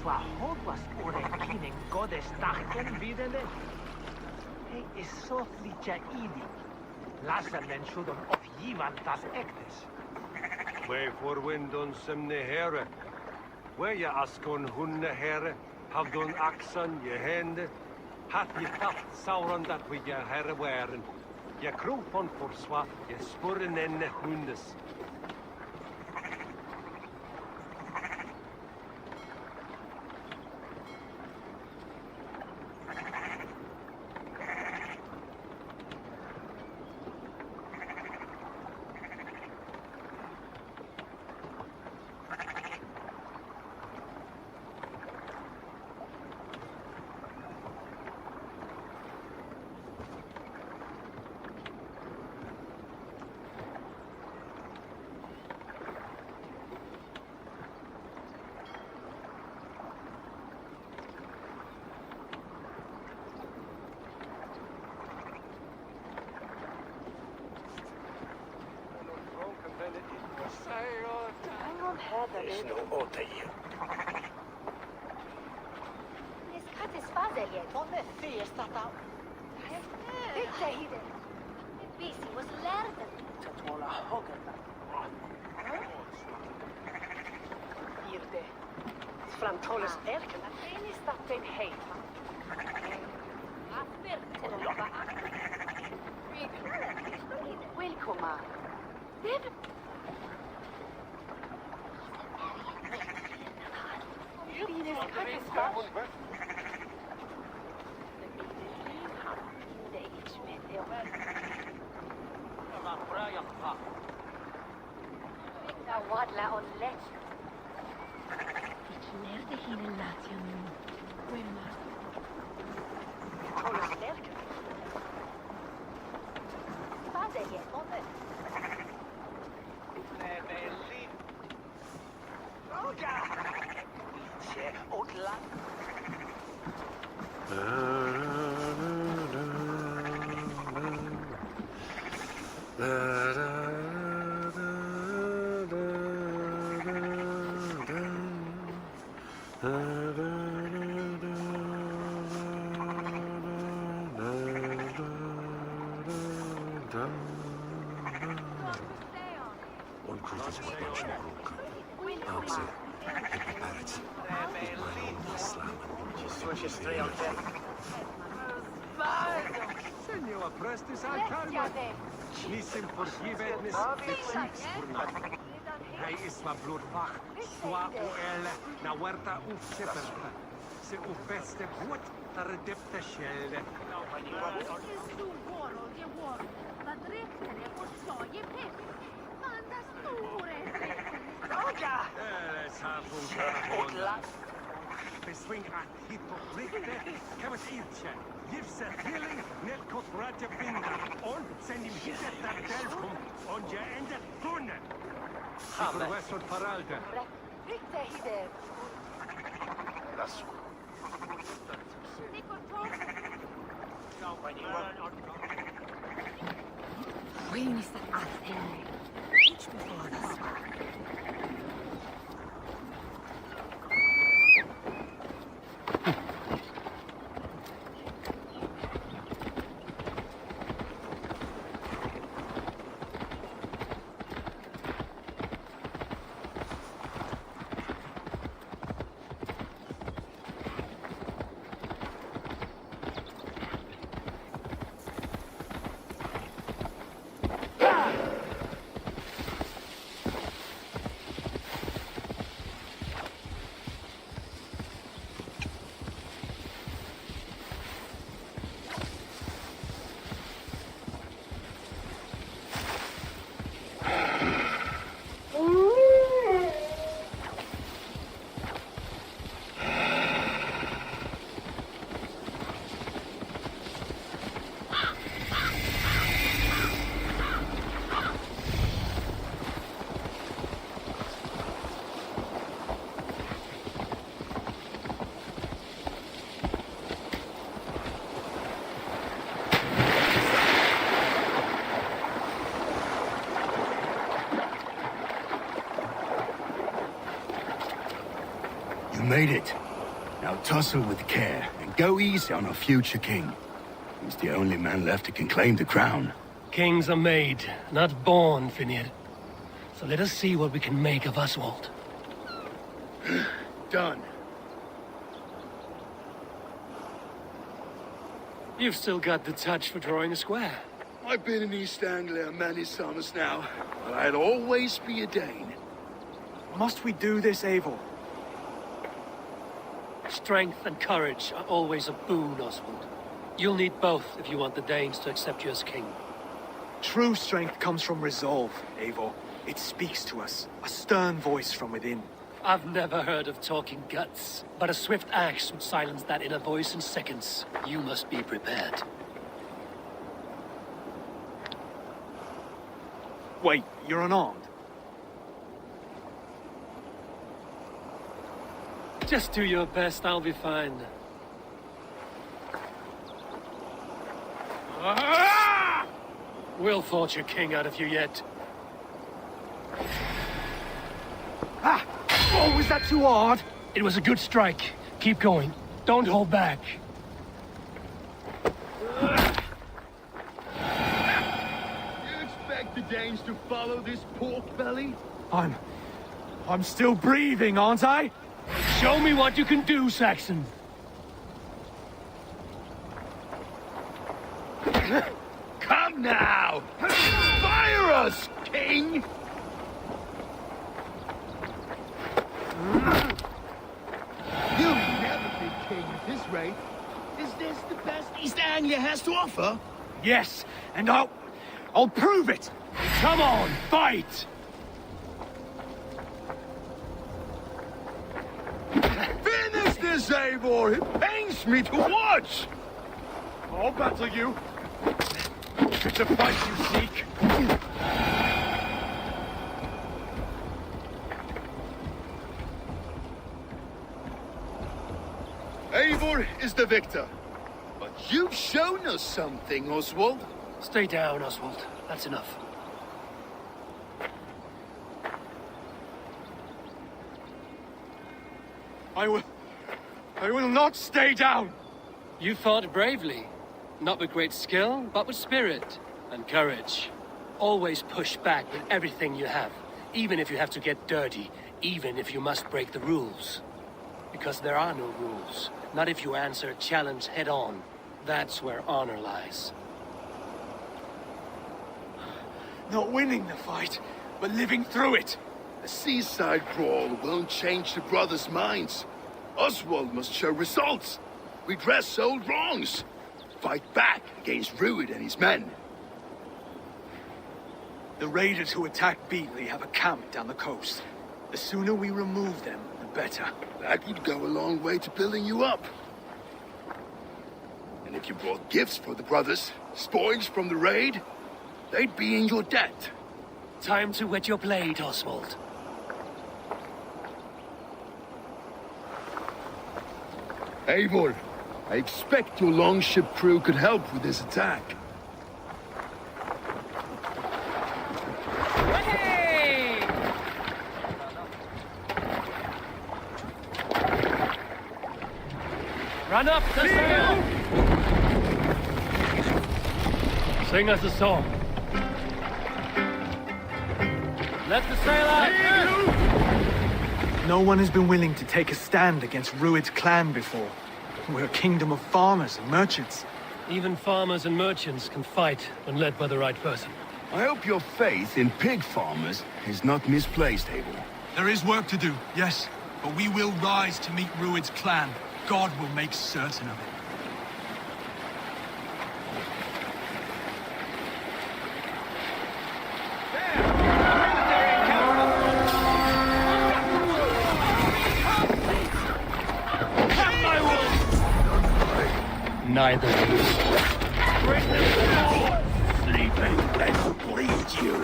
Vad hoppas oräkningen godes dagen vidare? Det är så lite idig. Lassanden sjudon uppgivantas äktes. Way for windon semne herre. Where ya askon hunne herre. Havdon axan je hände. Hatt je tatt sauron dat vi ja herre wären. Je kropon forsva, je spurren enne hundes. There's no order here. This cat is fazelje. Von det fyrstata. Bitte hide. Busy was lärden. Totala hoggarna. Irde. Framtåles elkerna. En i staten hejma. Välkomna. Wadla on lech. Nerede hilelatyanın? Oyunlar. Totala elker. Fazelje, onde? Nebelin. Olga! Idzie od lat. On krytas vapaus ruuka. Aatse, ääret. Senjova, prestis al karma. Nissen forgivetnis betriebsfurna. Hei isma blodfach, sua oelle, na huerta ufseperta. Se ufeste vuot, tar depte skjelde. Olga! Od lat. Besving at hypocrite, kavat irtje. Gifse healing, nelkot raja binda. On sendim hitet dat delkom. On je endet tunne. Sigur wesot paralde. Bitte hide. Lasso. Oyunista atene. Hiçbir faydası var. You made it. Now tussle with care and go easy on our future king. He's the only man left who can claim the crown. Kings are made, not born, Finir. So let us see what we can make of Oswald. Done. You've still got the touch for drawing a square. I've been in East Anglia many summers now, but I'd always be a Dane. Must we do this, Eivor? Strength and courage are always a boon, Oswald. You'll need both if you want the Danes to accept you as king. True strength comes from resolve, Eivor. It speaks to us, a stern voice from within. I've never heard of talking guts, but a swift axe would silence that inner voice in seconds. You must be prepared. Wait, you're unarmed? Just do your best, I'll be fine. Ah! We'll forge a king out of you yet. Ah! Oh, was that too hard? It was a good strike. Keep going. Don't hold back. You expect the Danes to follow this pork belly? I'm still breathing, aren't I? Show me what you can do, Saxon. Come now! Fire us, king! You'll never be king at this rate. Is this the best East Anglia has to offer? Yes, and I'll prove it! Come on, fight! Finish this, Eivor! It pains me to watch! I'll battle you. If it's a fight you seek. Eivor is the victor. But you've shown us something, Oswald. Stay down, Oswald. That's enough. I will not stay down! You fought bravely. Not with great skill, but with spirit and courage. Always push back with everything you have. Even if you have to get dirty. Even if you must break the rules. Because there are no rules. Not if you answer a challenge head on. That's where honor lies. Not winning the fight, but living through it. A seaside brawl won't change the brothers' minds. Oswald must show results. Redress old wrongs. Fight back against Rued and his men. The raiders who attacked Beatley have a camp down the coast. The sooner we remove them, the better. That would go a long way to building you up. And if you brought gifts for the brothers, spoils from the raid, they'd be in your debt. Time to wet your blade, Oswald. Eivor, I expect your longship crew could help with this attack. Hey! Run up the sail! Sing us a song. Let the sail out! No one has been willing to take a stand against Rued's clan before. We're a kingdom of farmers and merchants. Even farmers and merchants can fight when led by the right person. I hope your faith in pig farmers is not misplaced, Eivor. There is work to do, yes. But we will rise to meet Rued's clan. God will make certain of it. Neither of you. Bring them forward, sleeping, and bleed you.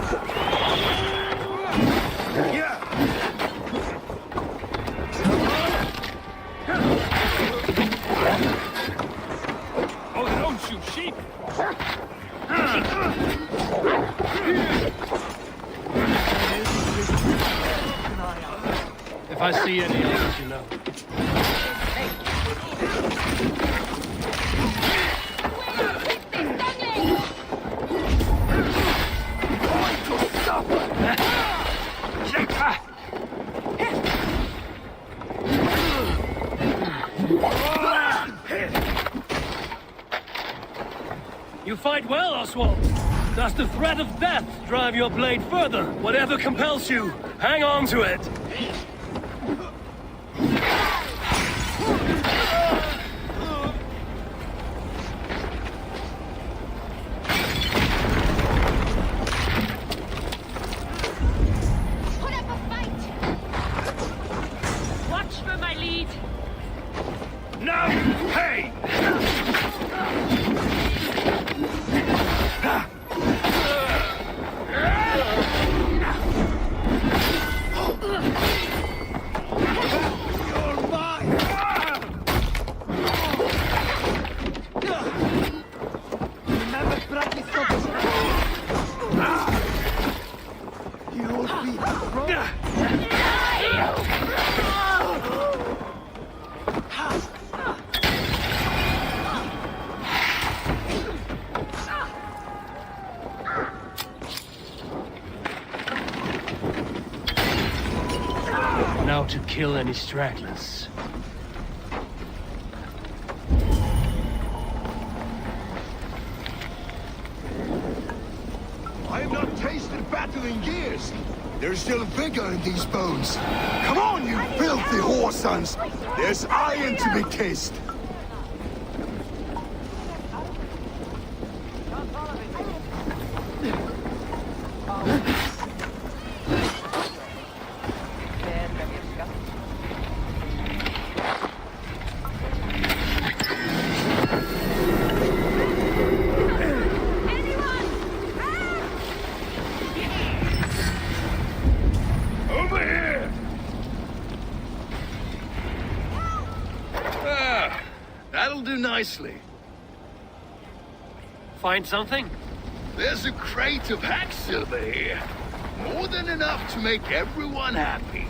Yeah. Oh, don't shoot sheep! If I see any, I'll let you know. You fight well, Oswald. Does the threat of death drive your blade further? Whatever compels you, hang on to it. Put up a fight! Watch for my lead. No pain! You're mine! Remember, practice focus. You'll be wrong. Now to kill any stragglers. I have not tasted battle in years. There's still vigor in these bones. Come on, you filthy whoresons! There's iron to be kissed. Over here! Ah, that'll do nicely. Find something? There's a crate of hacks over here. More than enough to make everyone happy.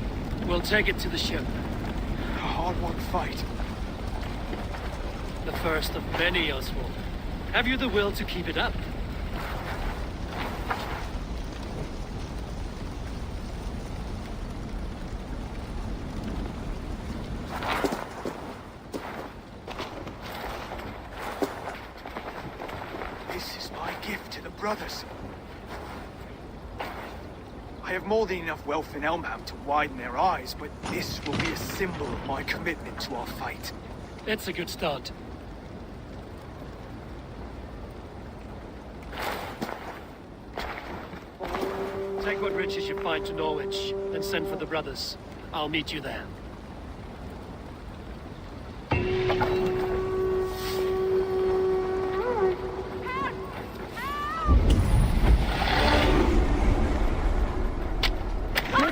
We'll take it to the ship. A hard-won fight. The first of many, Oswald. Have you the will to keep it up? This is my gift to the brothers. I have more than enough wealth in Elmham to widen their eyes, but this will be a symbol of my commitment to our fight. It's a good start. Take what riches you find to Norwich, then send for the brothers. I'll meet you there.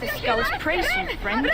The skulls praise you, friend.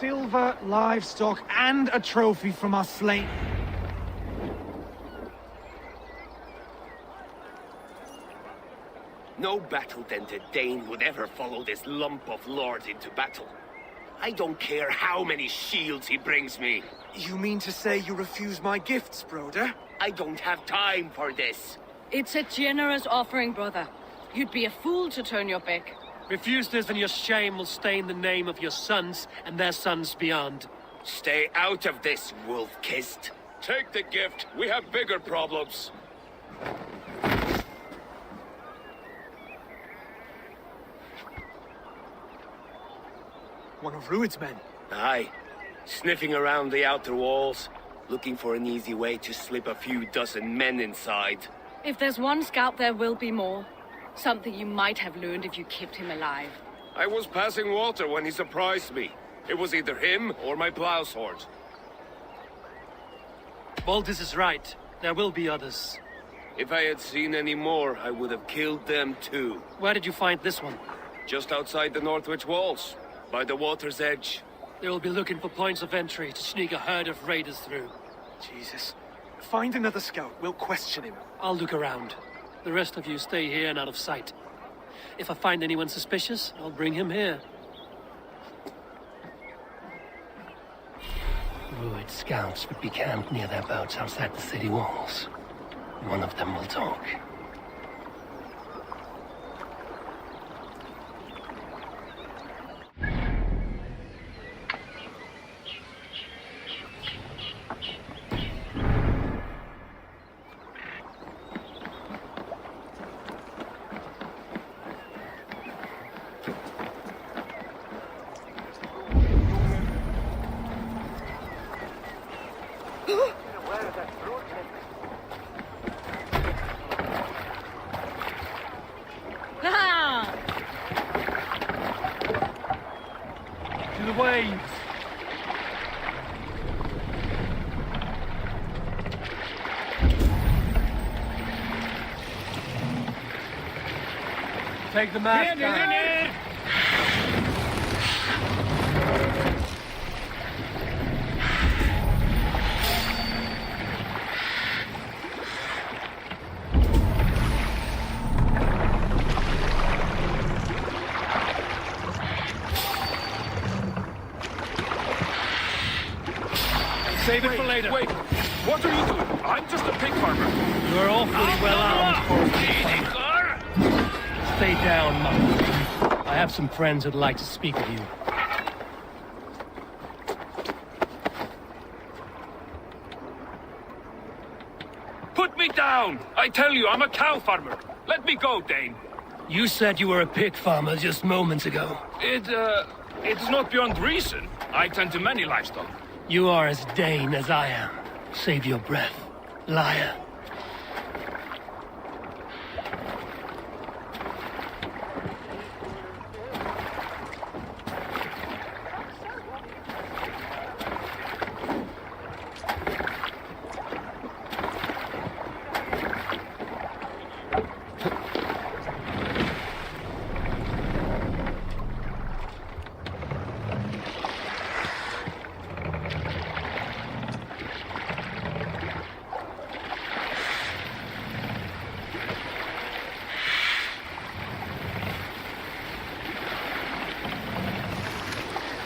silver, livestock, and a trophy from our slain. No battle-dented Dane would ever follow this lump of lord into battle. I don't care how many shields he brings me. You mean to say you refuse my gifts, broder? I don't have time for this. It's a generous offering, brother. You'd be a fool to turn your back. Refuse this and your shame will stain the name of your sons and their sons beyond. Stay out of this, wolf-kissed. Take the gift. We have bigger problems. One of Rued's men. Aye. Sniffing around the outer walls, looking for an easy way to slip a few dozen men inside. If there's one scout, there will be more. Something you might have learned if you kept him alive. I was passing water when he surprised me. It was either him or my plow sword. Baldus is right. There will be others. If I had seen any more, I would have killed them too. Where did you find this one? Just outside the Northwich walls, by the water's edge. They will be looking for points of entry to sneak a herd of raiders through. Jesus. Find another scout. We'll question him. I'll look around. The rest of you stay here and out of sight. If I find anyone suspicious, I'll bring him here. Rued scouts would be camped near their boats outside the city walls. One of them will talk. To the waves! Take the mask down. Save it for later. Wait, what are you doing? I'm just a pig farmer. You're awfully well armed for a pig farmer. Stay down, Mum. I have some friends who'd like to speak with you. Put me down! I tell you, I'm a cow farmer. Let me go, Dane. You said you were a pig farmer just moments ago. It's not beyond reason. I tend to many livestock. You are as Dane as I am. Save your breath, liar.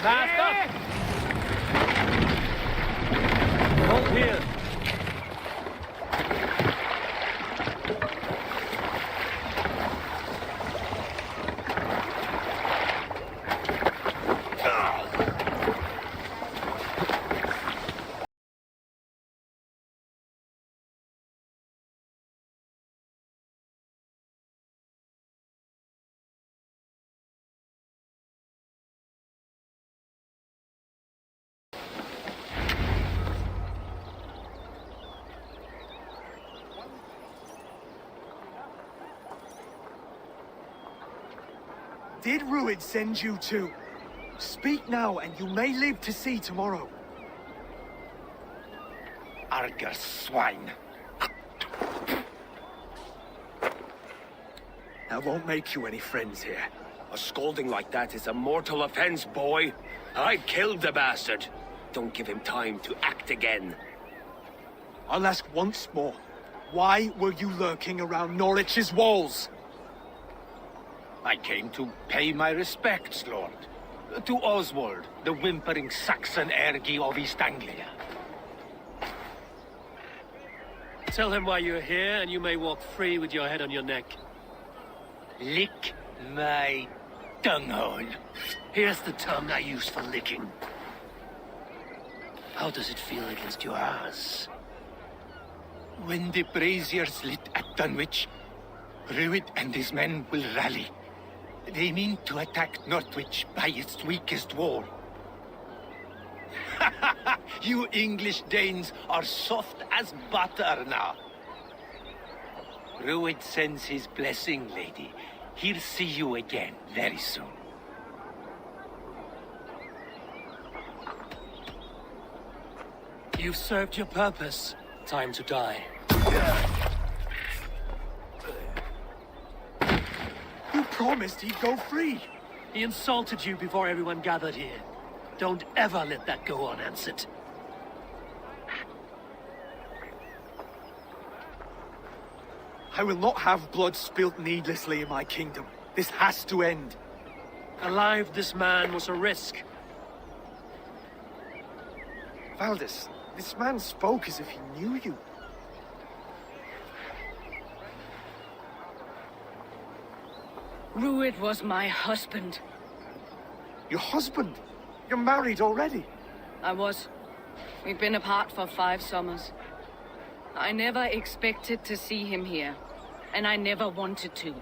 Mask up! Hold here. Did Rued send you too? Speak now, and you may live to see tomorrow. Arger swine. That won't make you any friends here. A scolding like that is a mortal offense, boy. I killed the bastard. Don't give him time to act again. I'll ask once more. Why were you lurking around Norwich's walls? I came to pay my respects, Lord. To Oswald, the whimpering Saxon ergi of East Anglia. Tell him why you're here, and you may walk free with your head on your neck. Lick my dunghole. Here's the tongue I use for licking. How does it feel against yours? When the braziers lit at Dunwich, Rued and his men will rally. They mean to attack Northwich by its weakest wall. You English Danes are soft as butter now. Rued sends his blessing, lady. He'll see you again very soon. You've served your purpose. Time to die. You promised he'd go free. He insulted you before everyone gathered here. Don't ever let that go unanswered. I will not have blood spilt needlessly in my kingdom. This has to end. Alive, this man was a risk. Valdis, this man spoke as if he knew you. Rued was my husband. Your husband? You're married already? I was. We've been apart for 5 summers. I never expected to see him here, and I never wanted to.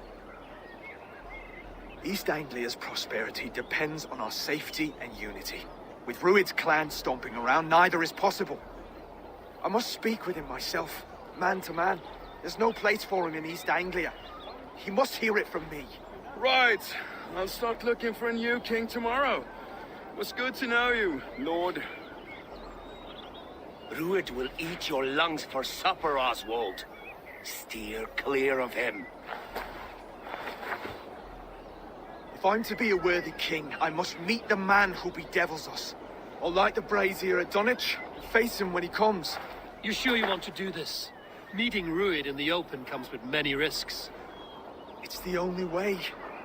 East Anglia's prosperity depends on our safety and unity. With Rued's clan stomping around, neither is possible. I must speak with him myself, man to man. There's no place for him in East Anglia. He must hear it from me. Right. I'll start looking for a new king tomorrow. It was good to know you, Lord. Rued will eat your lungs for supper, Oswald. Steer clear of him. If I'm to be a worthy king, I must meet the man who bedevils us. I'll light the brazier at Dunwich and face him when he comes. You sure you want to do this? Meeting Rued in the open comes with many risks. It's the only way.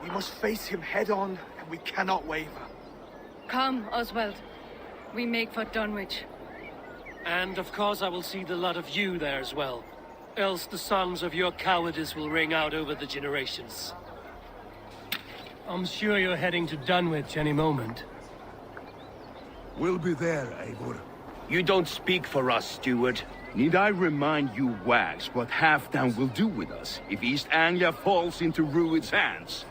We must face him head on, and we cannot waver. Come, Oswald. We make for Dunwich. And of course I will see the lot of you there as well. Else the songs of your cowardice will ring out over the generations. I'm sure you're heading to Dunwich any moment. We'll be there, Eivor. You don't speak for us, steward. Need I remind you, wags, what Halfdan will do with us if East Anglia falls into Rued's hands?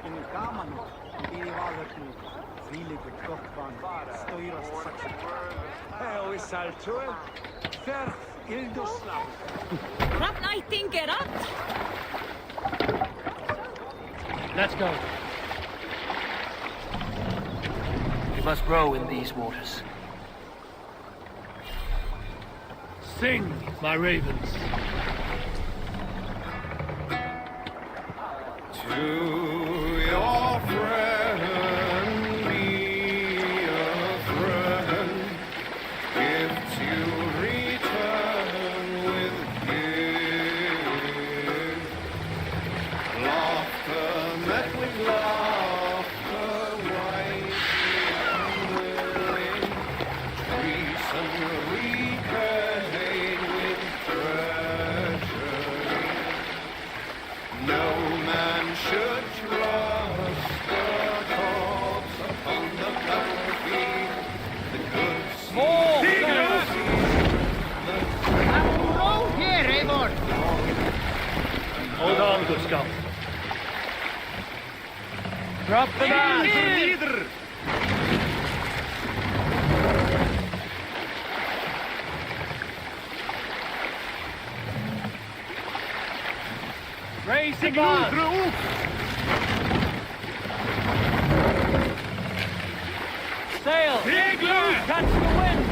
in gaman i valverken frilige gottvan styras saxen. Heo is saltue, verf ildoslav. Rap nighting, get up! Let's go. We must row in these waters. Sing, my ravens. To your friend, be a friend. If you return with gift, laughter met with laughter, wise and willing, treason repaid with treachery. No man should trust the corpse upon the battlefield. The good Hold on, good scum. Drop the man! Raise the gun! Sail! Big loose! Catch the wind!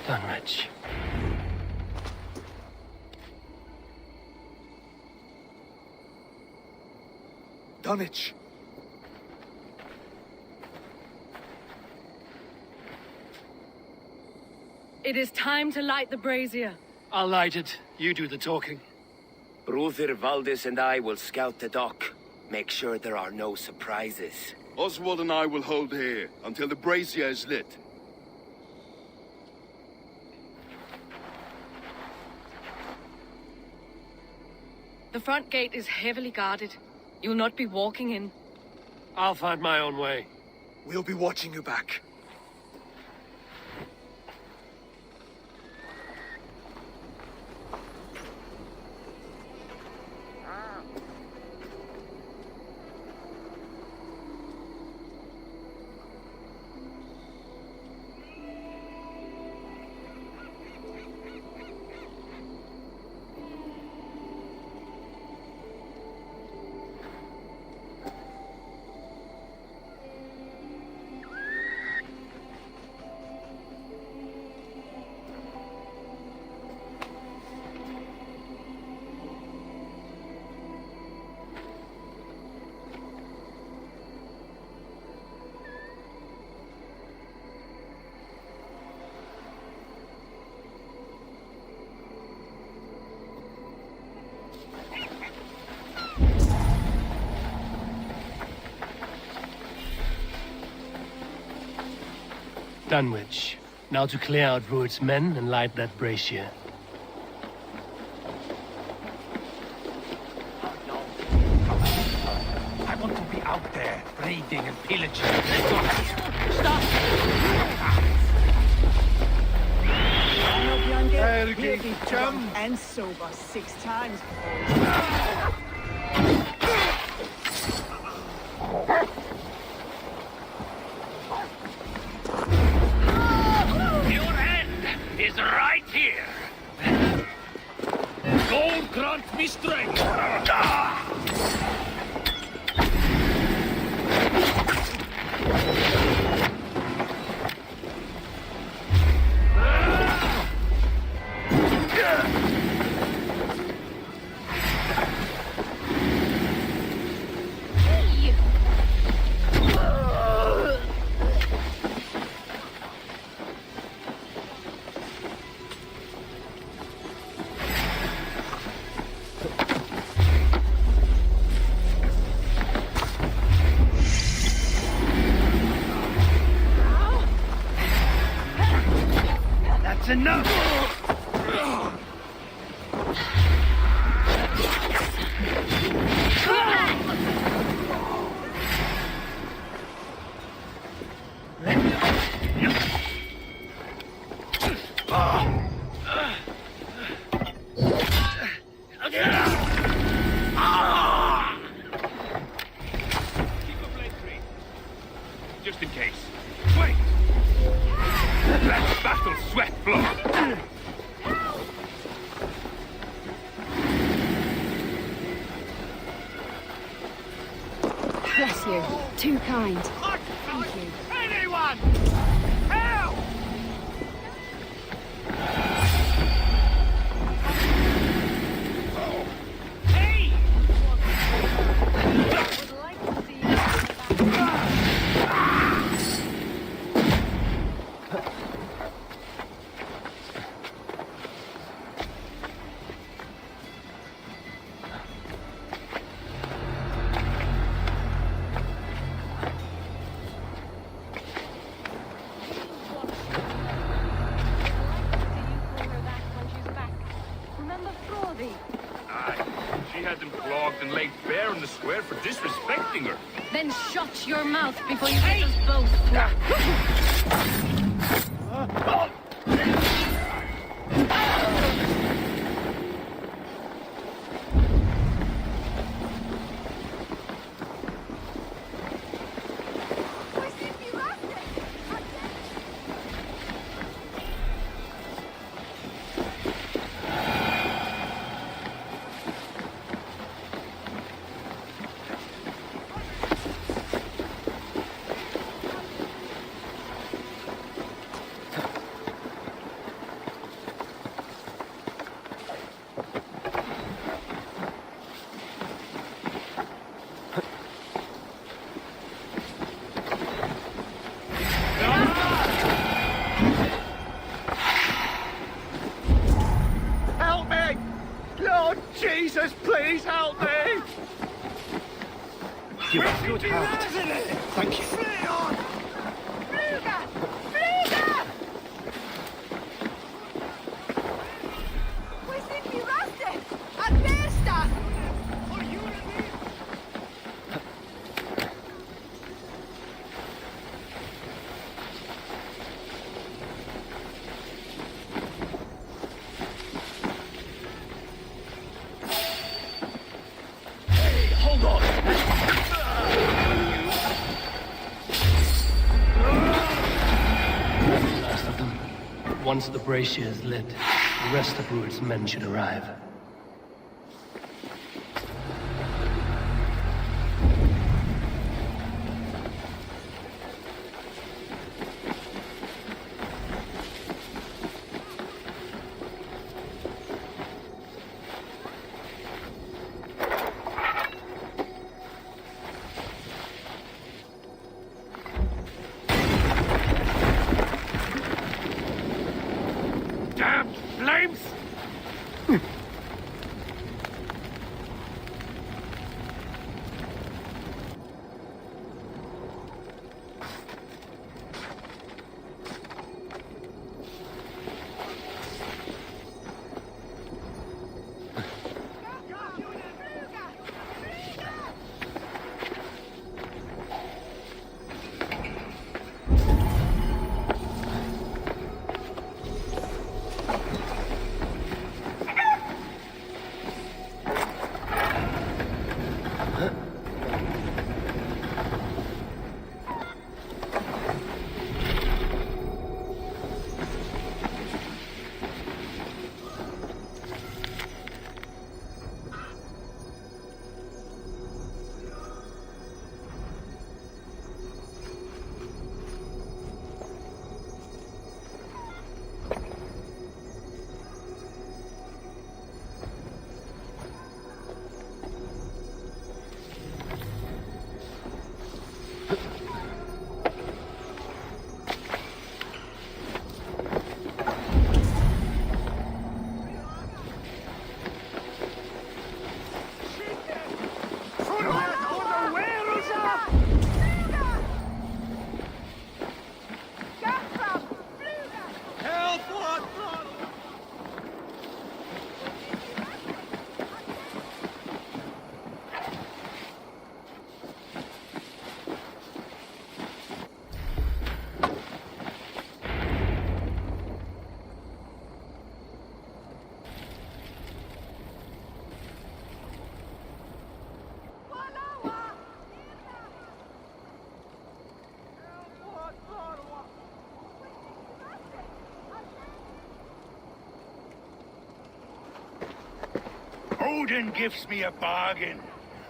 Dunwich. Dunwich. It is time to light the brazier. I'll light it. You do the talking. Brother Valdis and I will scout the dock. Make sure there are no surprises. Oswald and I will hold here until the brazier is lit. The front gate is heavily guarded. You'll not be walking in. I'll find my own way. We'll be watching you back. Dunwich. Now to clear out Rued's men and light that brazier. I want to be out there, raiding and pillaging. Stop! Drunk and sober 6 times before. Your end is right here. Gold grant me strength. That's enough! Just in case. Wait! Let battle sweat flow! Bless you. Too kind. Thank you. Anyone! Help! Hey! Would like to see you back. She had them flogged and laid bare in the square for disrespecting her. Then shut your mouth before you get us both. Help me! Lord Jesus, please help me! You have a good heart. Thank you. Flyga! Flyga! We sind wie Raste! An Bärstadt! Hold on! Last of them. Once the brazier is lit, the rest of Rued's men should arrive. Damn flames! Odin gives me a bargain.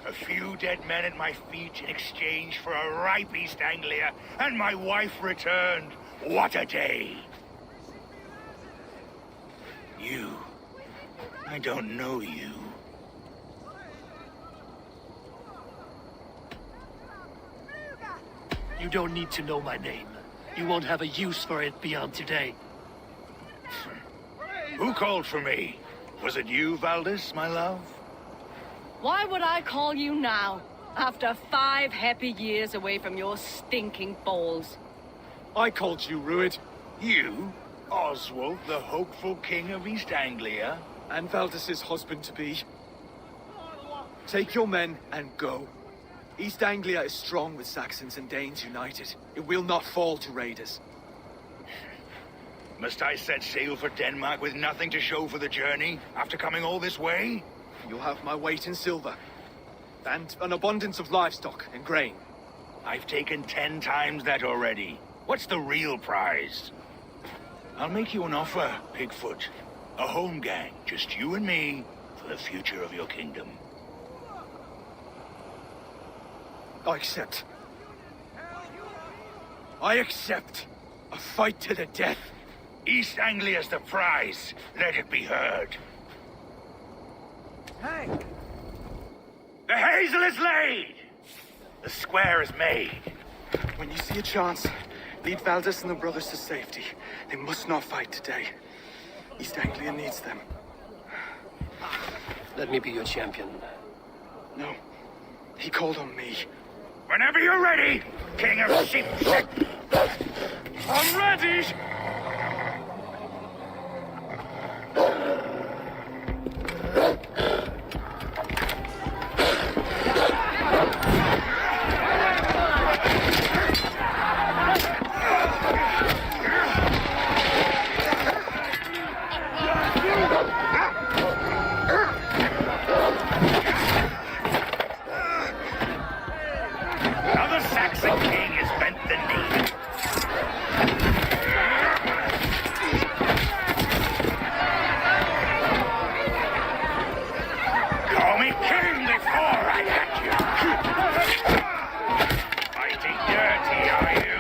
A few dead men at my feet in exchange for a ripe East Anglia, and my wife returned. What a day! You. I don't know you. You don't need to know my name. You won't have a use for it beyond today. Who called for me? Was it you, Valdis, my love? Why would I call you now, after 5 happy years away from your stinking balls? I called you, Ruid. You? Oswald, the hopeful king of East Anglia? And Valdis's husband-to-be. Take your men and go. East Anglia is strong with Saxons and Danes united. It will not fall to raiders. Must I set sail for Denmark with nothing to show for the journey, after coming all this way? You'll have my weight in silver. And an abundance of livestock and grain. I've taken 10 times that already. What's the real prize? I'll make you an offer, Pigfoot. A home gang, just you and me, for the future of your kingdom. I accept. I accept. A fight to the death. East Anglia's the prize. Let it be heard. Hey! The hazel is laid! The square is made. When you see a chance, lead Valdis and the brothers to safety. They must not fight today. East Anglia needs them. Let me be your champion. No. He called on me. Whenever you're ready, King of Sheep. I'm ready! Now the Saxon king has bent the knee. Call me king before I had you. Fighting dirty, are you?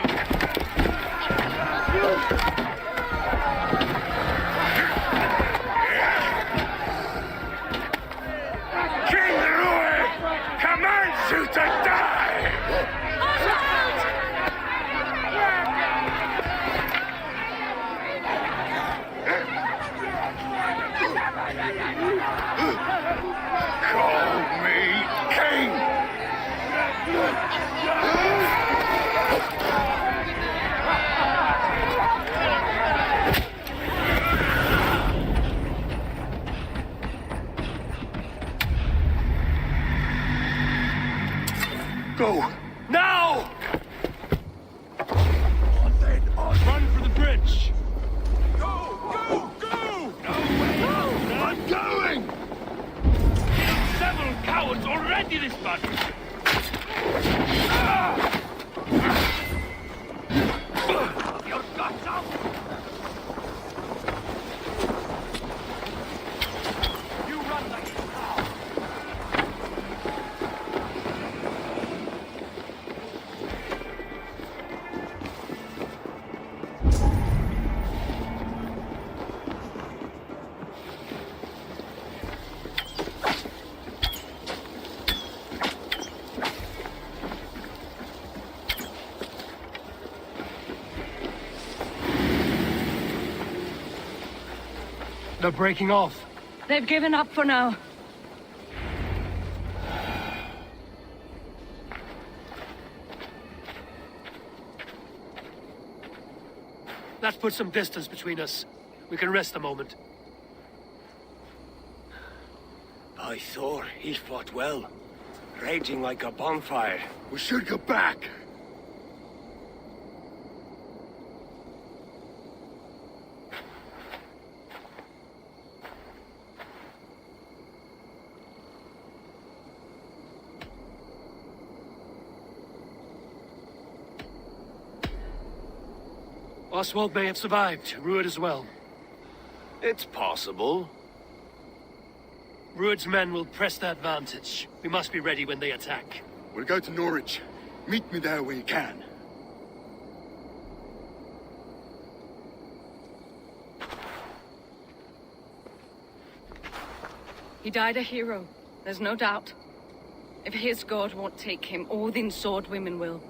King Ruid commands you to die! Call me king! Go! Now! Run for the bridge! Go! Go! Go! I'm going! Several cowards already this battle! Your guts out! You run like a cow! They're breaking off. They've given up for now. Let's put some distance between us. We can rest a moment. By Thor, he fought well. Raging like a bonfire. We should go back. Oswald may have survived. Ruid as well. It's possible. Rued's men will press the advantage. We must be ready when they attack. We'll go to Norwich. Meet me there when you can. He died a hero, there's no doubt. If his god won't take him, Odin's sword women will.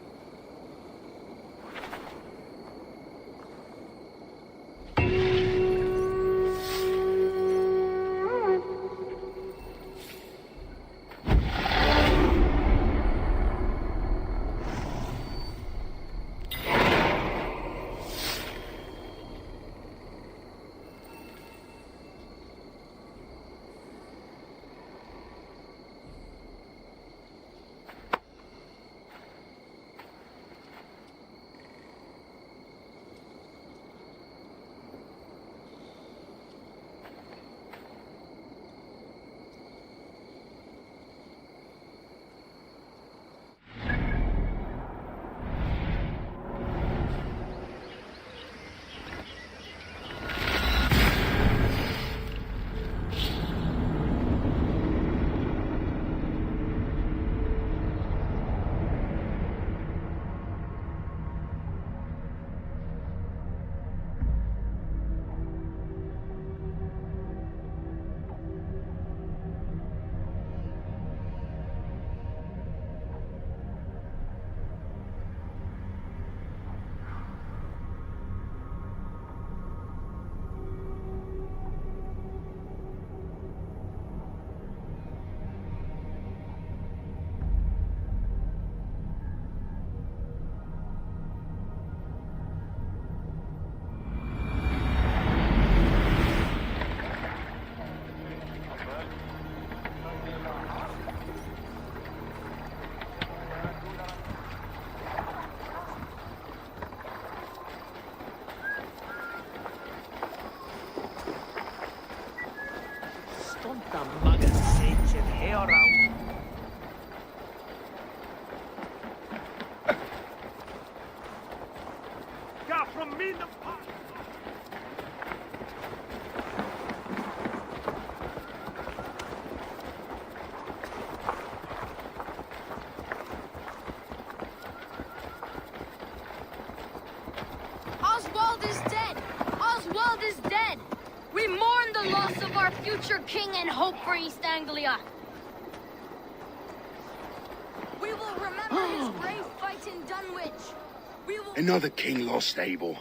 Stomta muggen sage and hair out. Ja, from me the pot. Oswald is dead! Oswald is dead! We mourn the loss of our future king and hope for East Anglia. We will remember his brave fight in Dunwich. We will... Another king lost, Abel.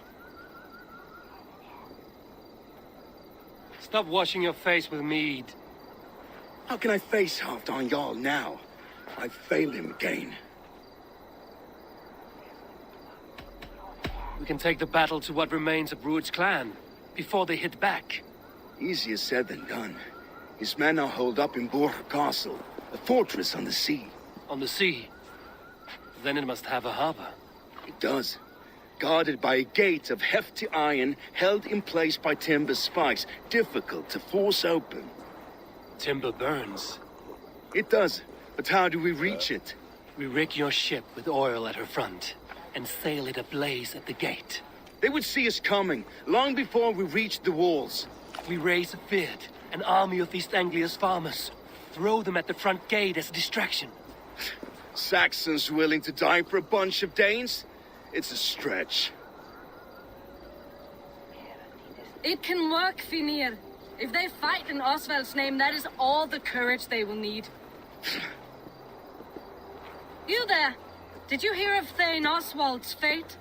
Stop washing your face with mead. How can I face Halfdan Jarl now? I failed him again. We can take the battle to what remains of Rued's clan, before they hit back. Easier said than done. His men are holed up in Borg Castle, a fortress on the sea. On the sea? Then it must have a harbor. It does. Guarded by a gate of hefty iron, held in place by timber spikes, difficult to force open. Timber burns. It does, but how do we reach it? We rig your ship with oil at her front, and sail it ablaze at the gate. They would see us coming, long before we reached the walls. We raise a beard, an army of East Anglia's farmers. Throw them at the front gate as a distraction. Saxons willing to die for a bunch of Danes? It's a stretch. It can work, Finir. If they fight in Oswald's name, that is all the courage they will need. You there? Did you hear of Thane Oswald's fate?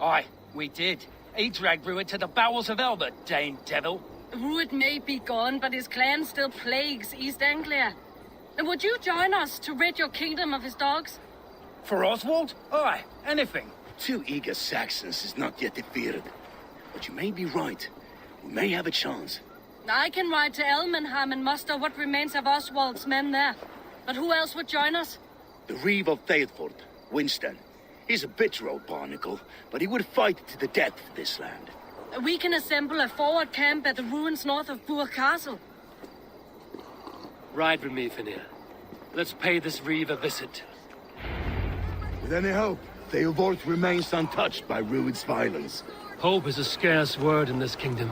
Aye, we did. He dragged Rued to the bowels of Elba, Dane devil. Rued may be gone, but his clan still plagues East Anglia. And would you join us to rid your kingdom of his dogs? For Oswald? Aye, anything. 2 eager Saxons is not yet defeated. But you may be right. We may have a chance. I can ride to Elmenham and muster what remains of Oswald's men there. But who else would join us? The Reeve of Thetford, Winston. He's a bitter old barnacle, but he would fight to the death for this land. We can assemble a forward camp at the ruins north of Burg Castle. Ride with me, Finir. Let's pay this Reeve a visit. With any hope, Theobald remains untouched by Rued's violence. Hope is a scarce word in this kingdom.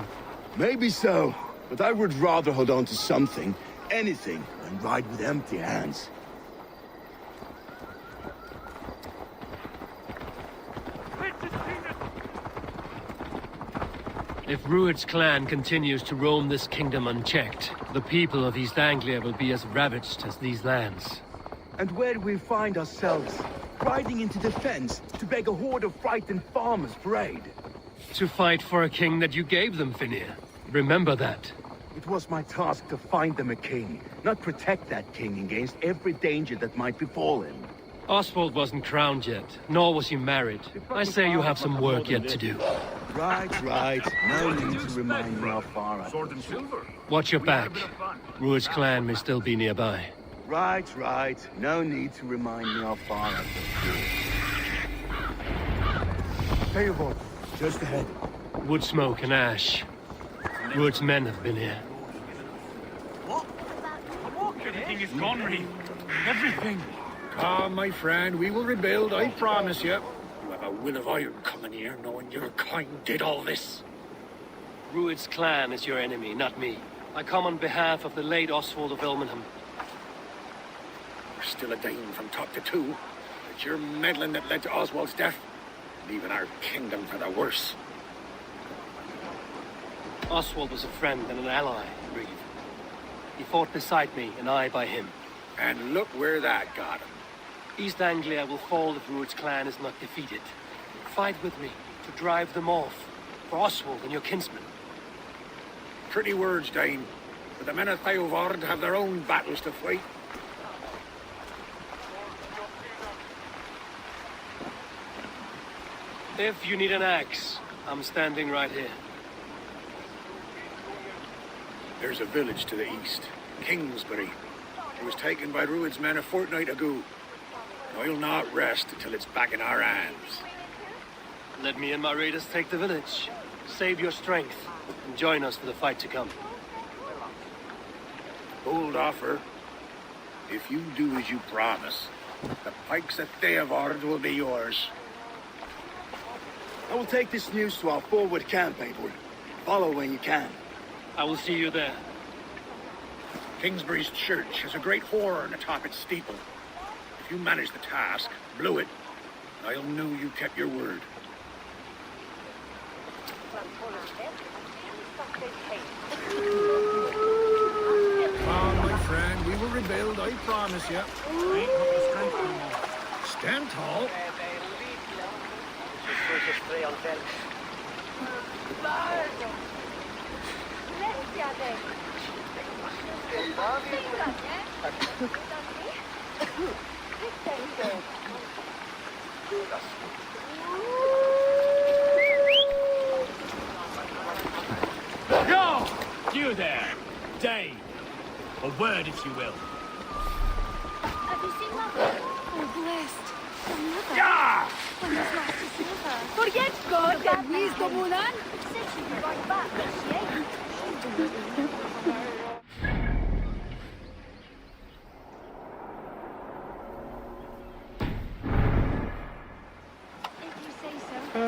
Maybe so, but I would rather hold on to something anything and ride with empty hands. If Rued's clan continues to roam this kingdom unchecked, the people of East Anglia will be as ravaged as these lands. And where do we find ourselves? Riding into defense to beg a horde of frightened farmers for aid. To fight for a king that you gave them, Finir. Remember that. It was my task to find them a king, not protect that king against every danger that might befall him. Oswald wasn't crowned yet, nor was he married. I say you have some work yet to do. Right. No need to remind me how far I've come. Watch your back. Rued's clan may still be nearby. Right. No need to remind me how far I've come. Payable, just ahead. Wood smoke and ash. Rued's men have been here. What? Everything is gone, Reeve. Everything. Calm, my friend. We will rebuild, I promise you. You have a will of iron coming here, knowing your kind did all this. Rued's clan is your enemy, not me. I come on behalf of the late Oswald of Ilmenham. You're still a Dane from top to two. It's your meddling that led to Oswald's death, leaving our kingdom for the worse. Oswald was a friend and an ally, Reeve. He fought beside me, and I by him. And look where that got him. East Anglia will fall if Rued's clan is not defeated. Fight with me to drive them off, for Oswald and your kinsmen. Pretty words, Dane. But the men of Theovard have their own battles to fight. If you need an axe, I'm standing right here. There's a village to the east, Kingsbury. It was taken by Rued's men a fortnight ago. I'll not rest until it's back in our hands. Let me and my raiders take the village. Save your strength, and join us for the fight to come. Bold offer. If you do as you promise, the pikes at Theovard will be yours. I will take this news to our forward camp, Abel. Follow when you can. I will see you there. Kingsbury's church has a great horn atop its steeple. If you manage the task, blow it, I'll know you kept your word. My friend, we will rebuild, I promise you. I ain't got the strength anymore. Stand tall. Yo! You there! Dane! A word, if you will. Have you seen Mother? Oh, blessed. Mother. Yeah! When was last to see her? Forget God and wisdom, Ulan. Said she'd be right back, but she ain't. If you say so.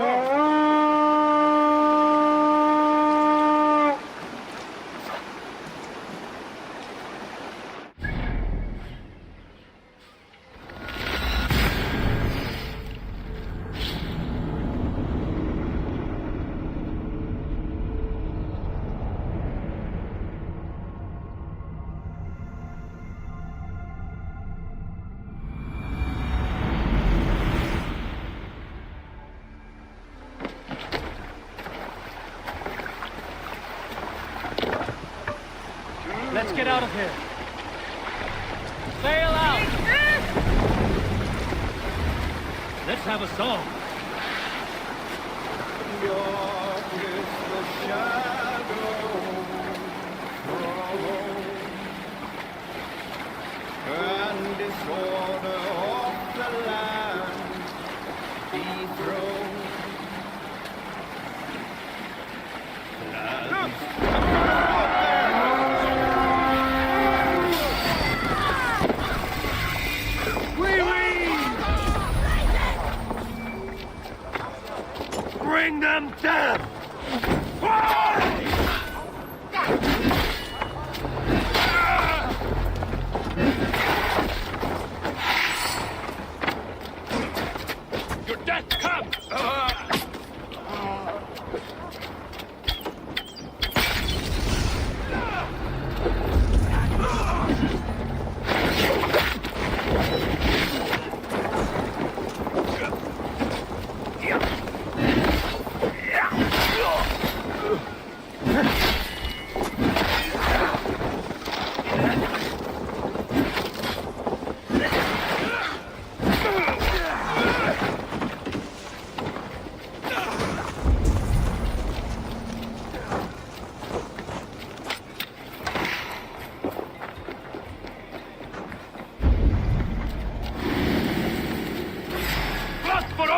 Let's get out of here. Sail out! Let's have a song. And disorder of the land dethroned. Bring them down!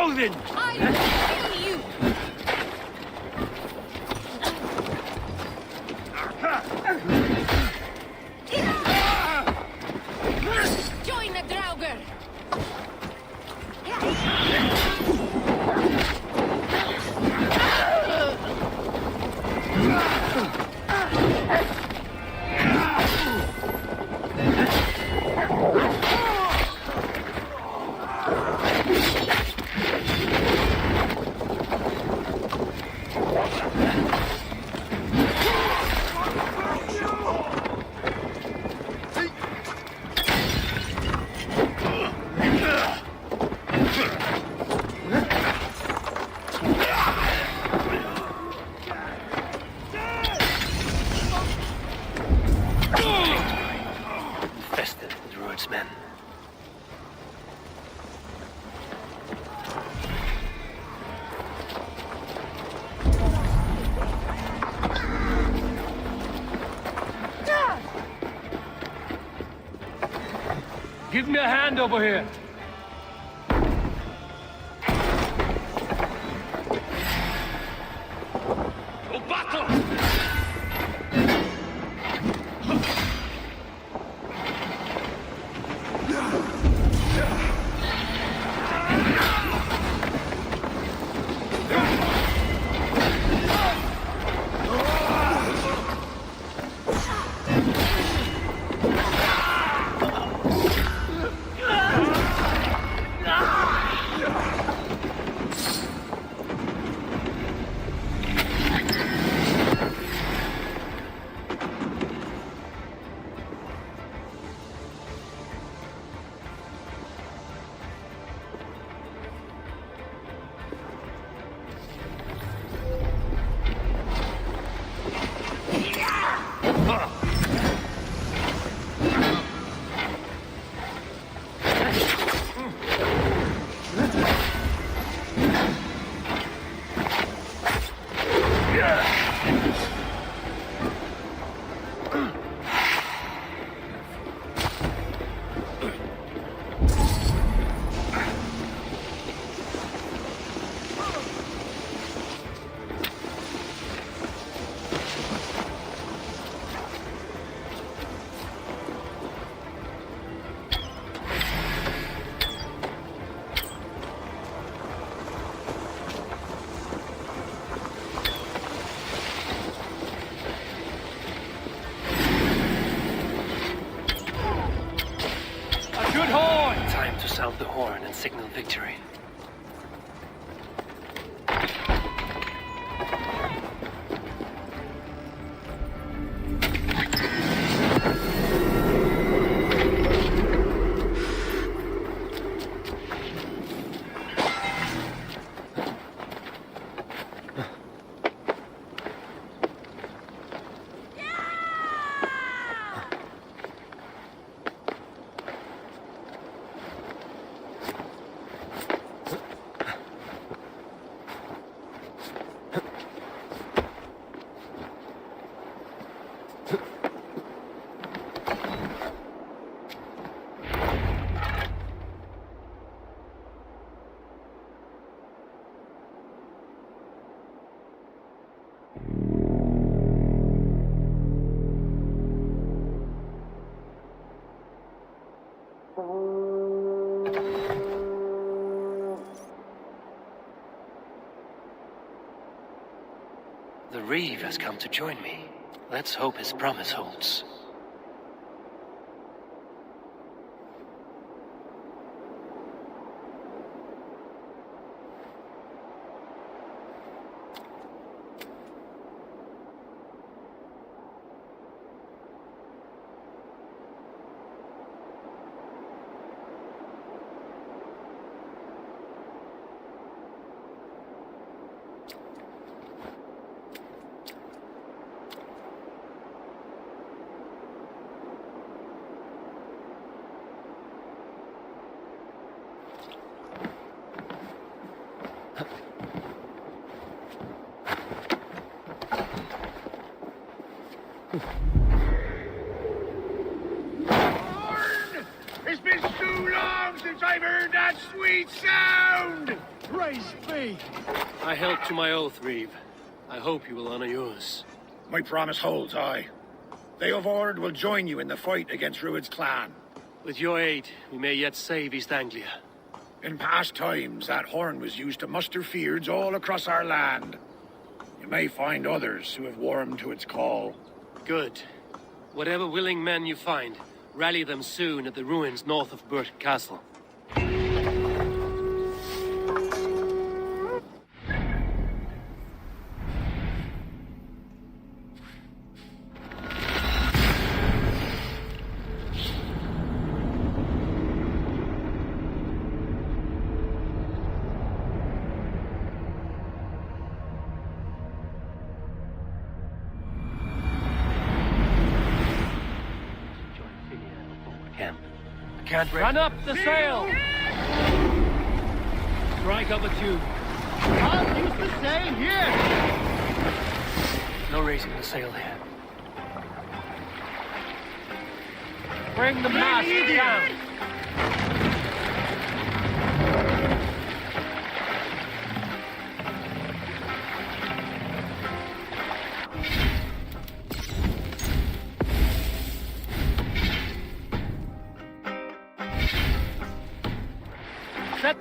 Go then! I will kill you! Join the Draugr! Infested with Druid's men. Give me a hand over here. To battle! Time to sound the horn and signal victory. The Reeve has come to join me. Let's hope his promise holds. It's been too long since I've heard that that sweet sound! Praise be! I held to my oath, Reeve. I hope you will honor yours. My promise holds, aye. They of Ord will join you in the fight against Rued's clan. With your aid, we may yet save East Anglia. In past times, that horn was used to muster fyrds all across our land. You may find others who have warmed to its call. Good. Whatever willing men you find, rally them soon at the ruins north of Burt Castle. Can't Run up the sail! Strike up a tune. I'll use the sail here! No raising the sail here. Bring the mast down! Set!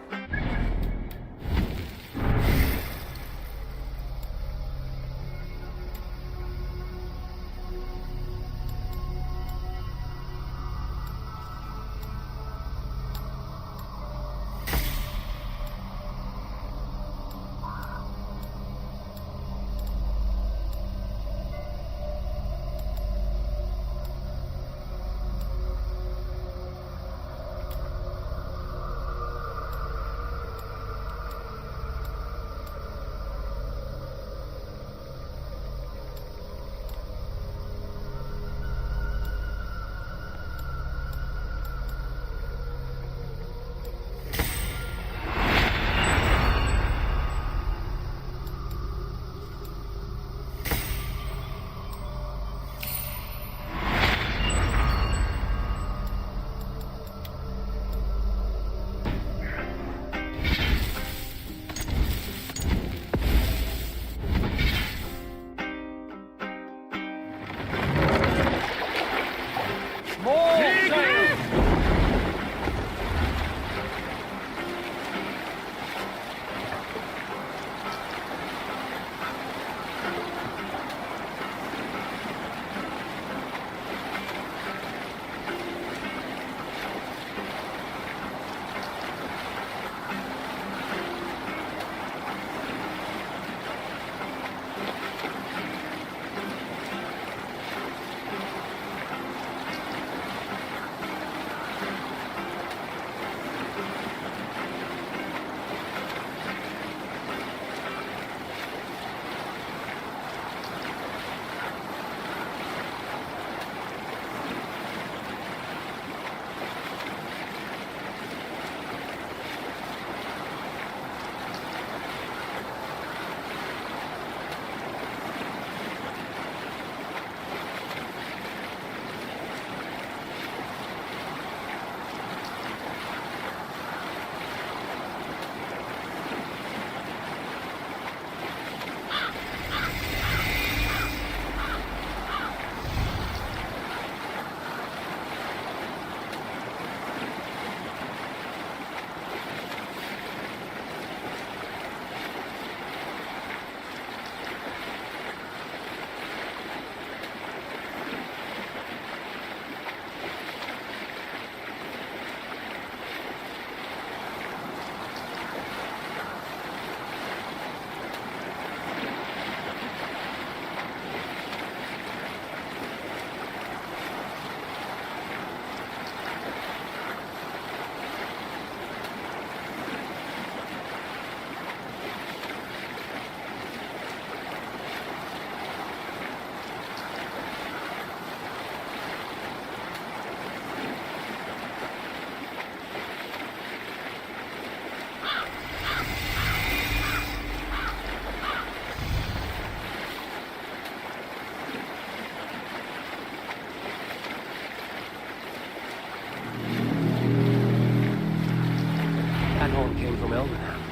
Elmenham.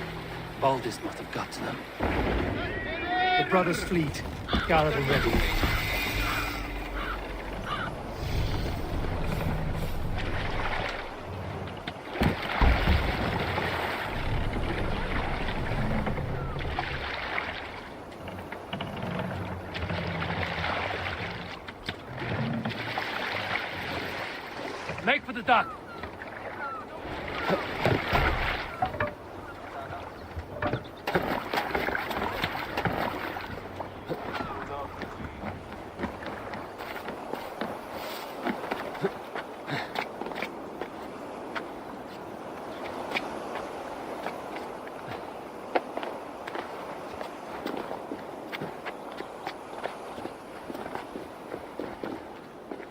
Baldis must have got to them. The brothers' fleet, gathered and ready. Make for the dock.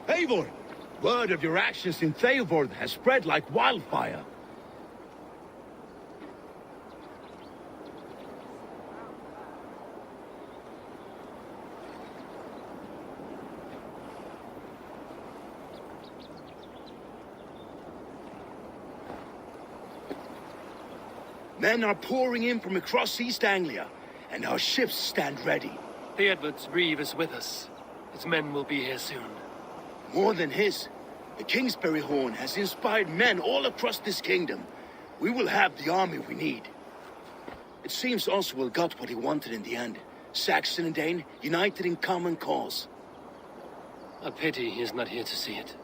Eivor! Word of your actions in Theilvord has spread like wildfire. Men are pouring in from across East Anglia, and our ships stand ready. The Edward's Reeve is with us. His men will be here soon. More than his. The Kingsbury Horn has inspired men all across this kingdom. We will have the army we need. It seems Oswald got what he wanted in the end. Saxon and Dane united in common cause. A pity he is not here to see it.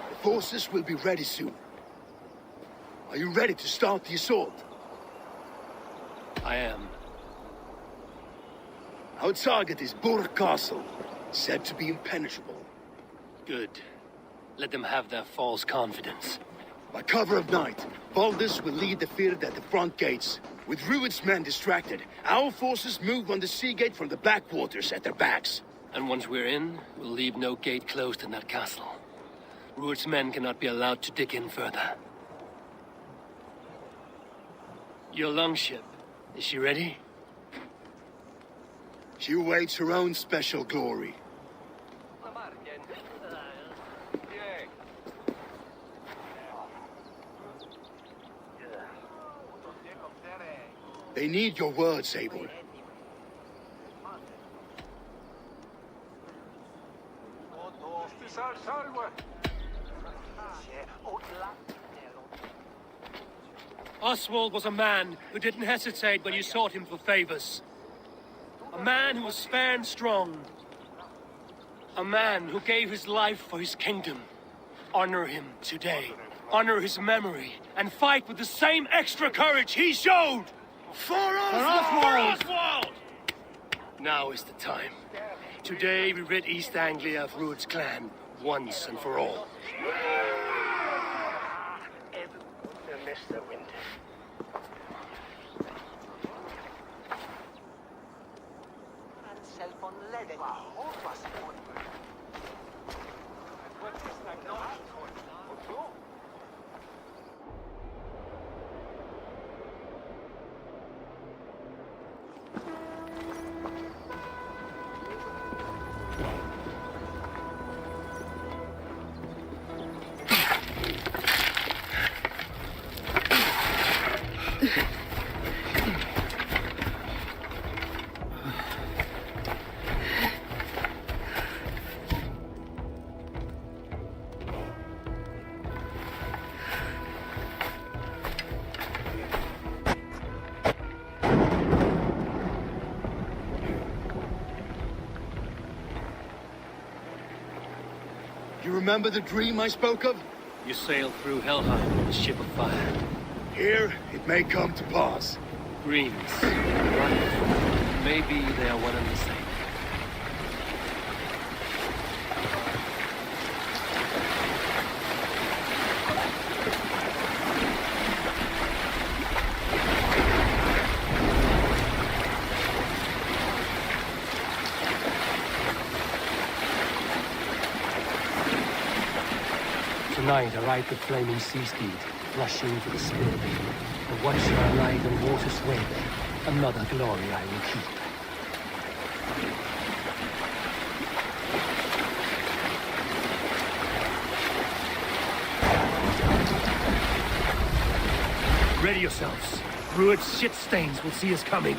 The forces will be ready soon. Are you ready to start the assault? I am. Our target is Burg Castle, said to be impenetrable. Good. Let them have their false confidence. By cover of night, Baldus will lead the field at the front gates. With Rued's men distracted, our forces move on the sea gate from the backwaters at their backs. And once we're in, we'll leave no gate closed in that castle. Rued's men cannot be allowed to dig in further. Your longship, is she ready? She awaits her own special glory. They need your words, Eivor. Oswald was a man who didn't hesitate when you sought him for favors. A man who was fair and strong. A man who gave his life for his kingdom. Honor him today. Honor his memory. And fight with the same extra courage he showed! For Oswald! Now is the time. Today we rid East Anglia of Rued's clan, once and for all. You remember the dream I spoke of? You sailed through Helheim in a ship of fire. Here, it may come to pass. Dreams. Right. Maybe they are one and the same. Tonight I ride the flaming sea steed, rushing to the spill. And once I ride on water's wave, another glory I will keep. Ready yourselves. Rued's shit stains will see us coming.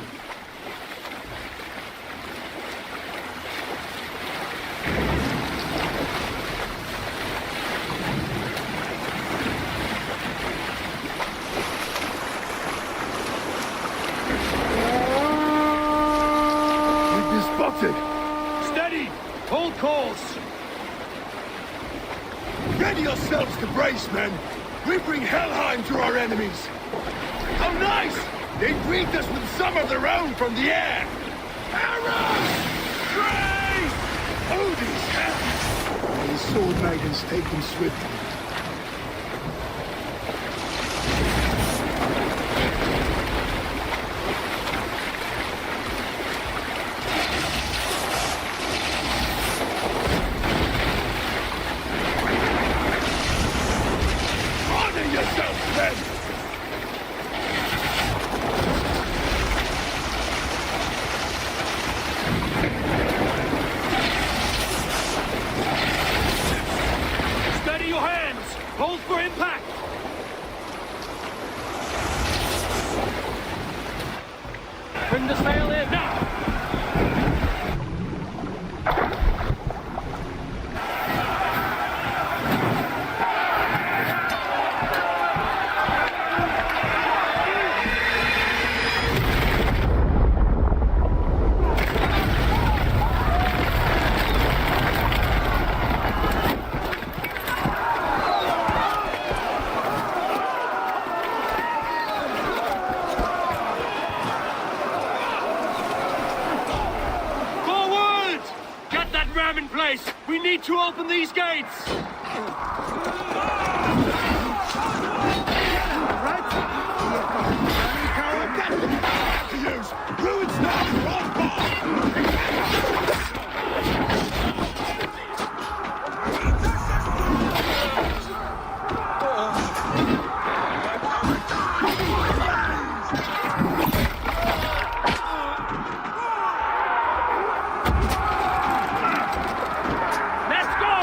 We've been spotted. Steady! Hold course! Ready yourselves to brace, men. We bring Helheim to our enemies. How nice! They greet us with some of their own from the air. Arrows! Grace! Odin's hell! These sword maidens take them swiftly. Honor yourselves, men! Steady your hands! Hold for impact! Bring the sail in now! Forward! Get that ram in place! We need to open these gates! Ruins now! On board! Let's go!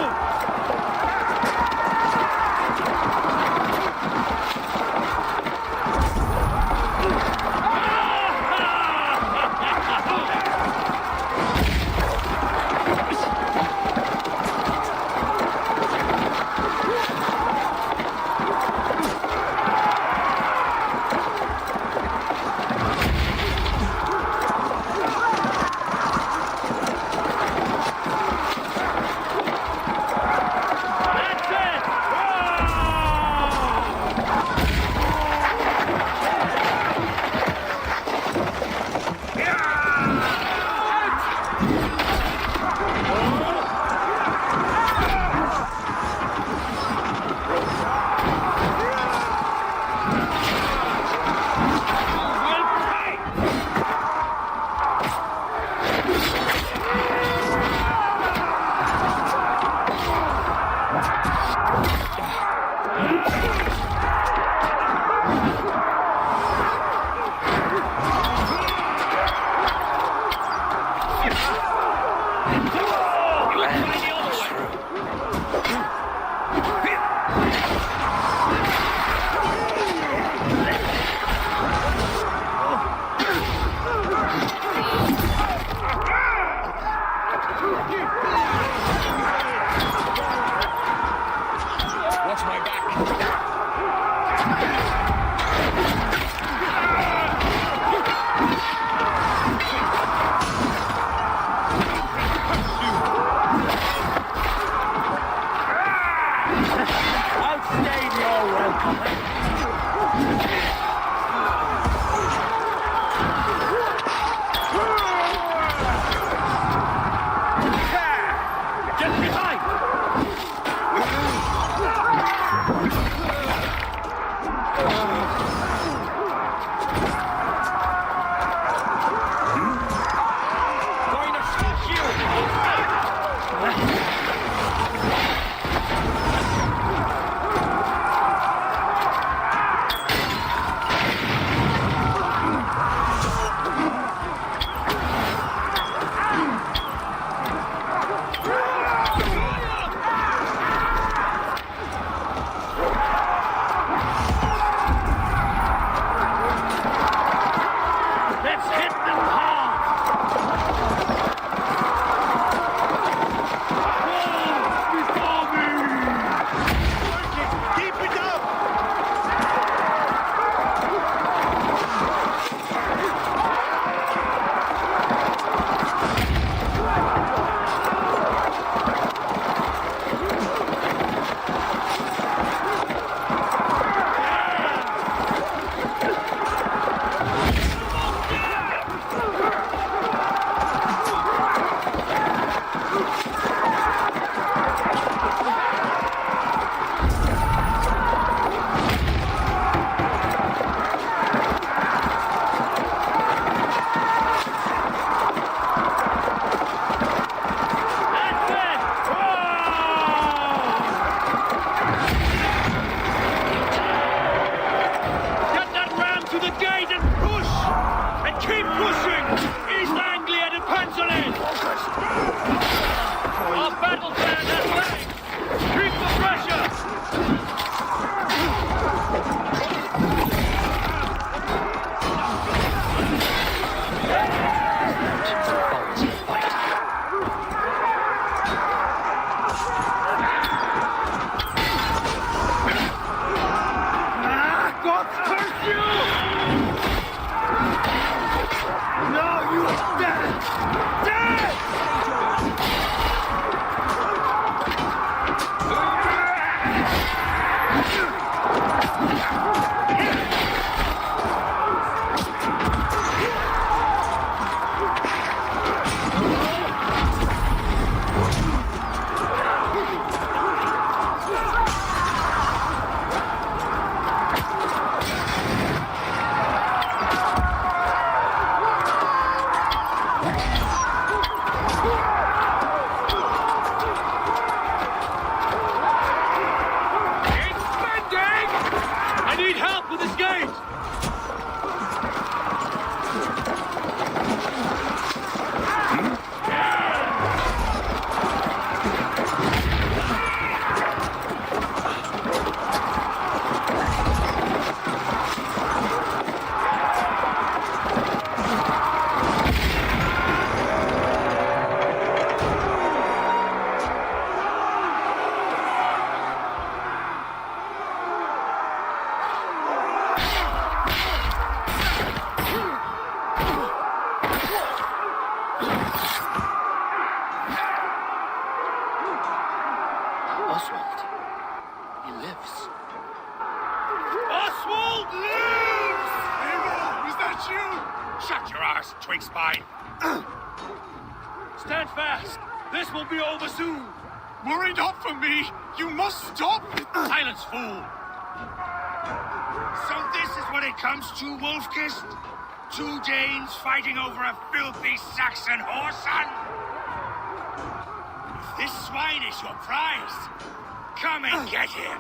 Oswald. He lives. Oswald lives! Eivor, is that you? Shut your arse, twig spine. Stand fast. This will be over soon. Worry not for me. You must stop. Silence, fool. So this is what it comes to, Wolfkist? 2 Danes fighting over a filthy Saxon whoreson? If this swine is your prize, come and get him.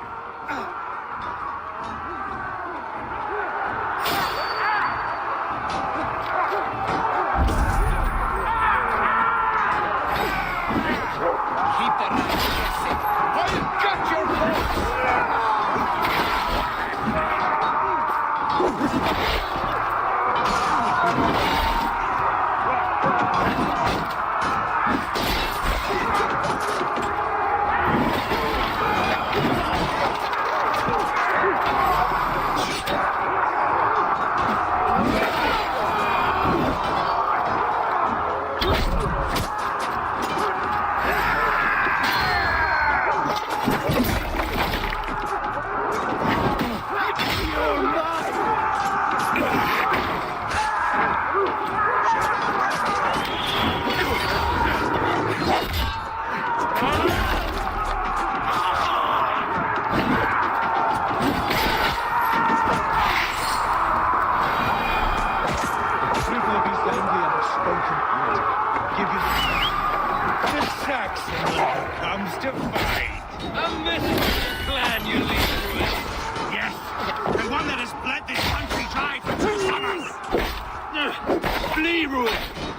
Keep that knife guessing. I've got your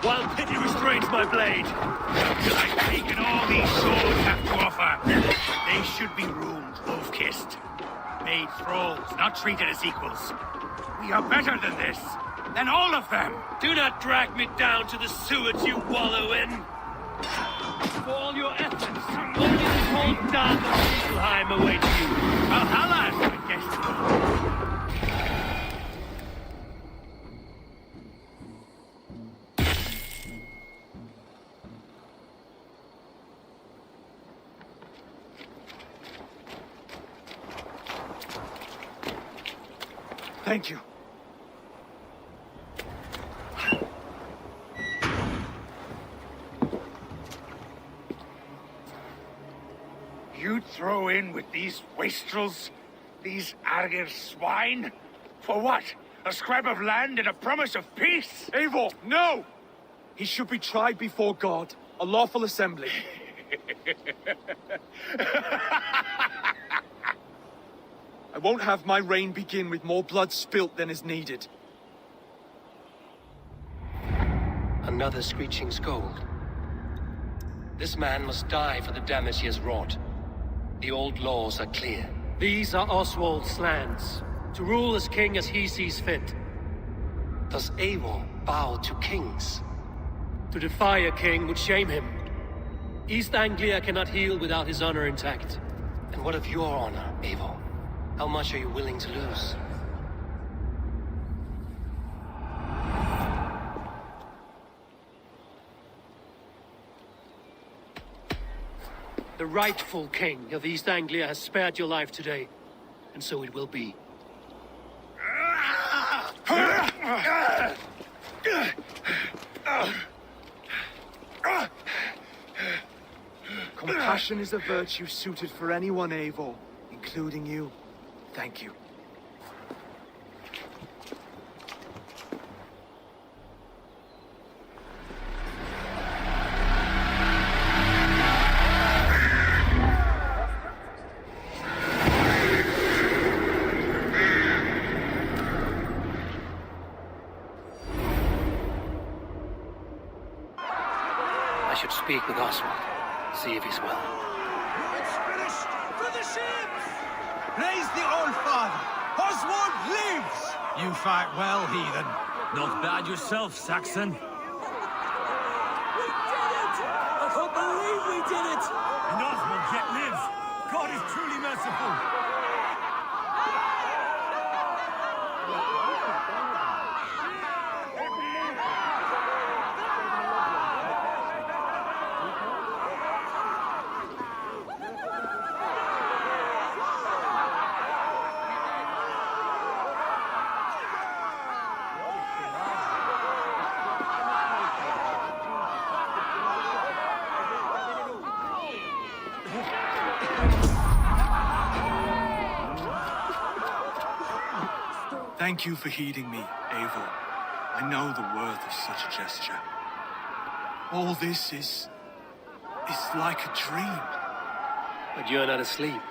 While pity restrains my blade. Till I've taken all these swords have to offer. They should be roomed, wolf-kissed. Made thralls, not treated as equals. We are better than this. Than all of them. Do not drag me down to the sewers you wallow in. For all your efforts, only the cold dark of Niflheim awaits you. Valhalla is my destiny. Thank you. You throw in with these wastrels? These arger swine? For what? A scrap of land and a promise of peace? Eivor, no! He should be tried before God, a lawful assembly. I won't have my reign begin with more blood spilt than is needed. Another screeching scold. This man must die for the damage he has wrought. The old laws are clear. These are Oswald's lands, to rule as king as he sees fit. Does Eivor bow to kings? To defy a king would shame him. East Anglia cannot heal without his honor intact. And what of your honor, Eivor? How much are you willing to lose? The rightful king of East Anglia has spared your life today, and so it will be. Compassion is a virtue suited for anyone, Eivor, including you. Thank you. I should speak with Oswald, see if he's well. It's finished! To the ships! Praise the Old Father! Oswald lives! You fight well, heathen. Not bad yourself, Saxon. We did it! I can't believe we did it! And Oswald yet lives. God is truly merciful. Thank you for heeding me, Eivor. I know the worth of such a gesture. All this is like a dream. But you're not asleep.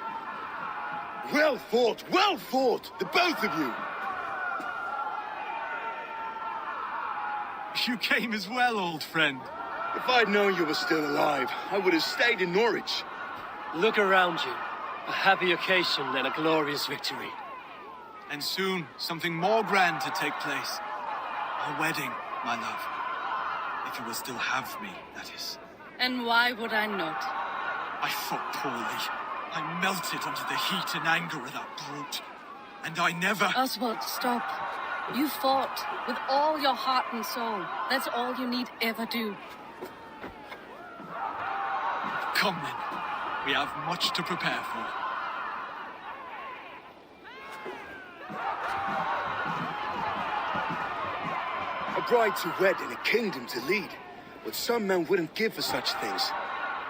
Well fought, the both of you. You came as well, old friend. If I'd known you were still alive, I would have stayed in Norwich. Look around you. A happy occasion and a glorious victory. And soon, something more grand to take place. Our wedding, my love. If you will still have me, that is. And why would I not? I fought poorly. I melted under the heat and anger of that brute. And I never... Oswald, stop. You fought with all your heart and soul. That's all you need ever do. Come then. We have much to prepare for. A bride to wed and a kingdom to lead. What some men wouldn't give for such things.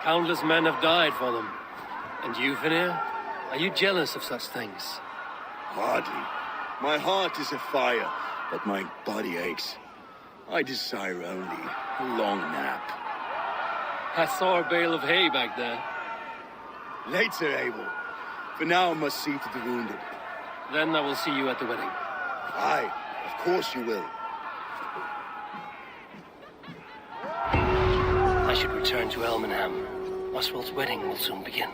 Countless men have died for them. And you, Vanir? Are you jealous of such things? Hardly. My heart is afire, but my body aches. I desire only a long nap. I saw a bale of hay back there. Later, Abel. For now, I must see to the wounded. Then I will see you at the wedding. Aye, of course you will. I should return to Elmenham. Oswald's wedding will soon begin.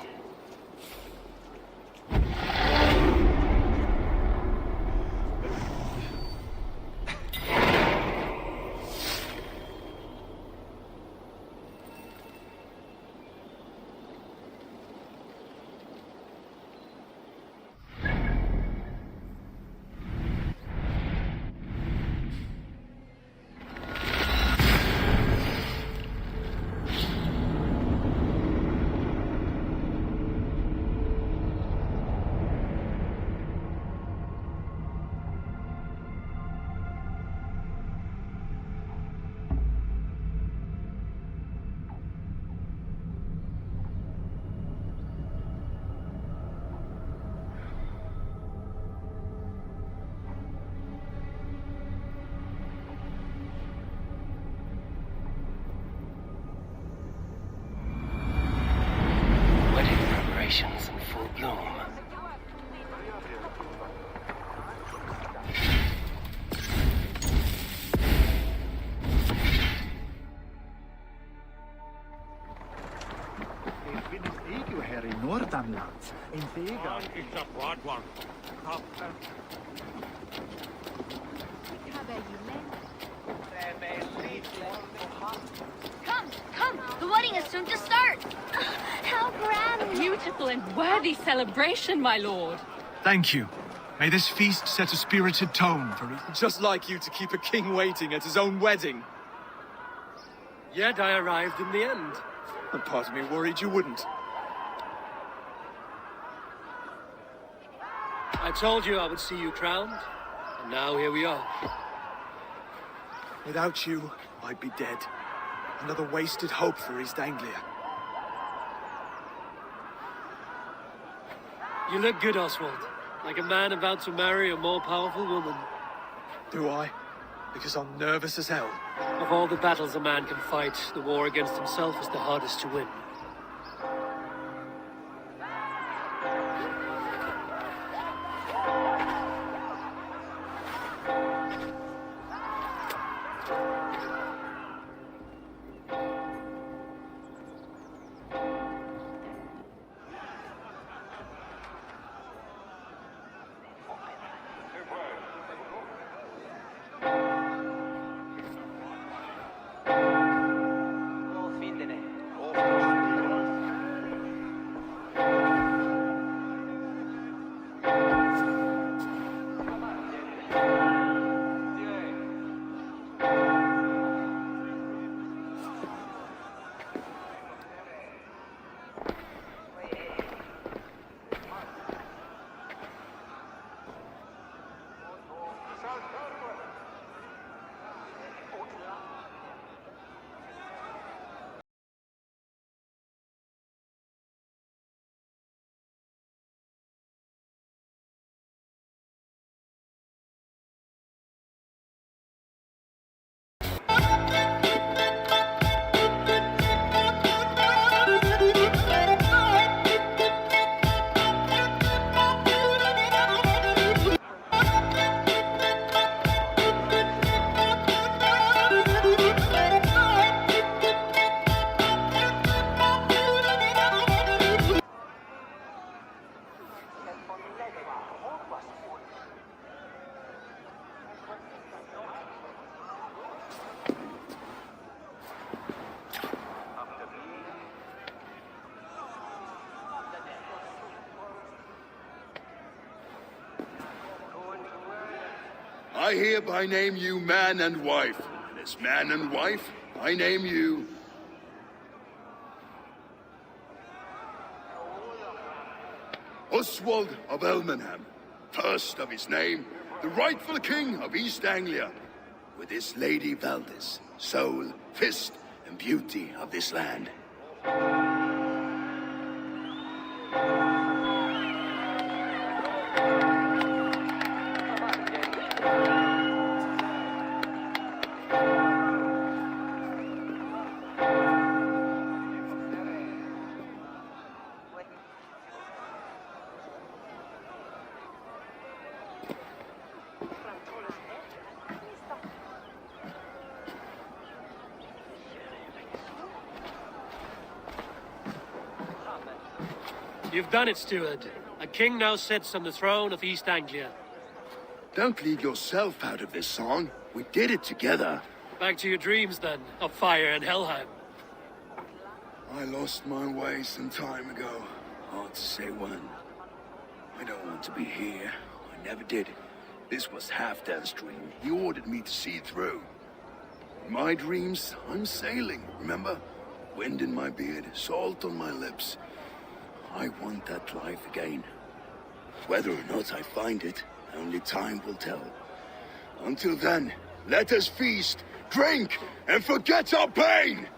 In full bloom. Här i Nordamerland. En fega. It's a broad one. Come! The wedding is soon to start! How grand! Beautiful and worthy celebration, my lord. Thank you. May this feast set a spirited tone for it. Just like you to keep a king waiting at his own wedding. Yet I arrived in the end. A part of me worried you wouldn't. I told you I would see you crowned, and now here we are. Without you, I'd be dead. Another wasted hope for East Anglia. You look good, Oswald. Like a man about to marry a more powerful woman. Do I? Because I'm nervous as hell. Of all the battles a man can fight, the war against himself is the hardest to win. I hereby name you man and wife. And as man and wife, I name you... Oswald of Elmenham, first of his name, the rightful king of East Anglia, with his lady Valdis, soul, fist, and beauty of this land. You've done it, steward. A king now sits on the throne of East Anglia. Don't leave yourself out of this song. We did it together. Back to your dreams, then, of fire and Helheim. I lost my way some time ago. Hard to say when. I don't want to be here. I never did. This was Halfdan's dream. He ordered me to see it through. In my dreams, I'm sailing, remember? Wind in my beard, salt on my lips. I want that life again. Whether or not I find it, only time will tell. Until then, let us feast, drink, and forget our pain!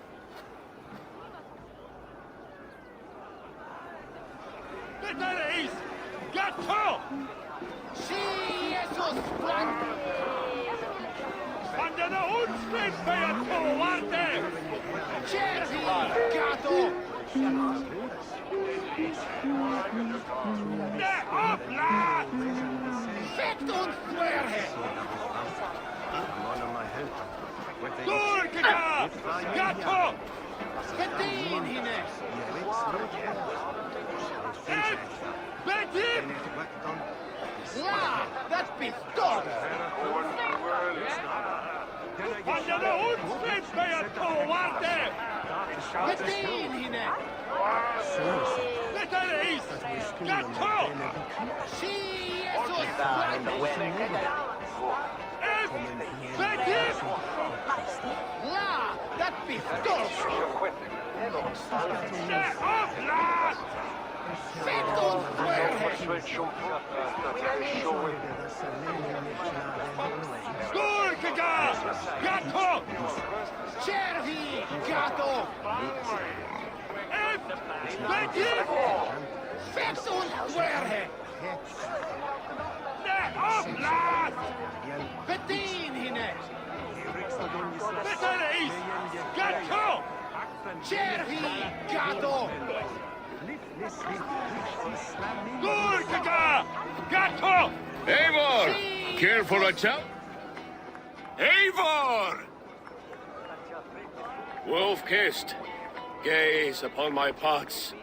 Eivor! Care for a chow? Eivor! Wolf-kissed, gaze upon my pots.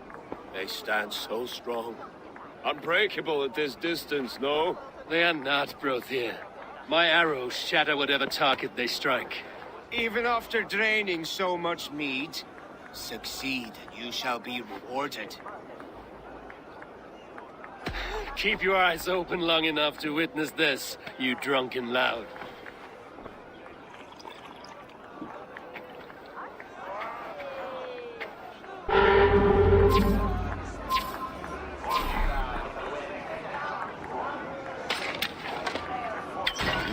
They stand so strong. Unbreakable at this distance, no? They are not, Brothier. My arrows shatter whatever target they strike. Even after draining so much mead, succeed and you shall be rewarded. Keep your eyes open long enough to witness this, you drunken loud.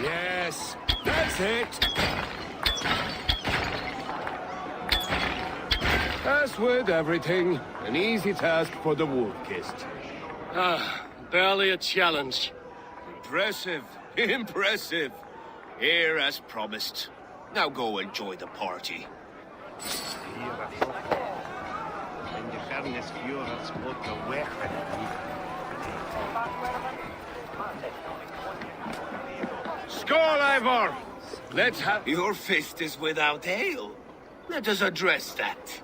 Yes, that's it. As with everything, an easy task for the wolf-kissed. Barely a challenge. Impressive, impressive. Here as promised. Now go enjoy the party. Skål, Eivor! Let's have... Your fist is without ale. Let us address that.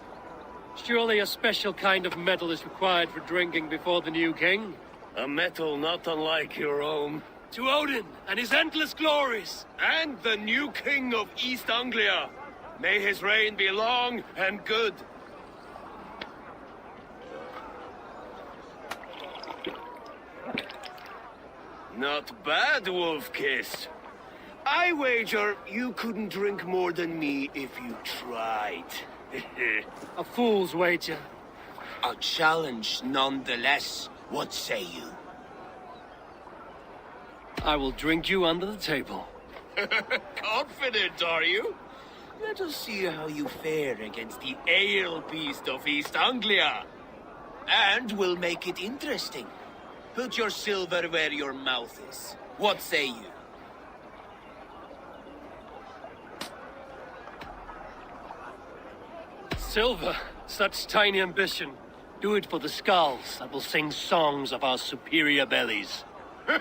Surely a special kind of metal is required for drinking before the new king? A metal not unlike your own. To Odin and his endless glories. And the new king of East Anglia. May his reign be long and good. Not bad, Wolf-kissed. I wager you couldn't drink more than me if you tried. A fool's wager. A challenge nonetheless. What say you? I will drink you under the table. Confident, are you? Let us see how you fare against the ale beast of East Anglia. And we'll make it interesting. Put your silver where your mouth is. What say you? Silver, such tiny ambition. Do it for the skulls that will sing songs of our superior bellies. Then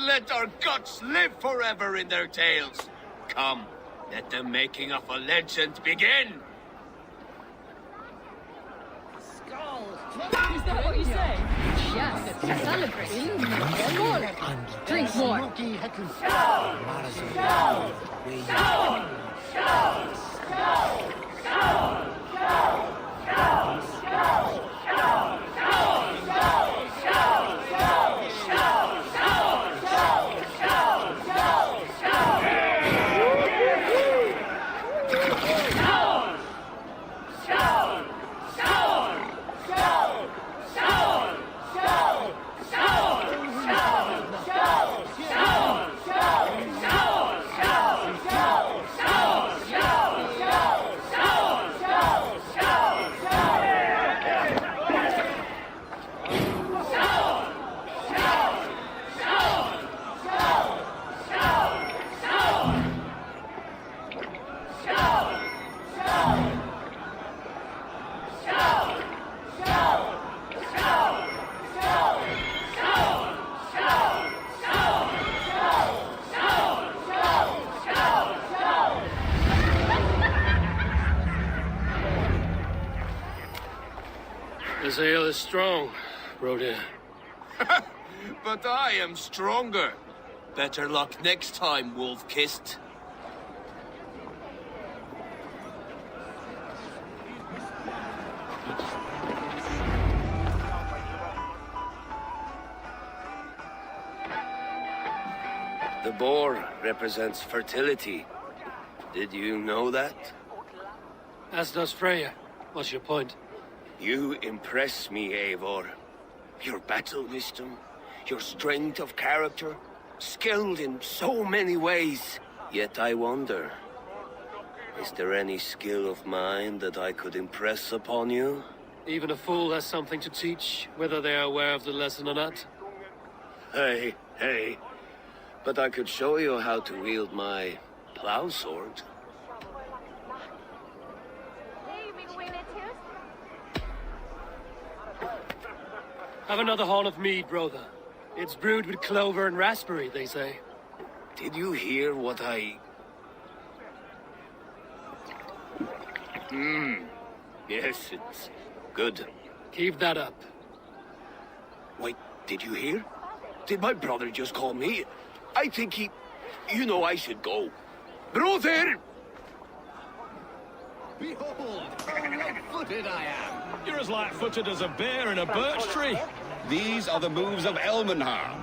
let our guts live forever in their tails. Come, let the making of a legend begin. Is that what you say? Yes, celebrate. Skål. Drink more. This ale is strong, Broder. But I am stronger. Better luck next time, wolf-kissed. The boar represents fertility. Did you know that? As does Freya. What's your point? You impress me, Eivor. Your battle wisdom, your strength of character, skilled in so many ways. Yet I wonder, is there any skill of mine that I could impress upon you? Even a fool has something to teach, whether they are aware of the lesson or not. Hey, but I could show you how to wield my plow sword. Have another horn of mead, brother. It's brewed with clover and raspberry, they say. Did you hear what I... Yes, it's good. Keep that up. Wait, did you hear? Did my brother just call me? I think he... You know I should go. Brother! Behold, how light-footed I am. You're as light-footed as a bear in a birch tree. These are the moves of Elmenhar.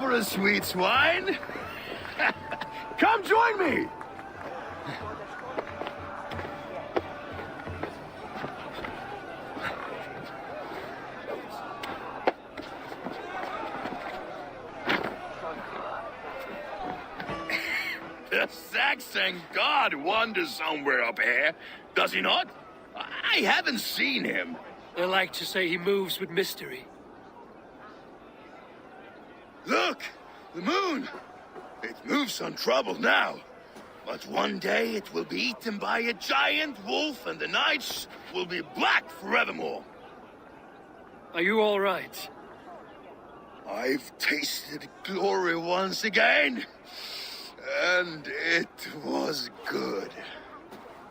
For a sweet swine? Come join me! The Saxon god wanders somewhere up here, does he not? I haven't seen him. They like to say he moves with mystery. Look! The moon! It moves untroubled now. But one day it will be eaten by a giant wolf and the nights will be black forevermore. Are you all right? I've tasted glory once again. And it was good.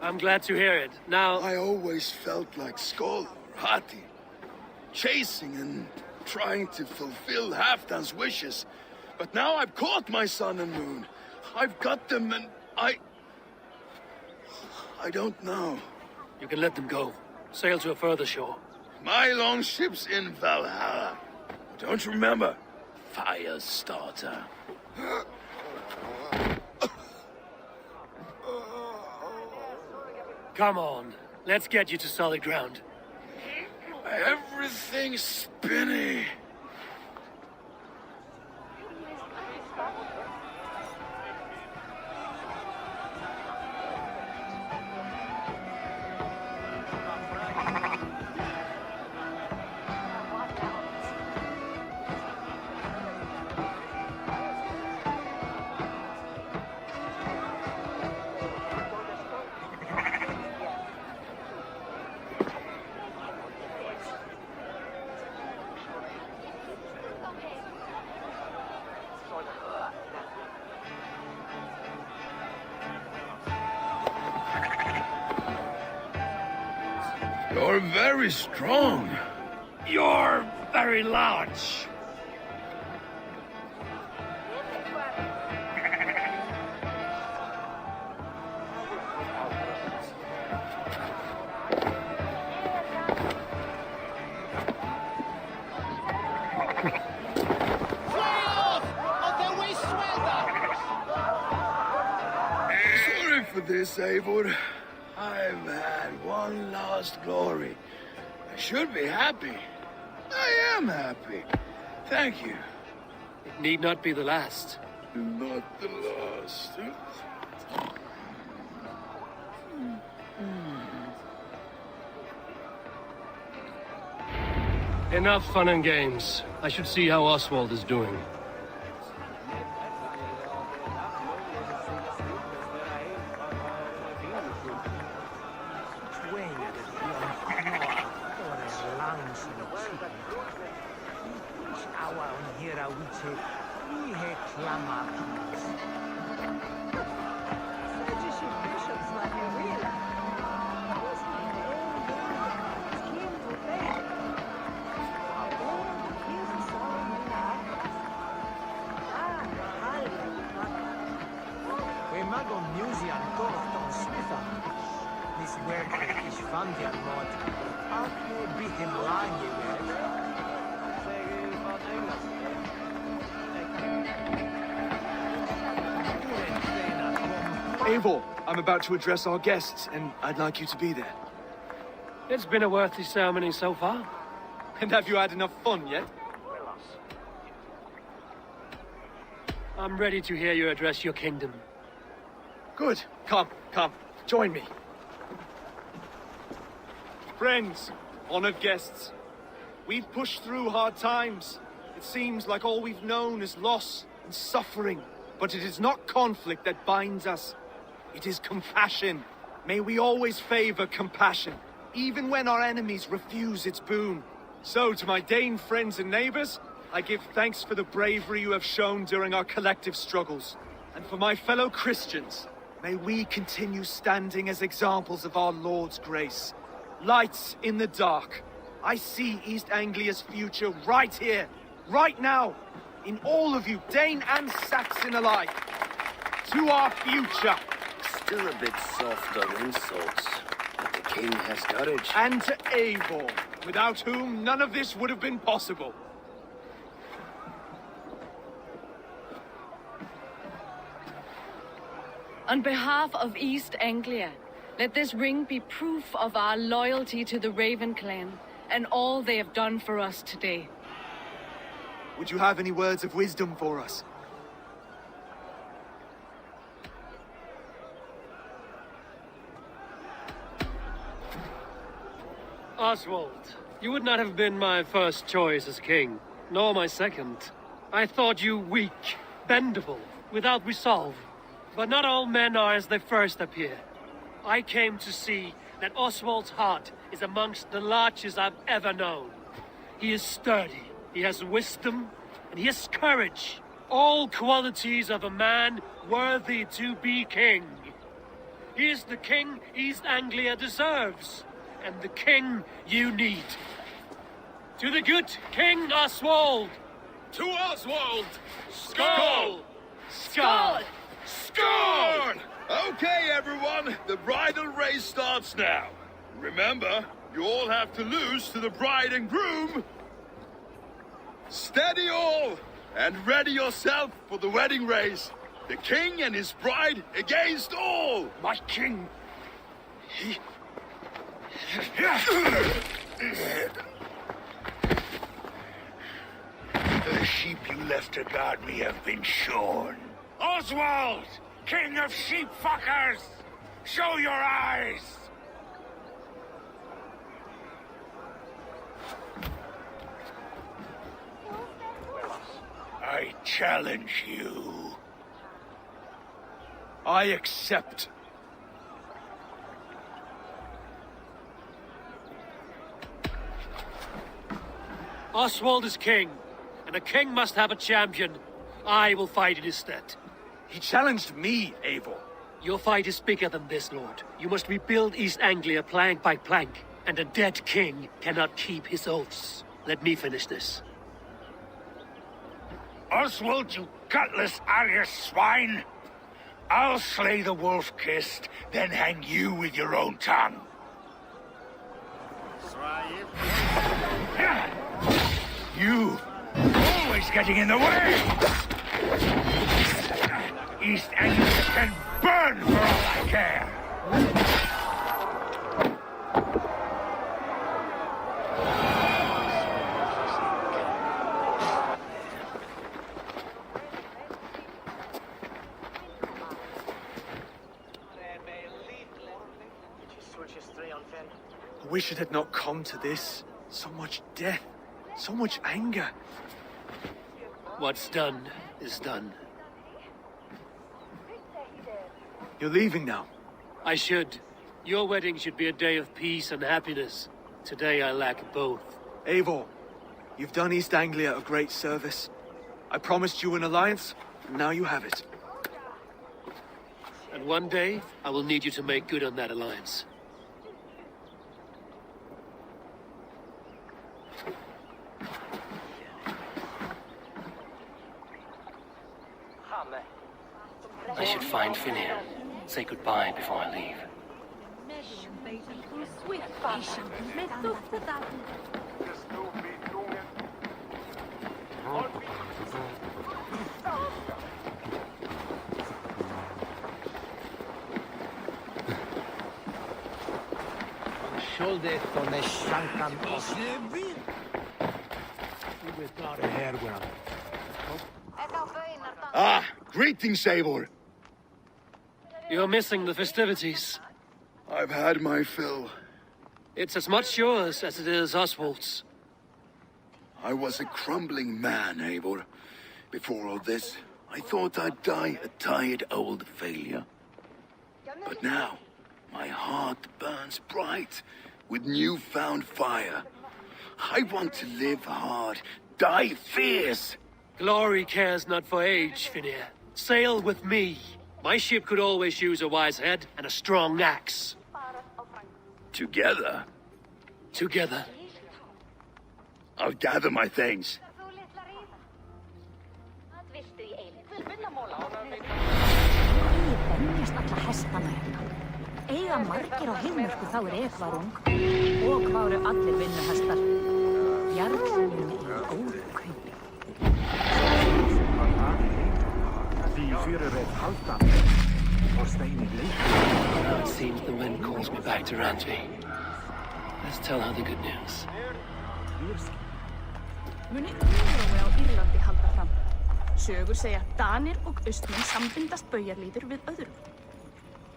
I'm glad to hear it. Now... I always felt like Skoll, Hati, chasing and trying to fulfill Halfdan's wishes. But now I've caught my sun and moon. I've got them and I don't know. You can let them go. Sail to a further shore. My longship's in Valhalla. Don't you remember? Firestarter. Come on. Let's get you to solid ground. Everything's spinny. You're very strong. You're very large. Sorry for this, Eivor. I've had one last glory. I should be happy. I am happy. Thank you. It need not be the last. Not the last. Enough fun and games. I should see how Oswald is doing. Eivor, I'm about to address our guests, and I'd like you to be there. It's been a worthy ceremony so far. And have you had enough fun yet? I'm ready to hear you address your kingdom. Good. Come, join me. Friends, honored guests, we've pushed through hard times. It seems like all we've known is loss and suffering. But it is not conflict that binds us. It is compassion. May we always favor compassion, even when our enemies refuse its boon. So, to my Dane friends and neighbors, I give thanks for the bravery you have shown during our collective struggles. And for my fellow Christians, may we continue standing as examples of our Lord's grace. Lights in the dark. I see East Anglia's future right here, right now, in all of you, Dane and Saxon alike. To our future. Still a bit soft on insults, but the king has courage. And to Eivor, without whom none of this would have been possible. On behalf of East Anglia, let this ring be proof of our loyalty to the Raven clan and all they have done for us today. Would you have any words of wisdom for us? Oswald, you would not have been my first choice as king, nor my second. I thought you weak, bendable, without resolve. But not all men are as they first appear. I came to see that Oswald's heart is amongst the largest I've ever known. He is sturdy, he has wisdom, and he has courage. All qualities of a man worthy to be king. He is the king East Anglia deserves, and the king you need. To the good King Oswald! To Oswald! Skål! Skål! Score! Okay, everyone, the bridal race starts now. Remember, you all have to lose to the bride and groom. Steady all, and ready yourself for the wedding race. The king and his bride against all. My king, he... The sheep you left to guard me have been shorn. Oswald, king of sheep fuckers, show your eyes! I challenge you. I accept. Oswald is king, and a king must have a champion. I will fight in his stead. He challenged me, Eivor. Your fight is bigger than this, Lord. You must rebuild East Anglia plank by plank, and a dead king cannot keep his oaths. Let me finish this. Oswald, you gutless Arya swine! I'll slay the wolf-kissed, then hang you with your own tongue. You, always getting in the way! East Anglia can burn for all I care! I wish it had not come to this. So much death, so much anger. What's done is done. You're leaving now. I should. Your wedding should be a day of peace and happiness. Today I lack both. Eivor, you've done East Anglia a great service. I promised you an alliance, and now you have it. And one day, I will need you to make good on that alliance. I should find Finir. Say goodbye before I leave. Ah, greetings, Eivor. You're missing the festivities. I've had my fill. It's as much yours as it is Oswald's. I was a crumbling man, Eivor. Before all this, I thought I'd die a tired old failure. But now, my heart burns bright with newfound fire. I want to live hard, die fierce. Glory cares not for age, Finir. Sail with me. My ship could always use a wise head and a strong axe. Together? Together. I'll gather my things. Eiga margir á heimilku þá ekvarung og hvað allir vinnuhestar. Jarlinn í ókaupi. Die Führer halten. Og It seems the wind calls me back to Randvi. Let's tell her the good news. Muni yfirrói á Írlandi halda fram. Sögur segja að Danir og Austmenn sambindast baujarlíður við öðrum.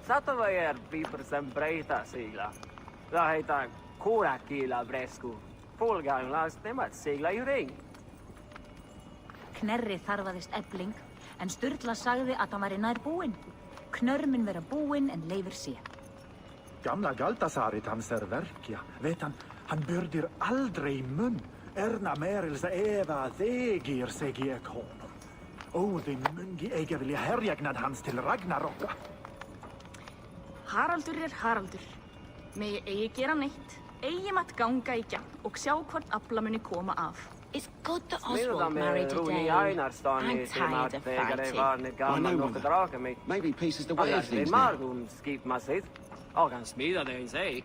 Satava viiper sen breita sigla. Það heita Kórakíla bresku. Fólkjálfast þeim að sigla í regn. Knerri þarfaðist Ebling, en Sturla sagði að hann væri nær búinn. Knörmin vera búinn en Leifur sé. Gamla Galtasarit hans verkja. Vet han byrdir aldrei munn. Erna merilsa Eva þegir sig í honum. Óðinn mungi eiga vilja herjagnad hans til Ragnarokka. Haraldur Haraldur. Megi eigi gera neitt, eigi matt ganga í gegn og sjá hvort afla muni koma af. It's good that Oswald married today. I'm tired of fighting. Maybe peace is the way of things now. Og han smider det en sag.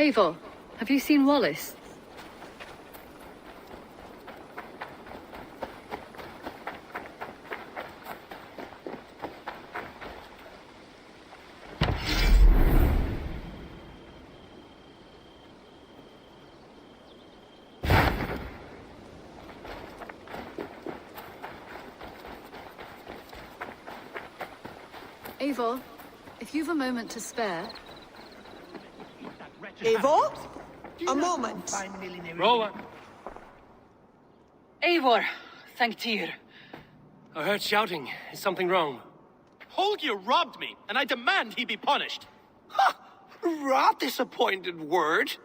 Eivor, have you seen Wallace? Eivor, if you've a moment to spare... Eivor? A moment. Rowan! Eivor, thank Tyr. I heard shouting. Is something wrong? Holger robbed me, and I demand he be punished. Ha! Rot disappointed word.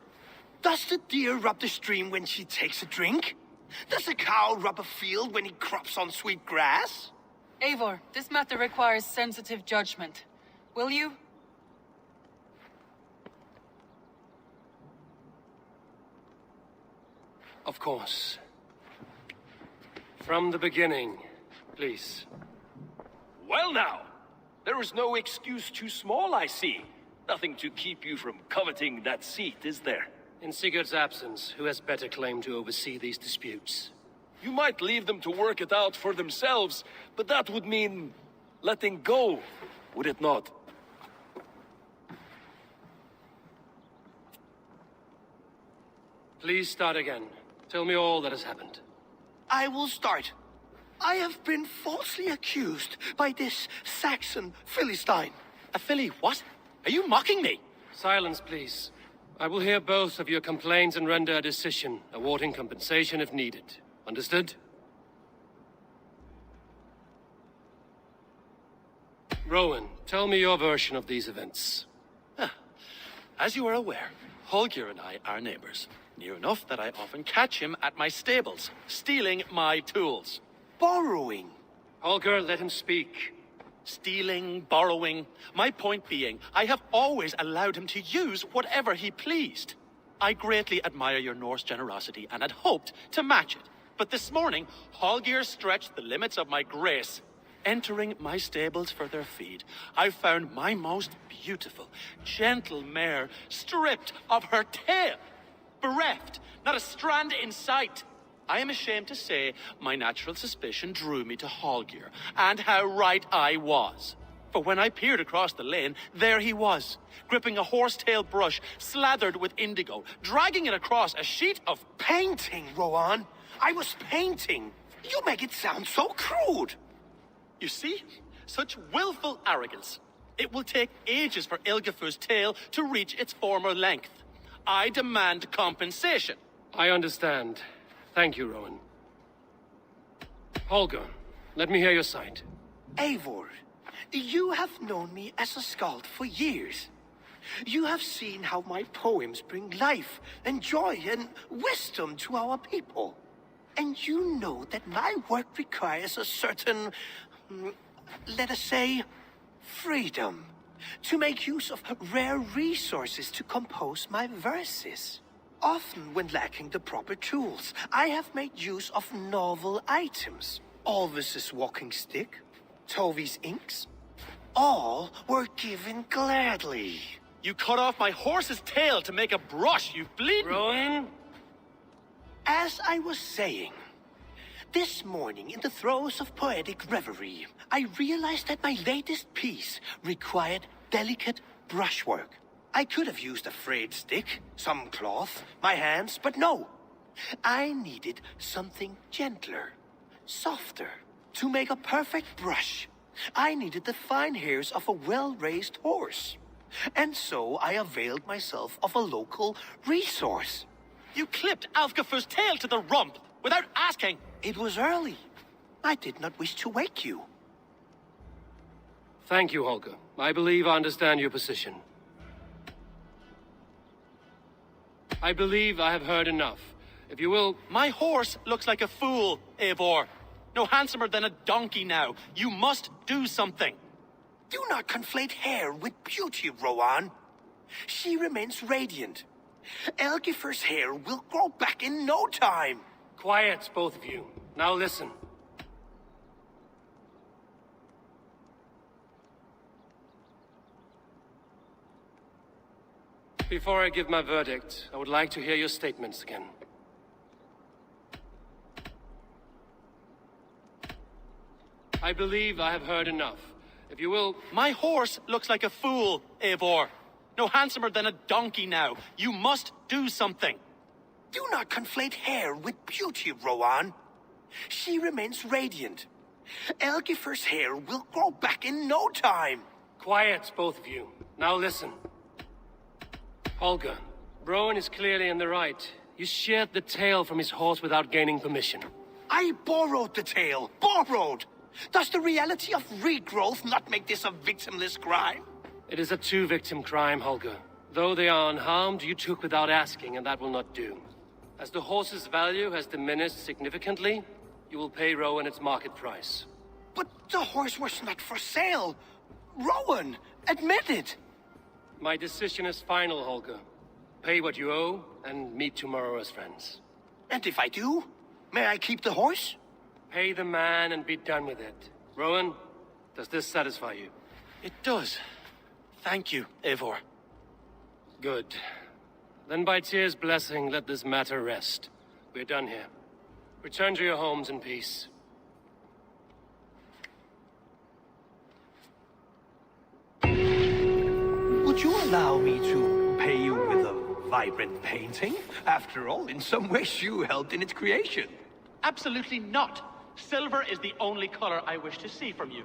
Does the deer rub the stream when she takes a drink? Does the cow rub a field when he crops on sweet grass? Eivor, this matter requires sensitive judgment. Will you? Of course. From the beginning, please. Well now, there is no excuse too small, I see. Nothing to keep you from coveting that seat, is there? In Sigurd's absence, who has better claim to oversee these disputes? You might leave them to work it out for themselves, but that would mean letting go, would it not? Please start again. Tell me all that has happened. I will start. I have been falsely accused by this Saxon Philistine. A Philly what? Are you mocking me? Silence, please. I will hear both of your complaints and render a decision, awarding compensation if needed. Understood? Rowan, tell me your version of these events. As you are aware, Holger and I are neighbors. Near enough that I often catch him at my stables, stealing my tools. Borrowing. Holger, let him speak. Stealing, borrowing. My point being, I have always allowed him to use whatever he pleased. I greatly admire your Norse generosity and had hoped to match it. But this morning, Holger stretched the limits of my grace. entering my stables for their feed, I found my most beautiful, gentle mare stripped of her tail, bereft, not a strand in sight. I am ashamed to say my natural suspicion drew me to Hallgeir, and how right I was. For when I peered across the lane, there he was, gripping a horsetail brush slathered with indigo, dragging it across a sheet of Painting, Rowan. I was painting. You make it sound so crude. You see? Such willful arrogance. It will take ages for Ilgafur's tail to reach its former length. I demand compensation. I understand. Thank you, Rowan. Holger, let me hear your side. Eivor, you have known me as a skald for years. You have seen how my poems bring life and joy and wisdom to our people. And you know that my work requires a certain, let us say, freedom to make use of rare resources to compose my verses. Often when lacking the proper tools, I have made use of novel items. Alvis's walking stick, Tovi's inks, all were given gladly. You cut off my horse's tail to make a brush, you bleeding... Rowan? As I was saying, this morning in the throes of poetic reverie, I realized that my latest piece required delicate brushwork. I could have used a frayed stick, some cloth, my hands, but no. I needed something gentler, softer. To make a perfect brush, I needed the fine hairs of a well-raised horse. And so I availed myself of a local resource. You clipped Alfgafur's tail to the rump without asking. It was early. I did not wish to wake you. Thank you, Holger. I believe I understand your position. I believe I have heard enough. If you will... My horse looks like a fool, Eivor. No handsomer than a donkey now. You must do something. Do not conflate hair with beauty, Rowan. She remains radiant. Elgifur's hair will grow back in no time. Quiet, both of you. Now listen. Before I give my verdict, I would like to hear your statements again. I believe I have heard enough. If you will... My horse looks like a fool, Eivor. No handsomer than a donkey now. You must do something. Do not conflate hair with beauty, Rowan. She remains radiant. Elgifur's hair will grow back in no time. Quiet, both of you. Now listen. Holger, Rowan is clearly in the right. You sheared the tail from his horse without gaining permission. I borrowed the tail. Borrowed! Does the reality of regrowth not make this a victimless crime? It is a two-victim crime, Holger. Though they are unharmed, you took without asking, and that will not do. As the horse's value has diminished significantly, you will pay Rowan its market price. But the horse was not for sale. Rowan, admit it. My decision is final, Holger. Pay what you owe, and meet tomorrow as friends. And if I do, may I keep the horse? Pay the man and be done with it. Rowan, does this satisfy you? It does. Thank you, Eivor. Good. Then by Tyr's blessing, let this matter rest. We're done here. Return to your homes in peace. Would you allow me to pay you with a vibrant painting? After all, in some ways you helped in its creation. Absolutely not. Silver is the only color I wish to see from you.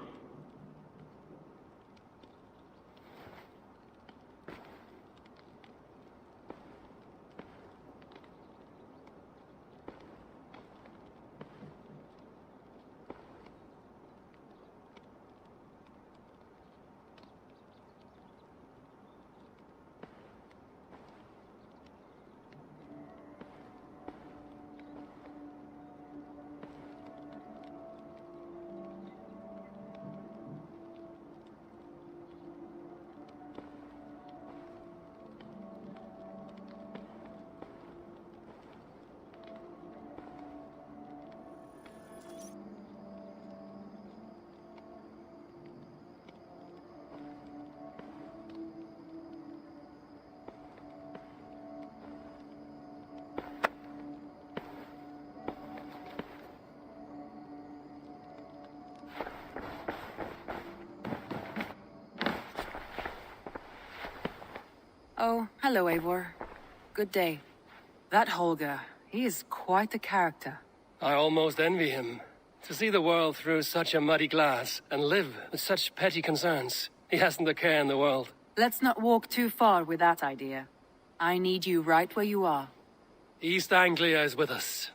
Oh, hello, Eivor. Good day. That Holger, he is quite a character. I almost envy him. To see the world through such a muddy glass and live with such petty concerns. He hasn't a care in the world. Let's not walk too far with that idea. I need you right where you are. East Anglia is with us.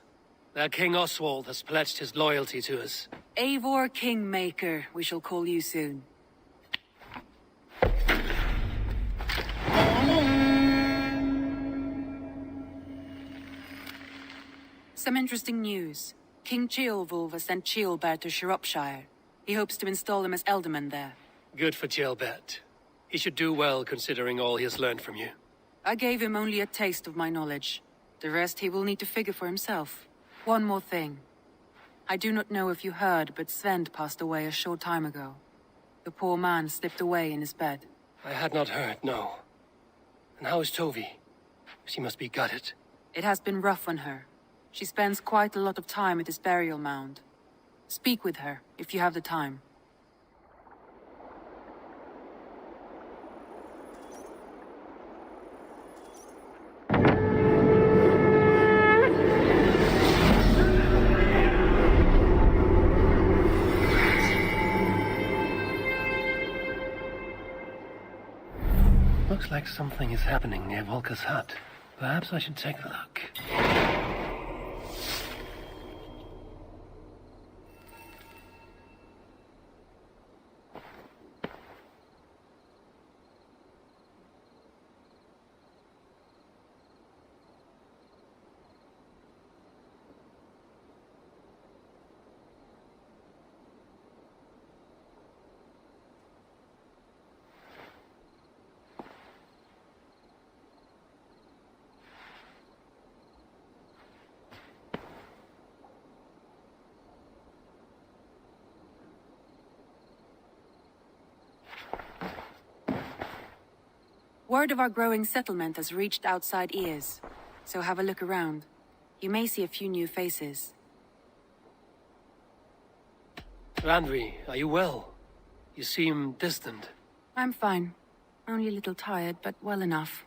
Their King Oswald has pledged his loyalty to us. Eivor Kingmaker, we shall call you soon. Some interesting news. King Ceolwulf has sent Ceolbert to Shropshire. He hopes to install him as Elderman there. Good for Ceolbert. He should do well considering all he has learned from you. I gave him only a taste of my knowledge. The rest he will need to figure for himself. One more thing. I do not know if you heard, but Sven passed away a short time ago. The poor man slipped away in his bed. I had not heard, no. And how is Tovi? She must be gutted. It has been rough on her. She spends quite a lot of time at his burial mound. Speak with her, if you have the time. Looks like something is happening near Volker's hut. Perhaps I should take a look. Word of our growing settlement has reached outside ears, so have a look around. You may see a few new faces. Randvi, are you well? You seem distant. I'm fine. Only a little tired, but well enough.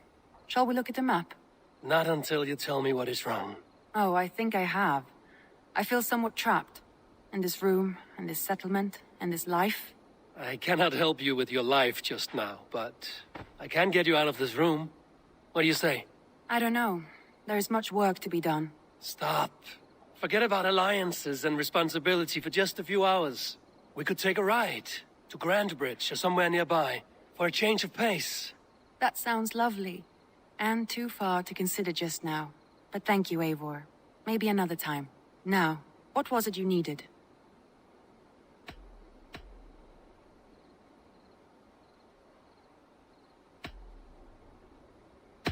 Shall we look at the map? Not until you tell me what is wrong. Oh, I think I have. I feel somewhat trapped. In this room, in this settlement, in this life. I cannot help you with your life just now, but I can get you out of this room. What do you say? I don't know. There is much work to be done. Stop. Forget about alliances and responsibility for just a few hours. We could take a ride to Grandbridge or somewhere nearby for a change of pace. That sounds lovely. And too far to consider just now. But thank you, Eivor. Maybe another time. Now, what was it you needed?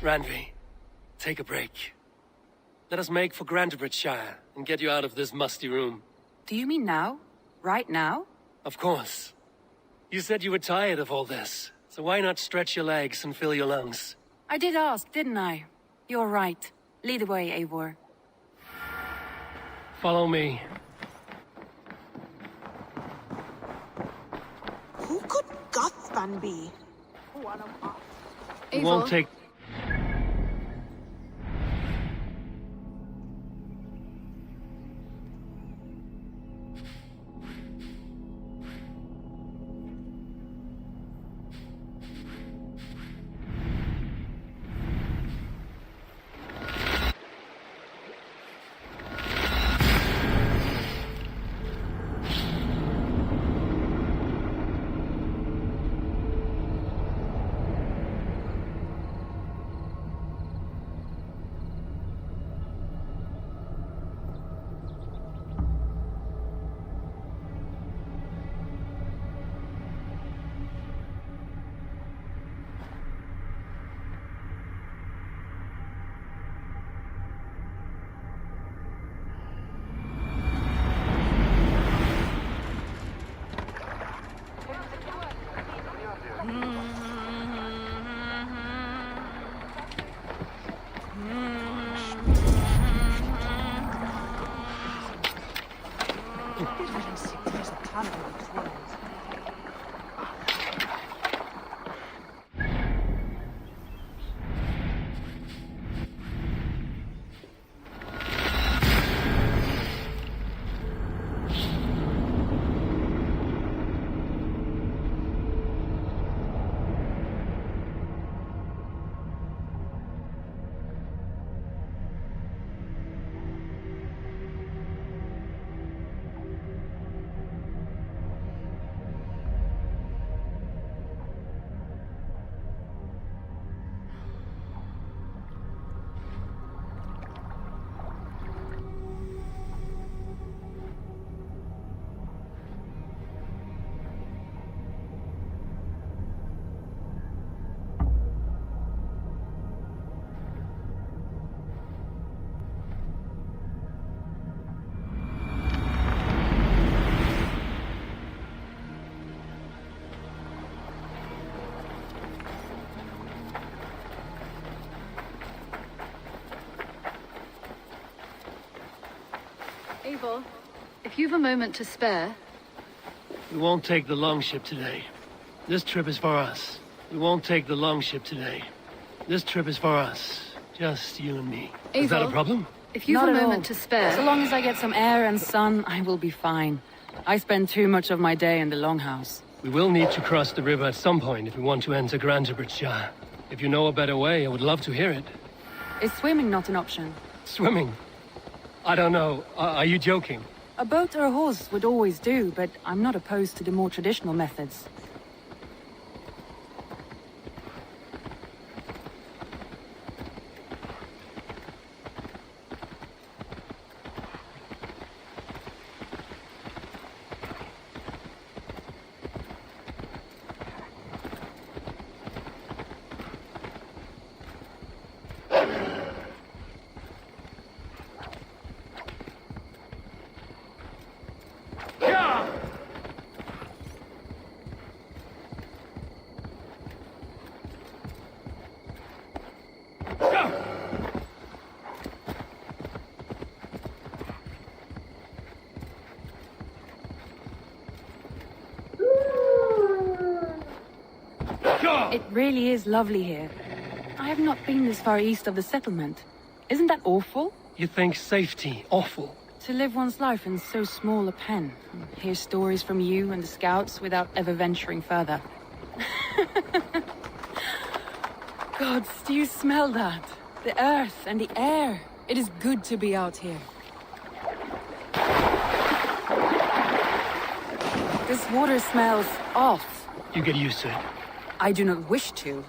Randvi, take a break. Let us make for Grandbridgeshire and get you out of this musty room. Do you mean now? Right now? Of course. You said you were tired of all this, so why not stretch your legs and fill your lungs? I did ask, didn't I? You're right. Lead the way, Eivor. Follow me. Who could Gothman be? It won't take... If you've a moment to spare... We won't take the long ship today. This trip is for us. We won't take the long ship today. This trip is for us. Just you and me. Is that a problem? If you've a moment to spare... So long as I get some air and sun, I will be fine. I spend too much of my day in the longhouse. We will need to cross the river at some point if we want to enter Grantebridge. If you know a better way, I would love to hear it. Is swimming not an option? Swimming? I don't know. Are you joking? A boat or a horse would always do, but I'm not opposed to the more traditional methods. It really is lovely here. I have not been this far east of the settlement. Isn't that awful? You think safety awful? To live one's life in so small a pen. Hear stories from you and the scouts without ever venturing further. Gods, do you smell that? The earth and the air. It is good to be out here. This water smells off. You get used to it. I do not wish to.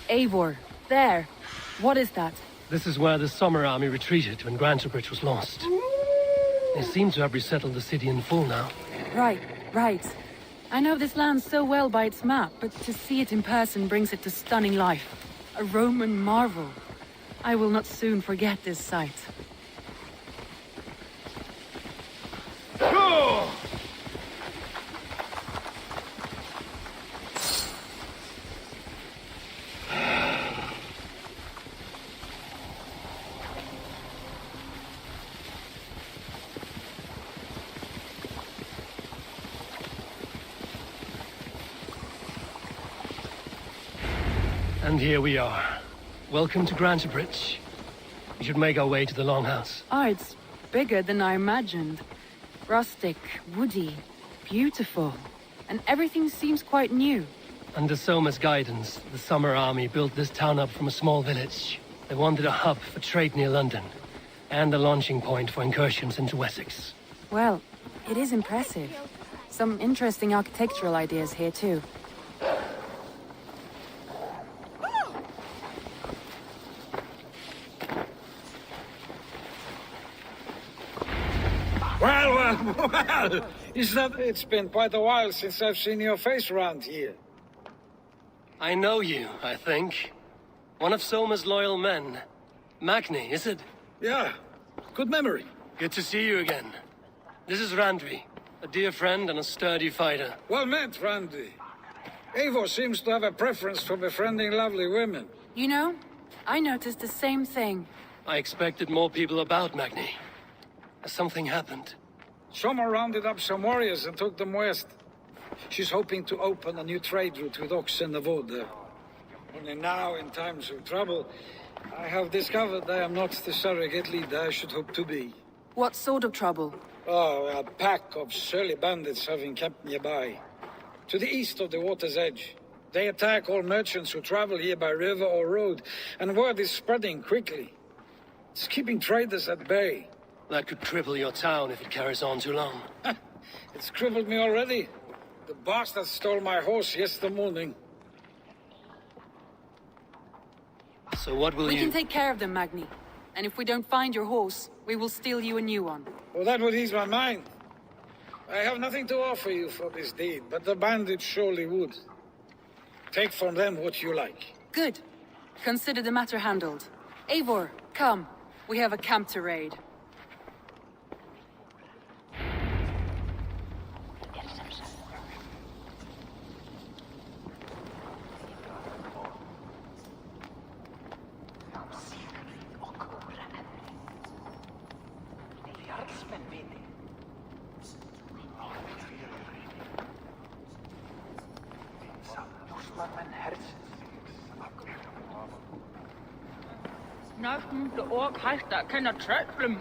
Eivor, there. What is that? This is where the Summer Army retreated when Grantebridge was lost. They seem to have resettled the city in full now. Right. I know this land so well by its map, but to see it in person brings it to stunning life. A Roman marvel. I will not soon forget this sight. And here we are. Welcome to Grantebridge. We should make our way to the Longhouse. Oh, it's bigger than I imagined. Rustic, woody, beautiful. And everything seems quite new. Under Soma's guidance, the Summer Army built this town up from a small village. They wanted a hub for trade near London, and a launching point for incursions into Wessex. Well, it is impressive. Some interesting architectural ideas here too. Well, it's been quite a while since I've seen your face around here. I know you, I think. One of Soma's loyal men. Magni, is it? Yeah, good memory. Good to see you again. This is Randvi, a dear friend and a sturdy fighter. Well met, Randvi. Eivor seems to have a preference for befriending lovely women. You know, I noticed the same thing. I expected more people about Magni. Has something happened? Soma rounded up some warriors and took them west. She's hoping to open a new trade route with Ox and the Wood there. Only now, in times of trouble, I have discovered I am not the surrogate leader I should hope to be. What sort of trouble? Oh, a pack of surly bandits have encamped nearby. To the east of the water's edge. They attack all merchants who travel here by river or road, and word is spreading quickly. It's keeping traders at bay. That could cripple your town if it carries on too long. It's crippled me already. The bastard stole my horse yesterday morning. So what will We you... can take care of them, Magni. And if we don't find your horse, we will steal you a new one. Well, that would ease my mind. I have nothing to offer you for this deed, but the bandits surely would. Take from them what you like. Good. Consider the matter handled. Eivor, come. We have a camp to raid. Næsten det ork hægter kan jeg træfle.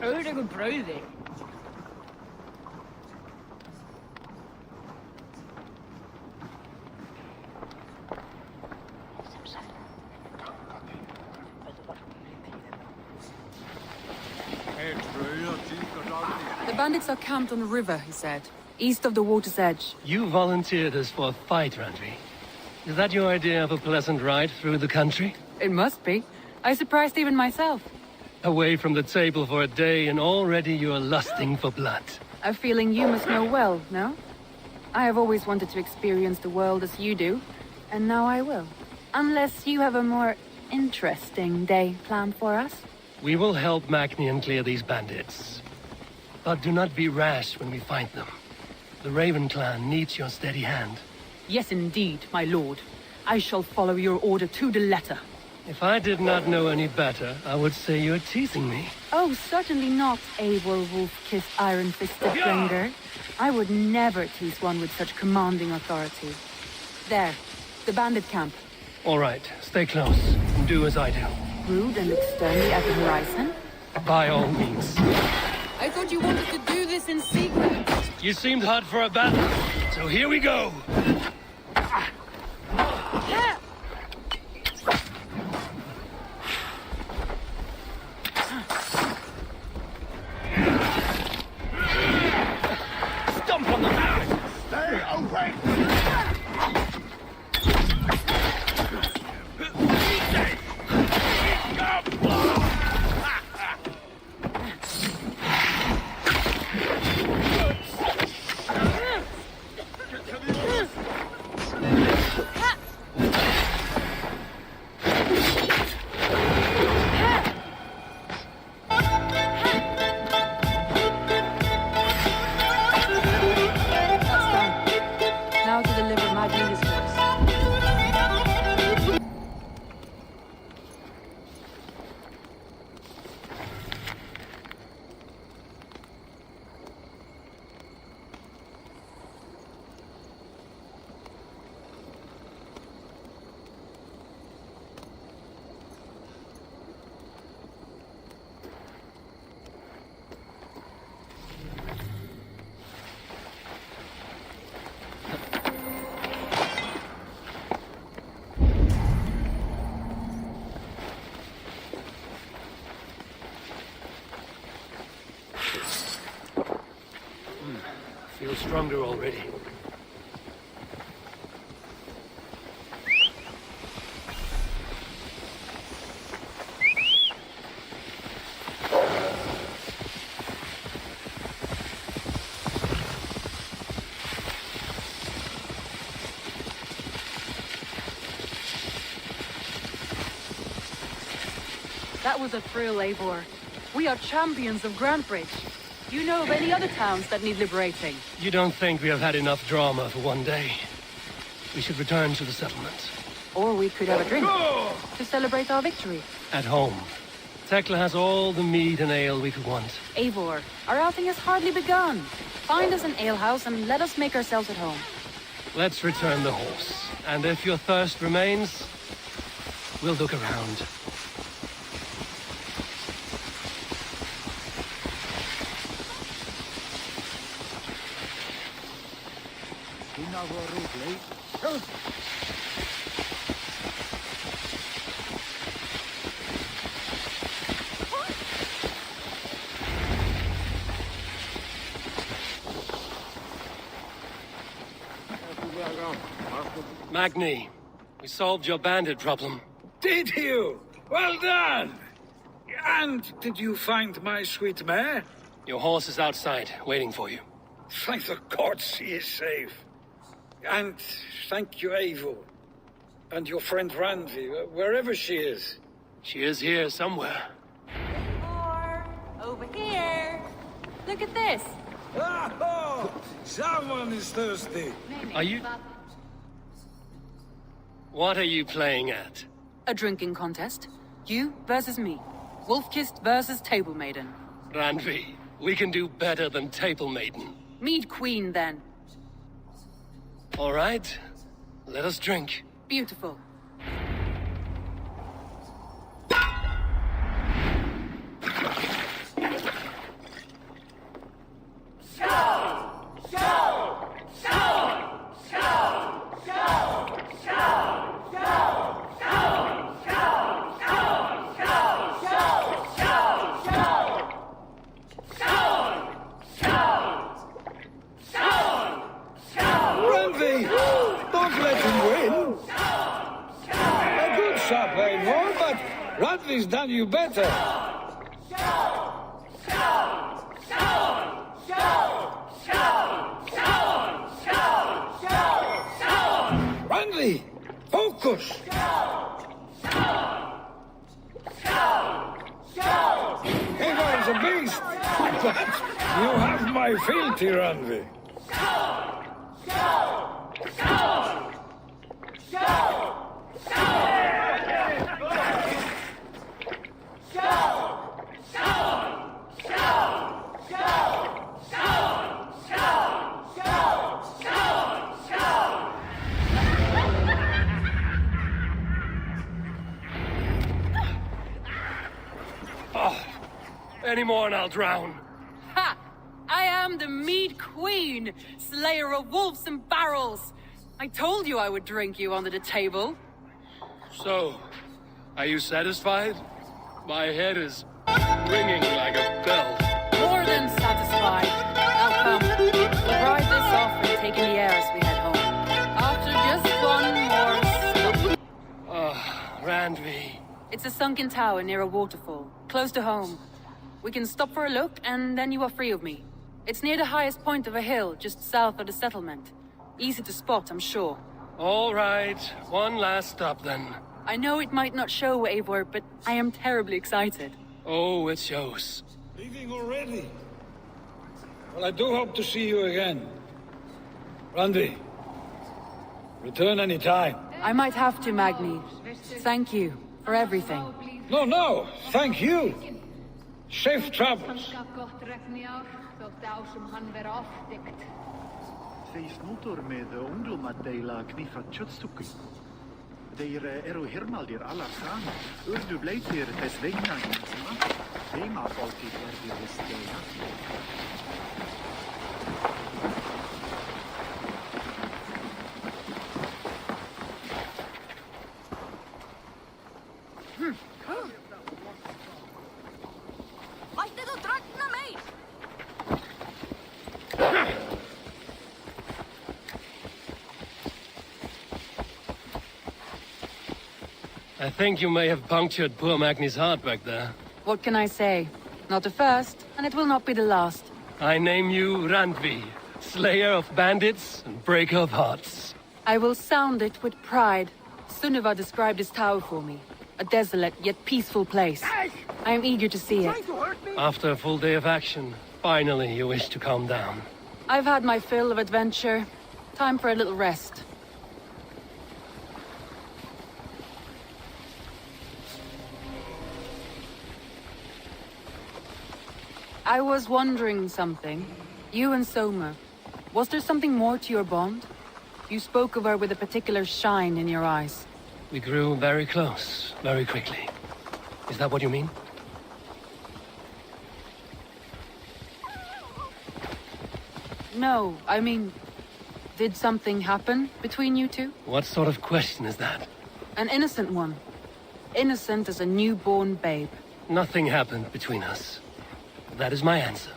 Ødelægge brødet. The bandits are camped on the river, he said. East of the water's edge. You volunteered us for a fight, Randvi. Is that your idea of a pleasant ride through the country? It must be. I surprised even myself. Away from the table for a day and already you are lusting for blood. A feeling you must know well, no? I have always wanted to experience the world as you do, and now I will. Unless you have a more interesting day planned for us? We will help Magnian clear these bandits. But do not be rash when we find them. The Raven clan needs your steady hand. Yes, indeed, my lord. I shall follow your order to the letter. If I did not know any better, I would say you're teasing me. Oh, certainly not, Eivor wolf-kissed iron-fisted Dringer. I would never tease one with such commanding authority. There, the bandit camp. All right, stay close and do as I do. Rude and look sternly at the horizon? By all means. I thought you wanted to do this in secret. You seemed hot for a battle, so here we go. Stomp on the back! Stay away! Now to deliver Magni his horse. Feel stronger already. That was a thrill, Eivor. We are champions of Grantbridge. Do you know of any other towns that need liberating? You don't think we have had enough drama for one day? We should return to the settlement. Or we could have a drink to celebrate our victory. At home. Tekla has all the mead and ale we could want. Eivor, our outing has hardly begun. Find us an alehouse and let us make ourselves at home. Let's return the horse. And if your thirst remains, we'll look around. Siinä voi ruutlei. Magni, we solved your bandit problem. Did you? Well done! And did you find my sweet mare? Your horse is outside, waiting for you. Thank the gods she is safe. And thank you, Eivor. And your friend Randvi, wherever she is. She is here somewhere. Or over here. Look at this. Oh, someone is thirsty. Are you... What are you playing at? A drinking contest. You versus me. Wolf-kissed versus table maiden. Randvi, we can do better than table maiden. Mead queen, then. All right, let us drink. Beautiful. Randvi's done you better. Randvi, focus. Eivor a beast, but you have my fealty, Randvi. Any more and I'll drown. Ha! I am the mead queen, slayer of wolves and barrels. I told you I would drink you under the table. So, are you satisfied? My head is ringing like a bell. More than satisfied. Now come, we'll ride this off and take in the air as we head home. After just one more stop. Randvi. It's a sunken tower near a waterfall, close to home. We can stop for a look, and then you are free of me. It's near the highest point of a hill, just south of the settlement. Easy to spot, I'm sure. All right, one last stop then. I know it might not show, Eivor, but I am terribly excited. Oh, it shows. Leaving already? Well, I do hope to see you again. Randvi, return any time. I might have to, Magni. Thank you for everything. No, thank you. Safe travels. Þeir snútur með ungdom að deila knifa kjötstúku. Þeir hirmaldir allar saman. Urdu bleitir þess vegna í sama. Þeim að fólkið þess vegna. I think you may have punctured poor Magni's heart back there. What can I say? Not the first, and it will not be the last. I name you Randvi, slayer of bandits and breaker of hearts. I will sound it with pride. Sunniva described this tower for me. A desolate yet peaceful place. I am eager to see it. After a full day of action, finally you wish to calm down. I've had my fill of adventure. Time for a little rest. I was wondering something. You and Soma. Was there something more to your bond? You spoke of her with a particular shine in your eyes. We grew very close, very quickly. Is that what you mean? No, I mean... Did something happen between you two? What sort of question is that? An innocent one. Innocent as a newborn babe. Nothing happened between us. That is my answer.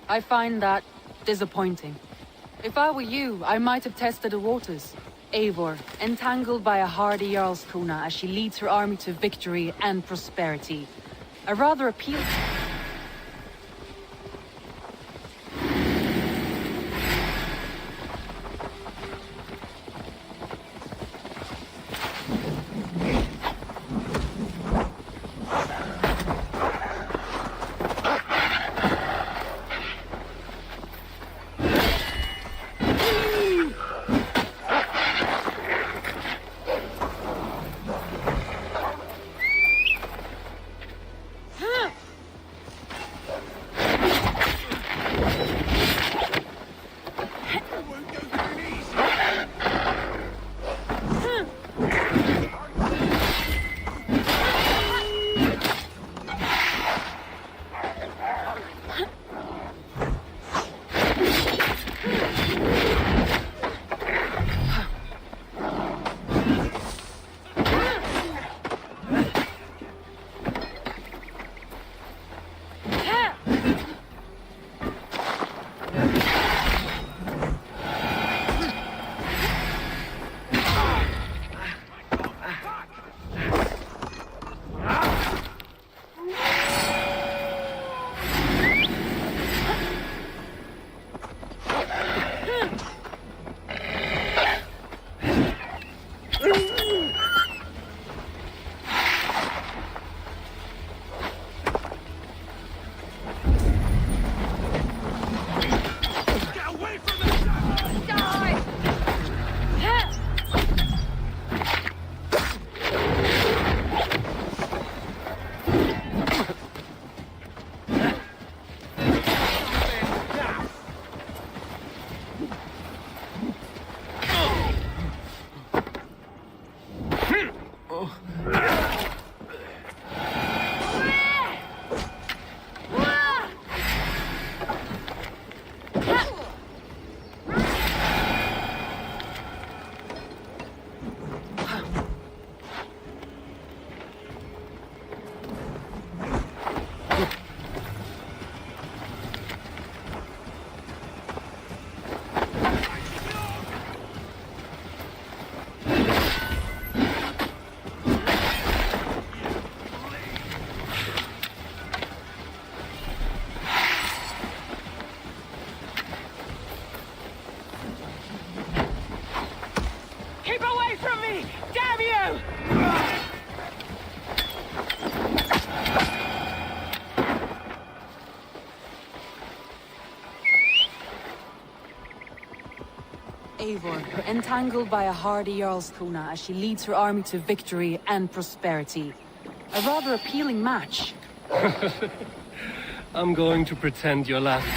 I find that disappointing. If I were you, I might have tested the waters. Eivor, entangled by a hardy Jarlskona as she leads her army to victory and prosperity. I rather appeal to... Eivor, entangled by a hardy Jarlskona as she leads her army to victory and prosperity. A rather appealing match. I'm going to pretend you're laughing.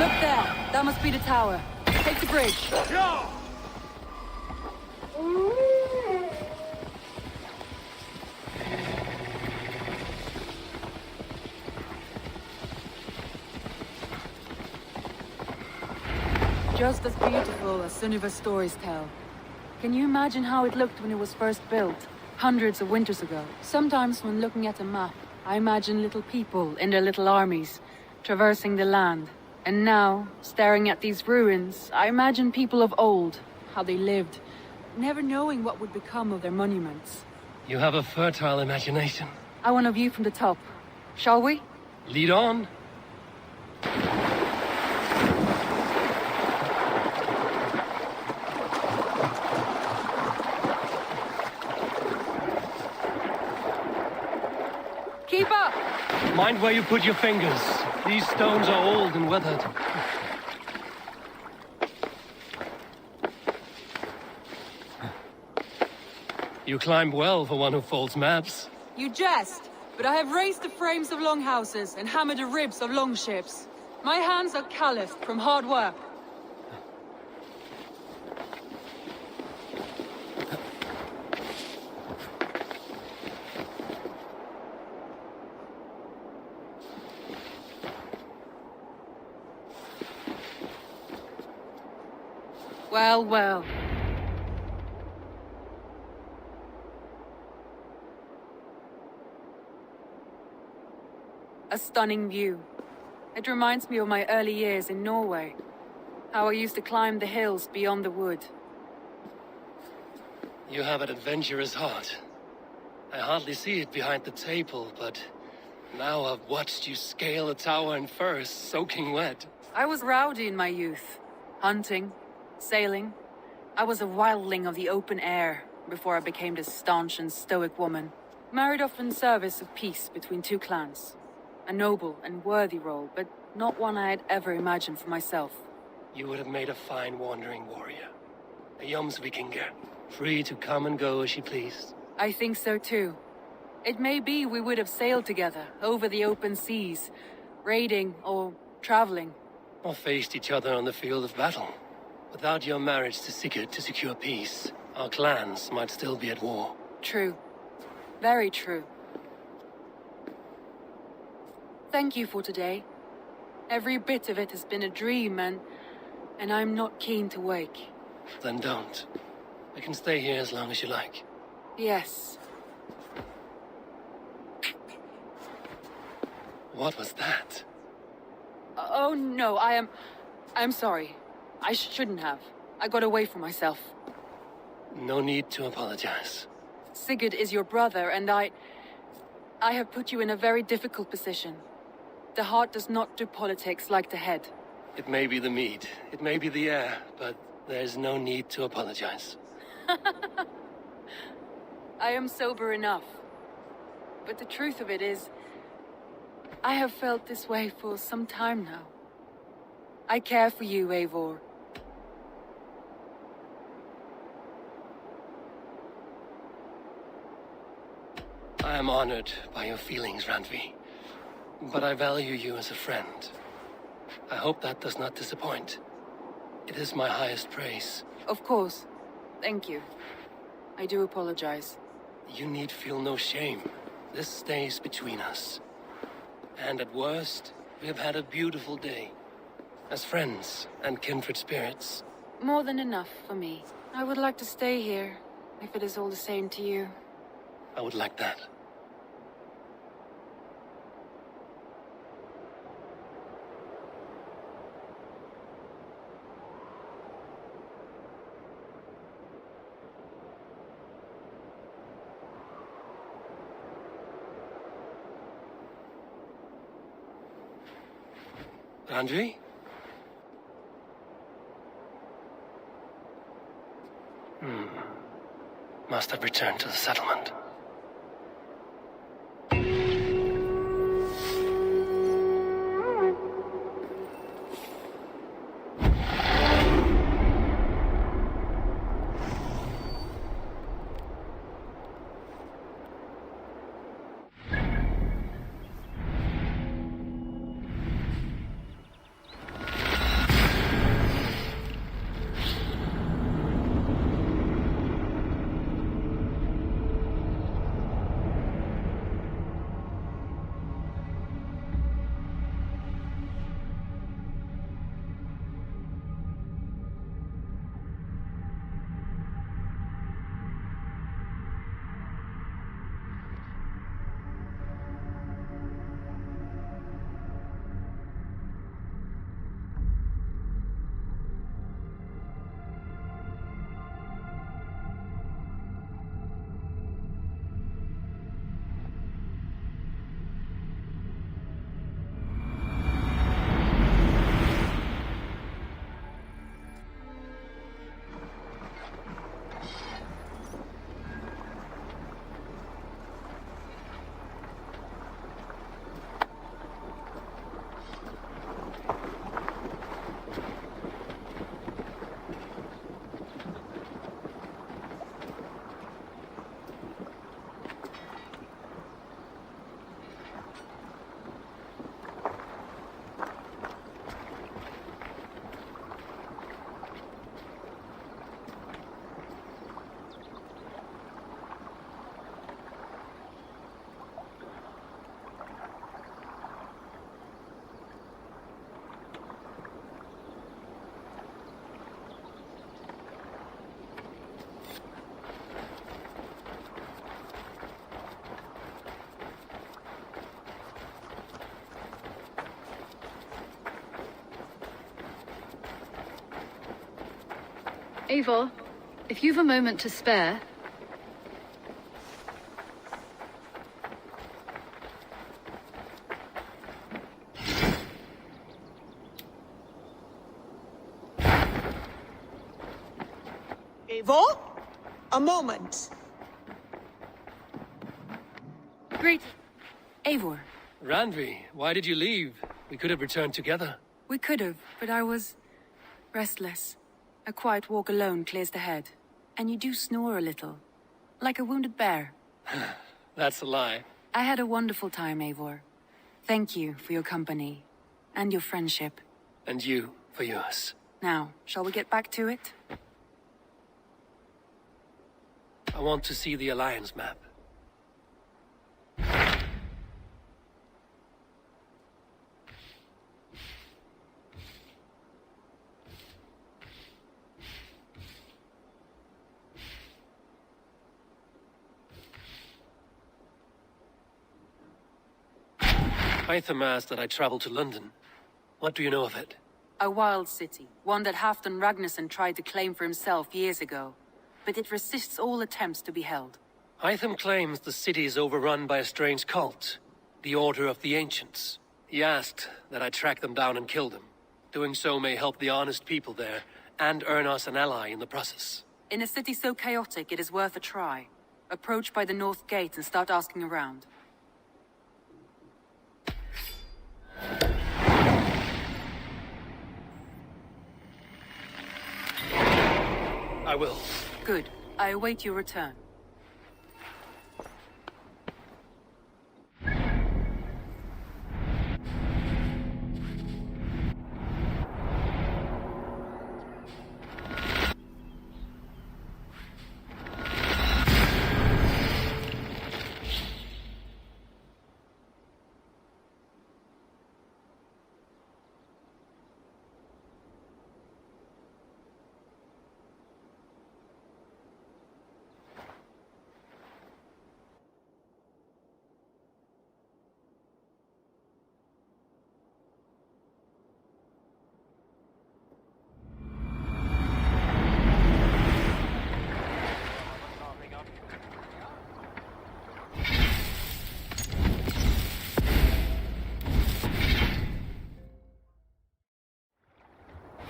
Look there. That must be the tower. Take the bridge. Yeah! Just as beautiful as Sunniva's stories tell. Can you imagine how it looked when it was first built, hundreds of winters ago? Sometimes when looking at a map, I imagine little people in their little armies, traversing the land. And now, staring at these ruins, I imagine people of old, how they lived, never knowing what would become of their monuments. You have a fertile imagination. I want a view from the top. Shall we? Lead on. Keep up! Mind where you put your fingers. These stones are old and weathered. You climb well for one who folds maps. You jest, but I have raised the frames of longhouses and hammered the ribs of longships. My hands are calloused from hard work. Well, well. A stunning view. It reminds me of my early years in Norway. How I used to climb the hills beyond the wood. You have an adventurous heart. I hardly see it behind the table, but now I've watched you scale a tower in furs, soaking wet. I was rowdy in my youth. Hunting, sailing. I was a wildling of the open air before I became this staunch and stoic woman. Married off in service of peace between two clans. A noble and worthy role, but not one I had ever imagined for myself. You would have made a fine wandering warrior. A Jomsvikinger, free to come and go as she pleased. I think so too. It may be we would have sailed together over the open seas, raiding or traveling. Or faced each other on the field of battle. Without your marriage to Sigurd to secure peace, our clans might still be at war. True. Very true. Thank you for today. Every bit of it has been a dream, and I'm not keen to wake. Then don't. I can stay here as long as you like. Yes. What was that? Oh no, I'm sorry. I shouldn't have. I got away from myself. No need to apologize. Sigurd is your brother, and I have put you in a very difficult position. The heart does not do politics like the head. It may be the mead, it may be the air, but there's no need to apologize. I am sober enough. But the truth of it is, I have felt this way for some time now. I care for you, Eivor. I am honored by your feelings, Randvi. But I value you as a friend. I hope that does not disappoint. It is my highest praise. Of course. Thank you. I do apologize. You need feel no shame. This stays between us. And at worst, we have had a beautiful day. As friends and kindred spirits. More than enough for me. I would like to stay here, if it is all the same to you. I would like that. Andre? Must have returned to the settlement. Eivor, if you've a moment to spare... Eivor? A moment. Great. Eivor. Randvi, why did you leave? We could have returned together. We could have, but I was... restless. A quiet walk alone clears the head. And you do snore a little. Like a wounded bear. That's a lie. I had a wonderful time, Eivor. Thank you for your company. And your friendship. And you for yours. Now, shall we get back to it? I want to see the Alliance map. Hytham asked that I travel to London. What do you know of it? A wild city, one that Halfdan Ragnarsson tried to claim for himself years ago. But it resists all attempts to be held. Hytham claims the city is overrun by a strange cult, the Order of the Ancients. He asked that I track them down and kill them. Doing so may help the honest people there, and earn us an ally in the process. In a city so chaotic, it is worth a try. Approach by the North Gate and start asking around. I will. Good. I await your return.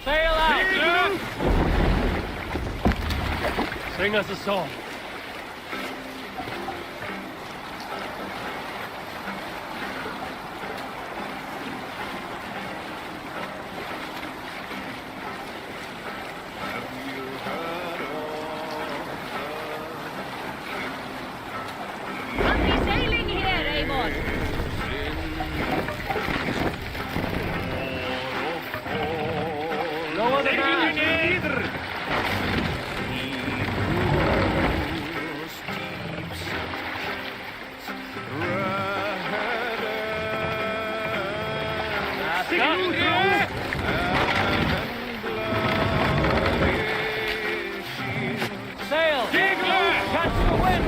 Sail out! Sing us a song. Happy sailing here, Eivor. No other man. Sail! Catch the wind!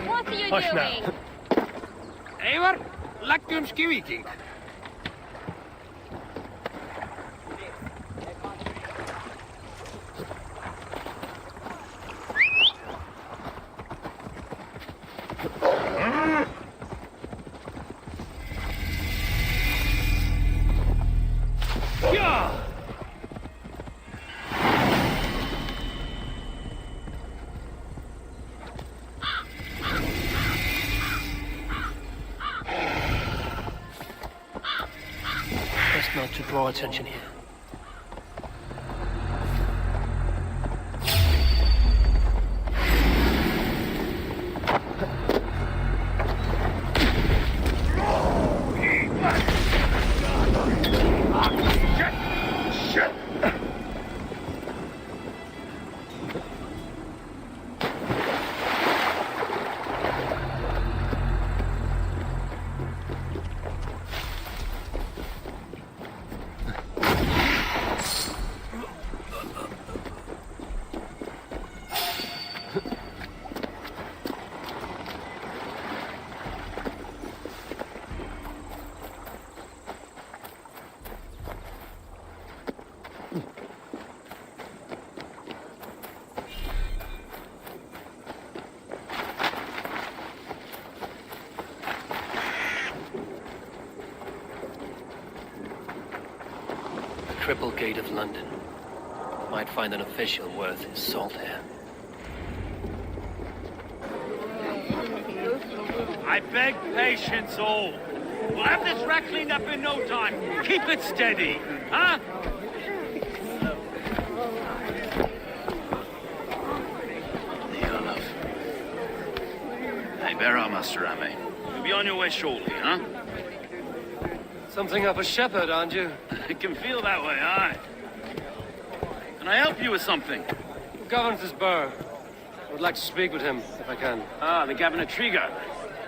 What are you Hush doing? now. Eivor, läggjum skivíking. not to draw attention here. Triple Gate of London. Might find an official worth his salt here. I beg patience, all. We'll have this rat cleaned up in no time. Keep it steady, huh? Here, love. Hey, bear up, Master Ame. You'll be on your way shortly, huh? Something of a shepherd, aren't you? It can feel that way, aye. Can I help you with something? Who governs this burgh? I would like to speak with him, if I can. Ah, the Governor Trigger.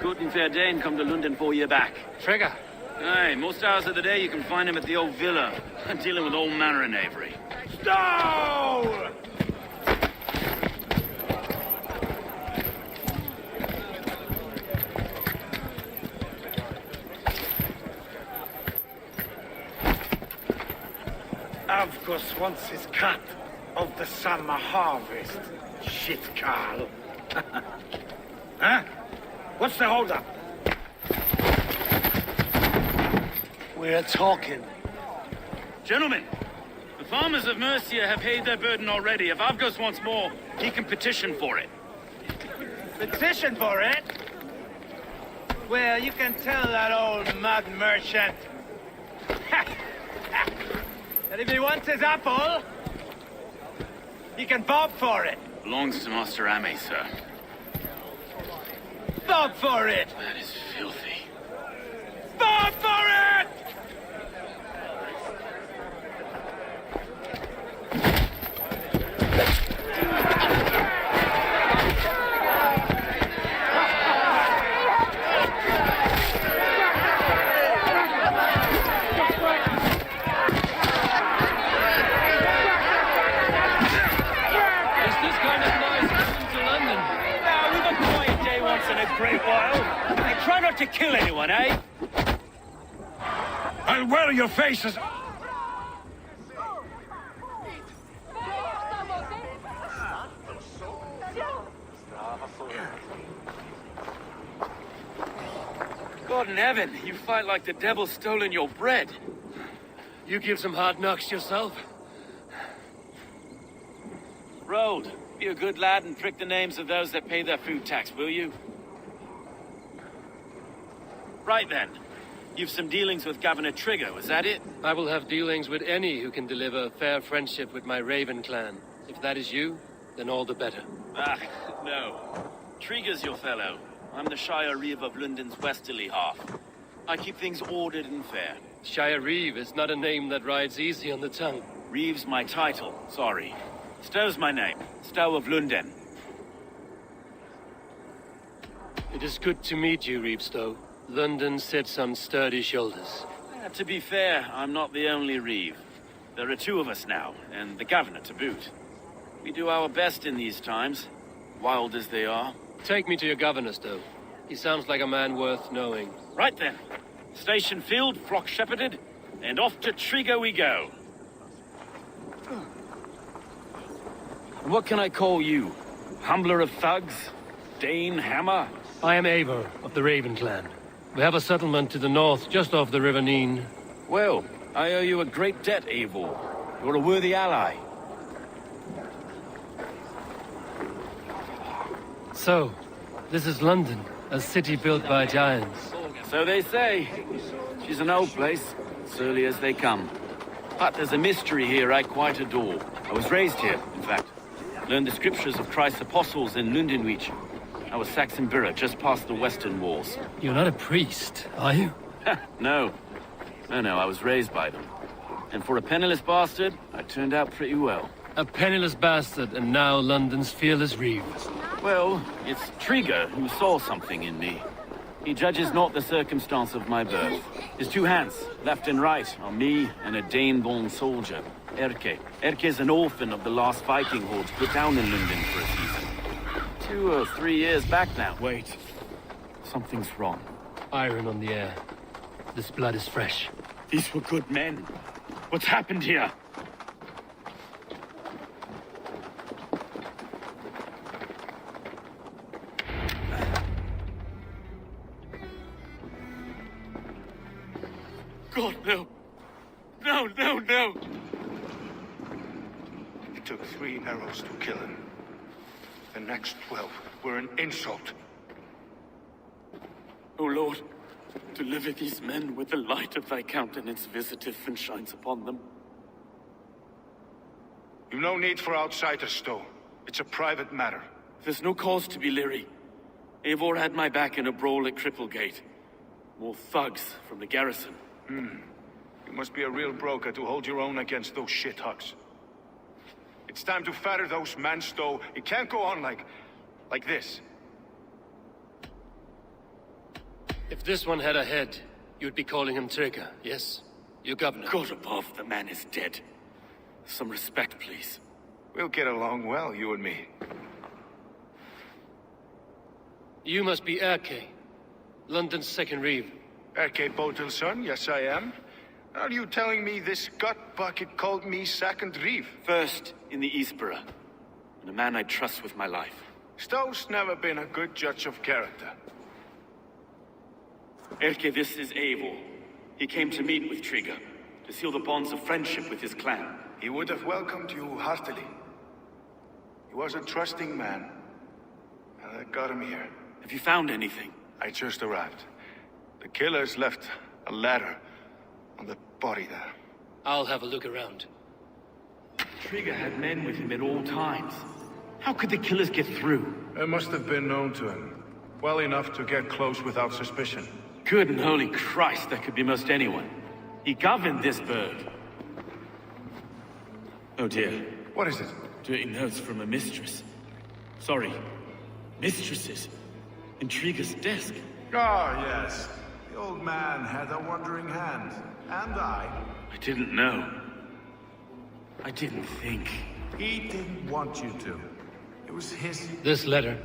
Good and fair Dane come to London 4 years back. Trigger? Aye, most hours of the day you can find him at the old villa, dealing with all manner of knavery. Stow! Avgus wants his cut of the summer harvest. Shit, Carl. Huh? What's the holdup? We're talking. Gentlemen, the farmers of Mercia have paid their burden already. If Avgus wants more, he can petition for it. Petition for it? Well, you can tell that old mud merchant that if he wants his apple, he can bob for it. Belongs to Master Ame, sir. Bob for it! That is filthy. Bob for it! Great while. I try not to kill anyone, eh? I'll wear your faces. God in heaven, you fight like the devil stolen your bread. You give some hard knocks yourself. Road, be a good lad and prick the names of those that pay their food tax, will you? Right then. You've some dealings with Governor Trigger, was that it? I will have dealings with any who can deliver a fair friendship with my Raven clan. If that is you, then all the better. Ah, no. Trigger's your fellow. I'm the Shire Reeve of London's westerly half. I keep things ordered and fair. Shire Reeve is not a name that rides easy on the tongue. Reeve's my title, sorry. Stow's my name. Stow of London. It is good to meet you, Reeve Stow. London sits on sturdy shoulders. To be fair, I'm not the only Reeve. There are two of us now, and the governor to boot. We do our best in these times, wild as they are. Take me to your governor, Stow. He sounds like a man worth knowing. Right then. Station filled, flock shepherded, and off to Trigger we go. What can I call you? Humbler of thugs? Dane Hammer? I am Eivor of the Raven clan. We have a settlement to the north, just off the River Neen. Well, I owe you a great debt, Eivor. You're a worthy ally. So, this is London, a city built by giants. So they say. She's an old place. early as they come. But there's a mystery here I quite adore. I was raised here, in fact. Learned the scriptures of Christ's apostles in Lundenwich. I was Saxon Borough, just past the western walls. You're not a priest, are you? No. No, I was raised by them. And for a penniless bastard, I turned out pretty well. A penniless bastard, and now London's fearless reeve. Well, it's Trigger who saw something in me. He judges not the circumstance of my birth. His two hands, left and right, are me and a Dane-born soldier, Erke. Erke's an orphan of the last Viking hordes put down in London for a season. 2 or 3 years back now. Wait. Something's wrong. Iron on the air. This blood is fresh. These were good men. What's happened here? God, no. No. It took 3 arrows to kill him. The next 12 were an insult. O Lord, deliver these men with the light of thy countenance visiteth and shines upon them. You've no need for outsiders, Stowe. It's a private matter. There's no cause to be leery. Eivor had my back in a brawl at Cripplegate. More thugs from the garrison. You must be a real broker to hold your own against those shithugs. It's time to fetter those men, Stowe. It can't go on like this. If this one had a head, you'd be calling him Trigger, yes? Your governor. God above, the man is dead. Some respect, please. We'll get along well, you and me. You must be Erke, London's second reeve. Erke Botel's son, yes I am. Are you telling me this gut bucket called me second reeve? First in the Eastborough, and a man I trust with my life. Stowe's never been a good judge of character. Erke, this is Eivor. He came to meet with Trigger, to seal the bonds of friendship with his clan. He would have welcomed you heartily. He was a trusting man. And I got him here. Have you found anything? I just arrived. The killers left a letter on the body there. I'll have a look around. Trigger had men with him at all times. How could the killers get through? It must have been known to him. Well enough to get close without suspicion. Good and holy Christ, that could be most anyone. He governed this bird. Oh dear. What is it? Dirty notes from a mistress. Sorry, mistresses. In Trigger's desk. Ah, yes. The old man had a wandering hand. And I didn't know. I didn't think. He didn't want you to. It was his... This letter.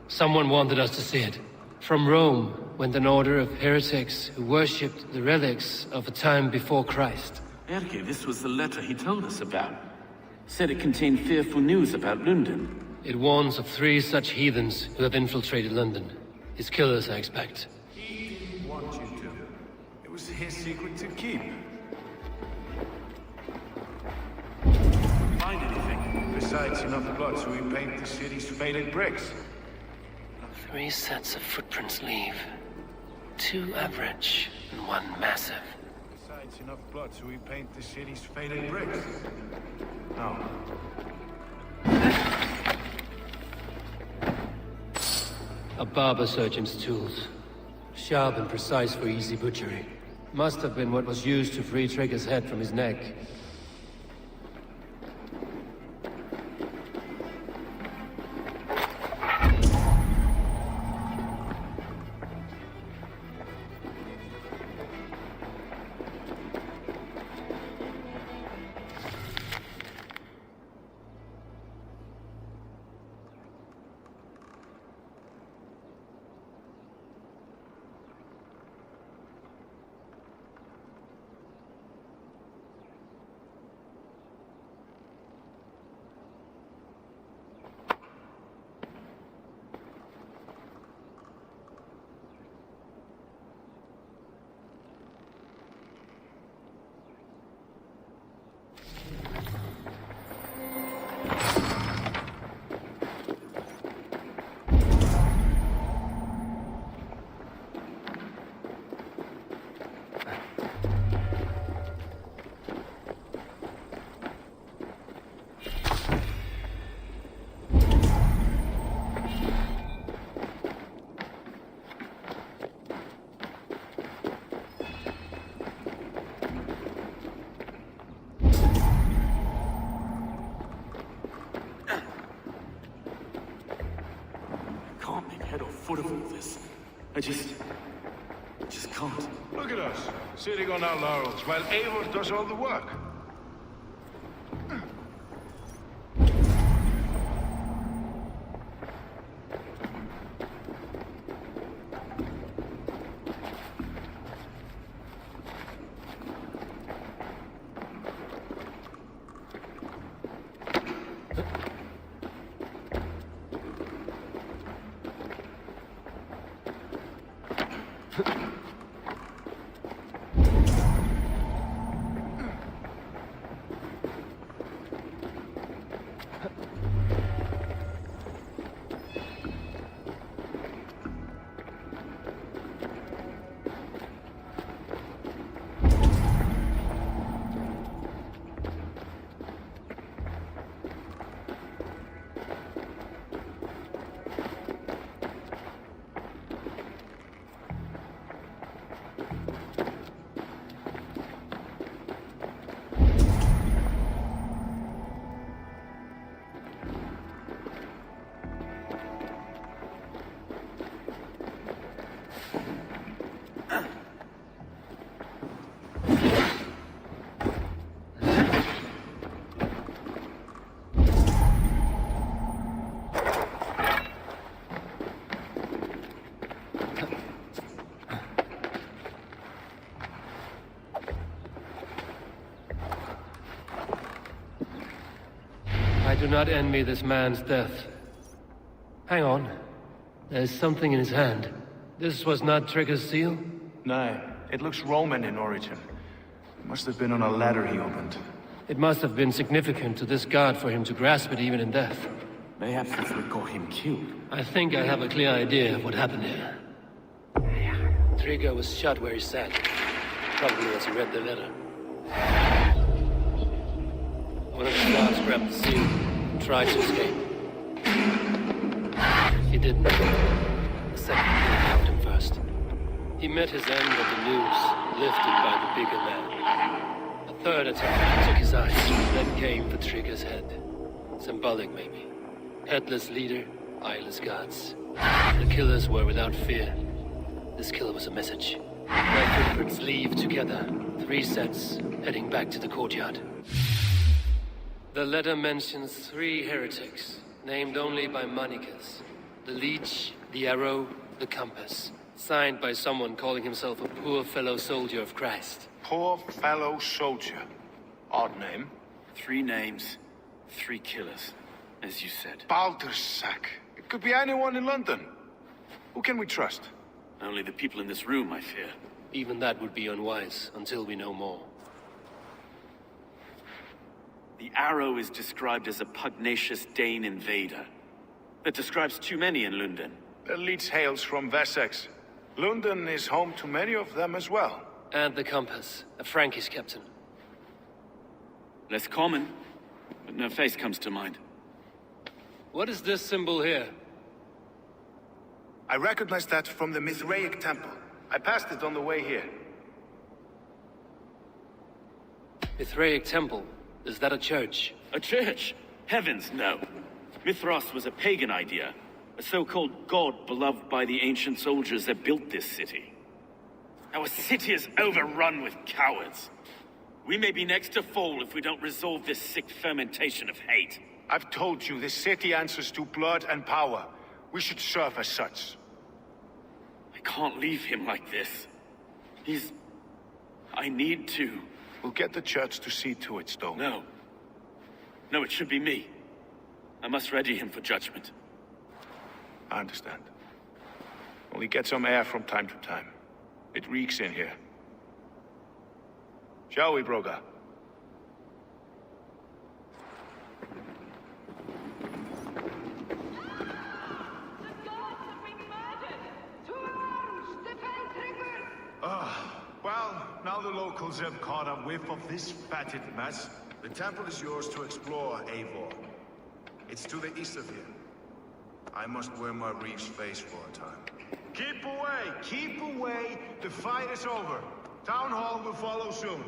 Someone wanted us to see it. From Rome went an order of heretics who worshipped the relics of a time before Christ. Erke, this was the letter he told us about. Said it contained fearful news about London. It warns of 3 such heathens who have infiltrated London. His killers, I expect. He didn't want you to. It was his secret to keep. Find anything? Besides enough blood so we paint the city's faded bricks. 3 sets of footprints leave. 2 average and 1 massive. Besides enough blood so we paint the city's faded bricks. No. A barber surgeon's tools. Sharp and precise for easy butchery. Must have been what was used to free Trigger's head from his neck. foot of all this. I just can't. Look at us, sitting on our laurels, while Eivor does all the work. I do not envy this man's death. Hang on. There's something in his hand. This was not Trigger's seal? No, it looks Roman in origin. Must have been on a ladder he opened. It must have been significant to this god for him to grasp it even in death. Mayhaps that's what got him killed. I think I have a clear idea of what happened here. Trigger was shot where he sat. Probably as he read the letter. One of the guards grabbed the seal and tried to escape. He didn't. The second man helped him first. He met his end with the news, lifted by the bigger man. A third attack took his eyes, then came for Trigger's head. Symbolic, maybe. Headless leader, eyeless guards. The killers were without fear. This kill was a message. Their footprints leave together. 3 sets, heading back to the courtyard. The letter mentions 3 heretics, named only by monikers. The leech, the arrow, the compass. Signed by someone calling himself a poor fellow soldier of Christ. Poor fellow soldier. Odd name. 3 names, 3 killers, as you said. Baldersack. It could be anyone in London. Who can we trust? Only the people in this room, I fear. Even that would be unwise, until we know more. The arrow is described as a pugnacious Dane invader. That describes too many in London. The leech hails from Wessex. London is home to many of them as well. And the compass, a Frankish captain. Less common, but no face comes to mind. What is this symbol here? I recognize that from the Mithraic temple. I passed it on the way here. Mithraic temple? Is that a church? A church? Heavens, no. Mithras was a pagan idea. A so-called god beloved by the ancient soldiers that built this city. Our city is overrun with cowards. We may be next to fall if we don't resolve this sick fermentation of hate. I've told you, this city answers to blood and power. We should serve as such. I can't leave him like this. I need to. We'll get the church to see to it, Stone. No. No, it should be me. I must ready him for judgment. I understand. Only get some air from time to time. It reeks in here. Shall we, Broga? Well, now the locals have caught a whiff of this fatted mess. The temple is yours to explore, Eivor. It's to the east of here. I must wear my reef's face for a time. Keep away! Keep away! The fight is over. Town Hall will follow soon.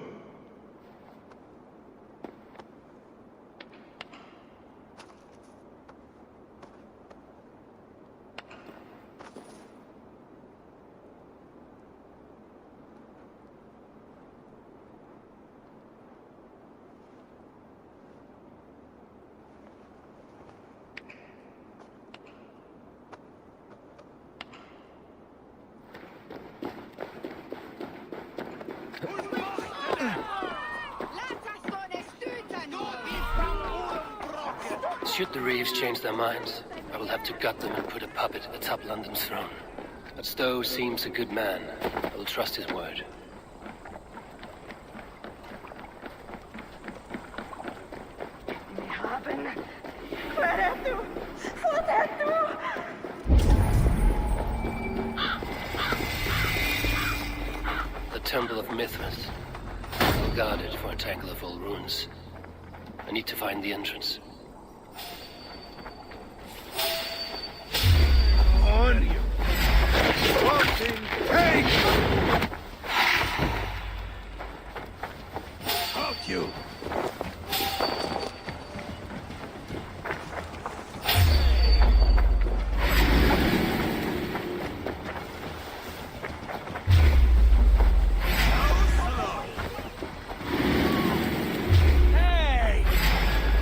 Should the Reeves change their minds, I will have to gut them and put a puppet atop London's throne. But Stowe seems a good man. I will trust his word. The Temple of Mithras. Well guarded for a tangle of old ruins. I need to find the entrance. On you! Fucking take! Fuck you! Hey!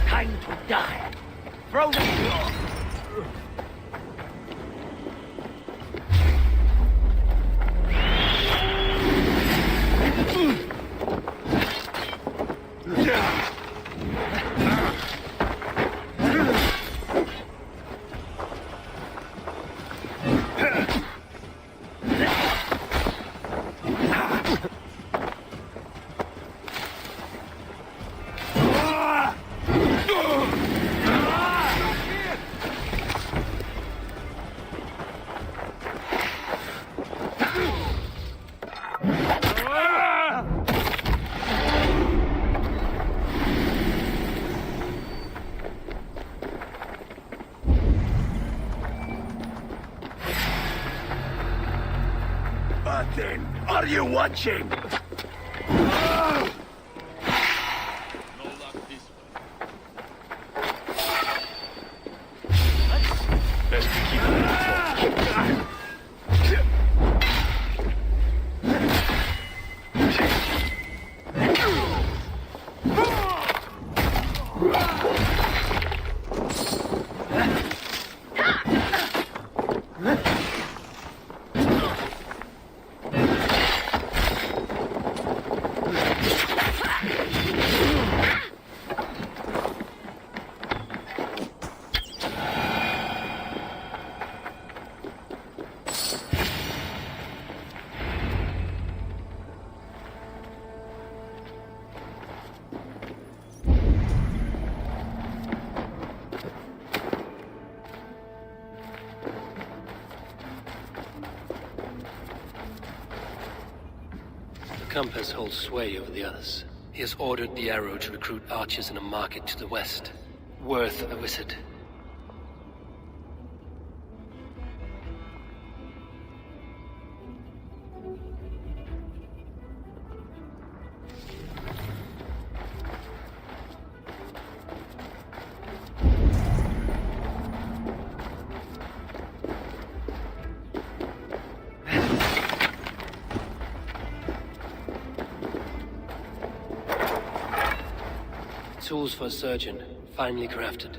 Time to die. Throw the floor. Are you watching? Best to keep it informed. The compass holds sway over the others. He has ordered the arrow to recruit archers in a market to the west. Worth a visit. Tools for a surgeon, finely crafted.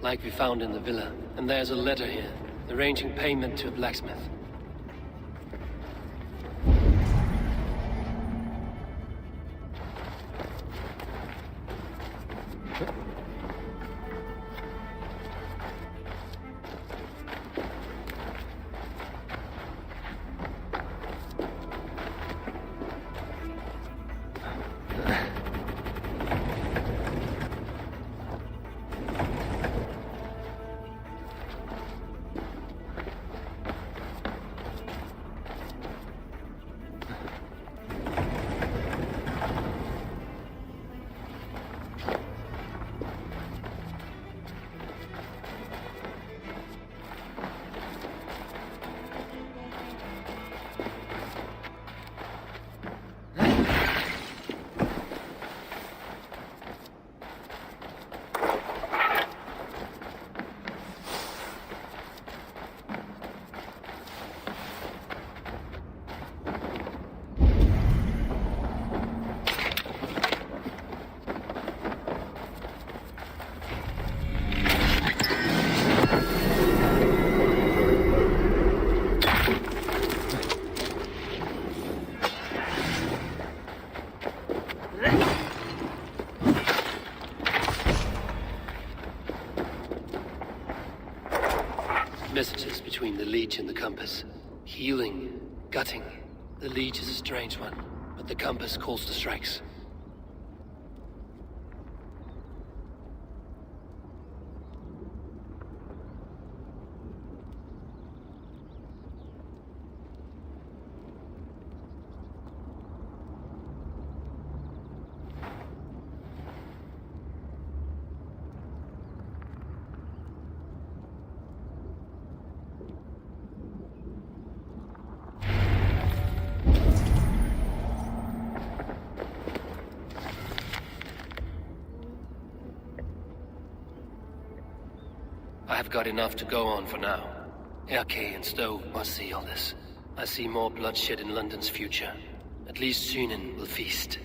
Like we found in the villa. And there's a letter here, arranging payment to a blacksmith. messages between the leech and the compass. Healing, gutting. The leech is a strange one, but the compass calls the strikes. I've got enough to go on for now. Erke and Stowe must see all this. I see more bloodshed in London's future. At least Synen will feast.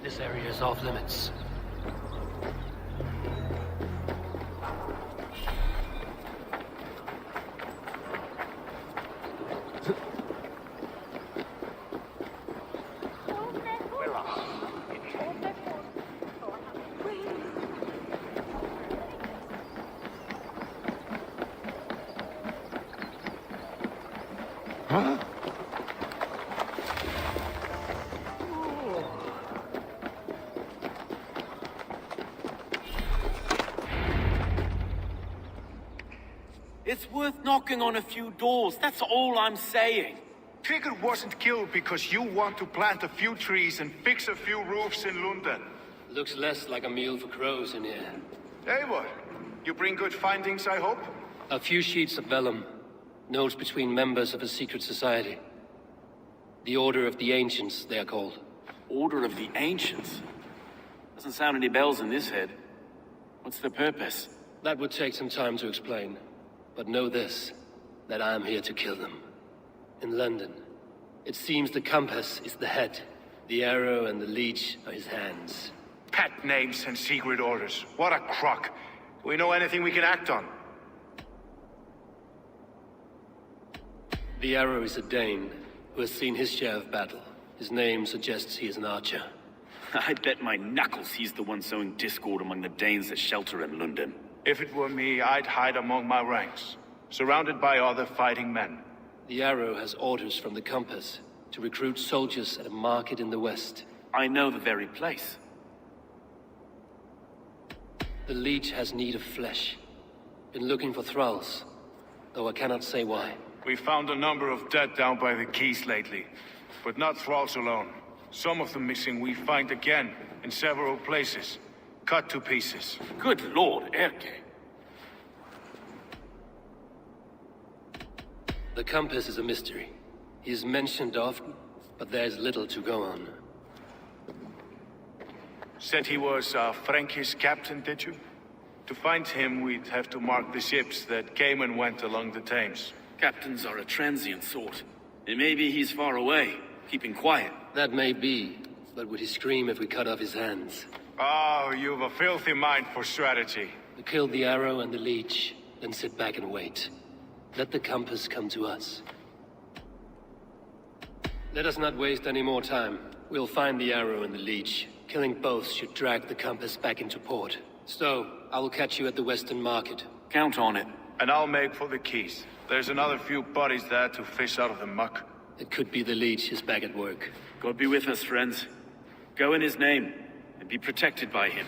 This area is off limits. It's worth knocking on a few doors, that's all I'm saying. Trigger wasn't killed because you want to plant a few trees and fix a few roofs in London. Looks less like a meal for crows in here. Hey, what? You bring good findings, I hope? A few sheets of vellum. Notes between members of a secret society. The Order of the Ancients, they are called. Order of the Ancients? Doesn't sound any bells in this head. What's the purpose? That would take some time to explain. But know this, that I am here to kill them. In London, it seems the compass is the head. The arrow and the leech are his hands. Pet names and secret orders. What a crock. Do we know anything we can act on? The arrow is a Dane who has seen his share of battle. His name suggests he is an archer. I bet my knuckles he's the one sowing discord among the Danes that shelter in London. If it were me, I'd hide among my ranks, surrounded by other fighting men. The arrow has orders from the compass to recruit soldiers at a market in the west. I know the very place. The leech has need of flesh. Been looking for thralls, though I cannot say why. We found a number of dead down by the quays lately, but not thralls alone. Some of the missing we find again in several places, cut to pieces. Good lord, Erke. The compass is a mystery. He is mentioned often, but there is little to go on. Said he was a Frankish captain, did you? To find him, we'd have to mark the ships that came and went along the Thames. Captains are a transient sort. And maybe he's far away, keeping quiet. That may be, but would he scream if we cut off his hands? Oh, you've a filthy mind for strategy. We kill the arrow and the leech, then sit back and wait. Let the compass come to us. Let us not waste any more time. We'll find the arrow and the leech. Killing both should drag the compass back into port. Stowe, I will catch you at the Western Market. Count on it. And I'll make for the quays. There's another few bodies there to fish out of the muck. It could be the leech is back at work. God be with us, friends. Go in his name, and be protected by him.